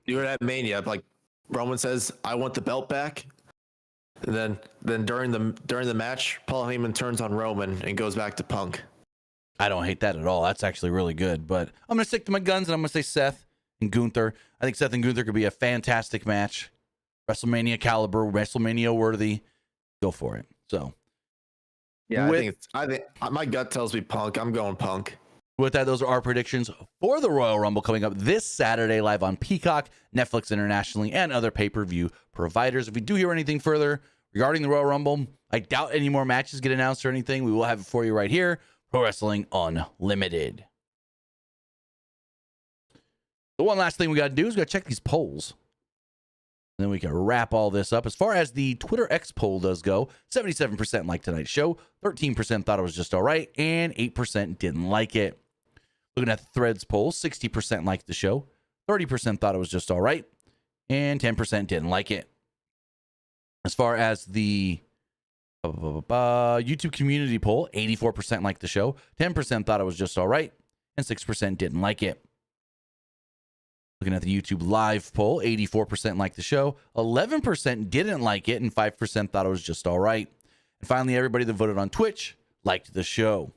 B: Do it at Mania. Like Roman says, "I want the belt back." And then during the match, Paul Heyman turns on Roman and goes back to Punk.
A: I don't hate that at all. That's actually really good. But I'm going to stick to my guns, and I'm going to say Seth and Gunther. I think Seth and Gunther could be a fantastic match. WrestleMania caliber, WrestleMania worthy. Go for it. So,
B: yeah, I think my gut tells me Punk. I'm going Punk.
A: With that, those are our predictions for the Royal Rumble coming up this Saturday live on Peacock, Netflix internationally, and other pay-per-view providers. If we do hear anything further regarding the Royal Rumble, I doubt any more matches get announced or anything. We will have it for you right here. Pro Wrestling Unlimited. The one last thing we got to do is we got to check these polls. Then we can wrap all this up. As far as the Twitter X poll does go, 77% liked tonight's show, 13% thought it was just all right, and 8% didn't like it. Looking at the Threads poll, 60% liked the show, 30% thought it was just all right, and 10% didn't like it. As far as the YouTube community poll, 84% liked the show, 10% thought it was just all right, and 6% didn't like it. Looking at the YouTube live poll, 84% liked the show, 11% didn't like it, and 5% thought it was just all right. And finally, everybody that voted on Twitch liked the show.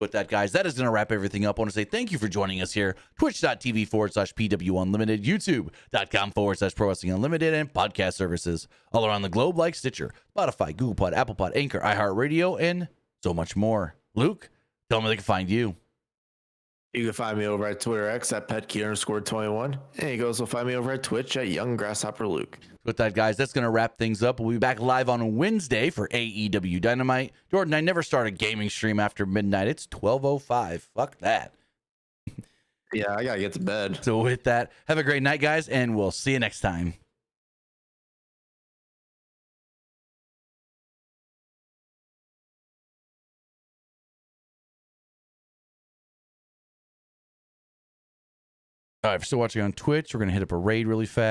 A: With that, guys, that is going to wrap everything up. I want to say thank you for joining us here. Twitch.tv/PW Unlimited, YouTube.com/Pro Wrestling Unlimited, and podcast services all around the globe like Stitcher, Spotify, Google Pod, Apple Pod, Anchor, iHeartRadio, and so much more. Luke, tell them where they can find you.
B: You can find me over at Twitter X at PetKey_21. And you can also find me over at Twitch at Young Grasshopper Luke.
A: With that, guys, that's going to wrap things up. We'll be back live on Wednesday for AEW Dynamite. Jordan, I never start a gaming stream after midnight. It's 12:05. Fuck that.
B: Yeah, I got to get to bed.
A: So with that, have a great night, guys, and we'll see you next time. All right, if you're still watching on Twitch, we're going to hit up a raid really fast.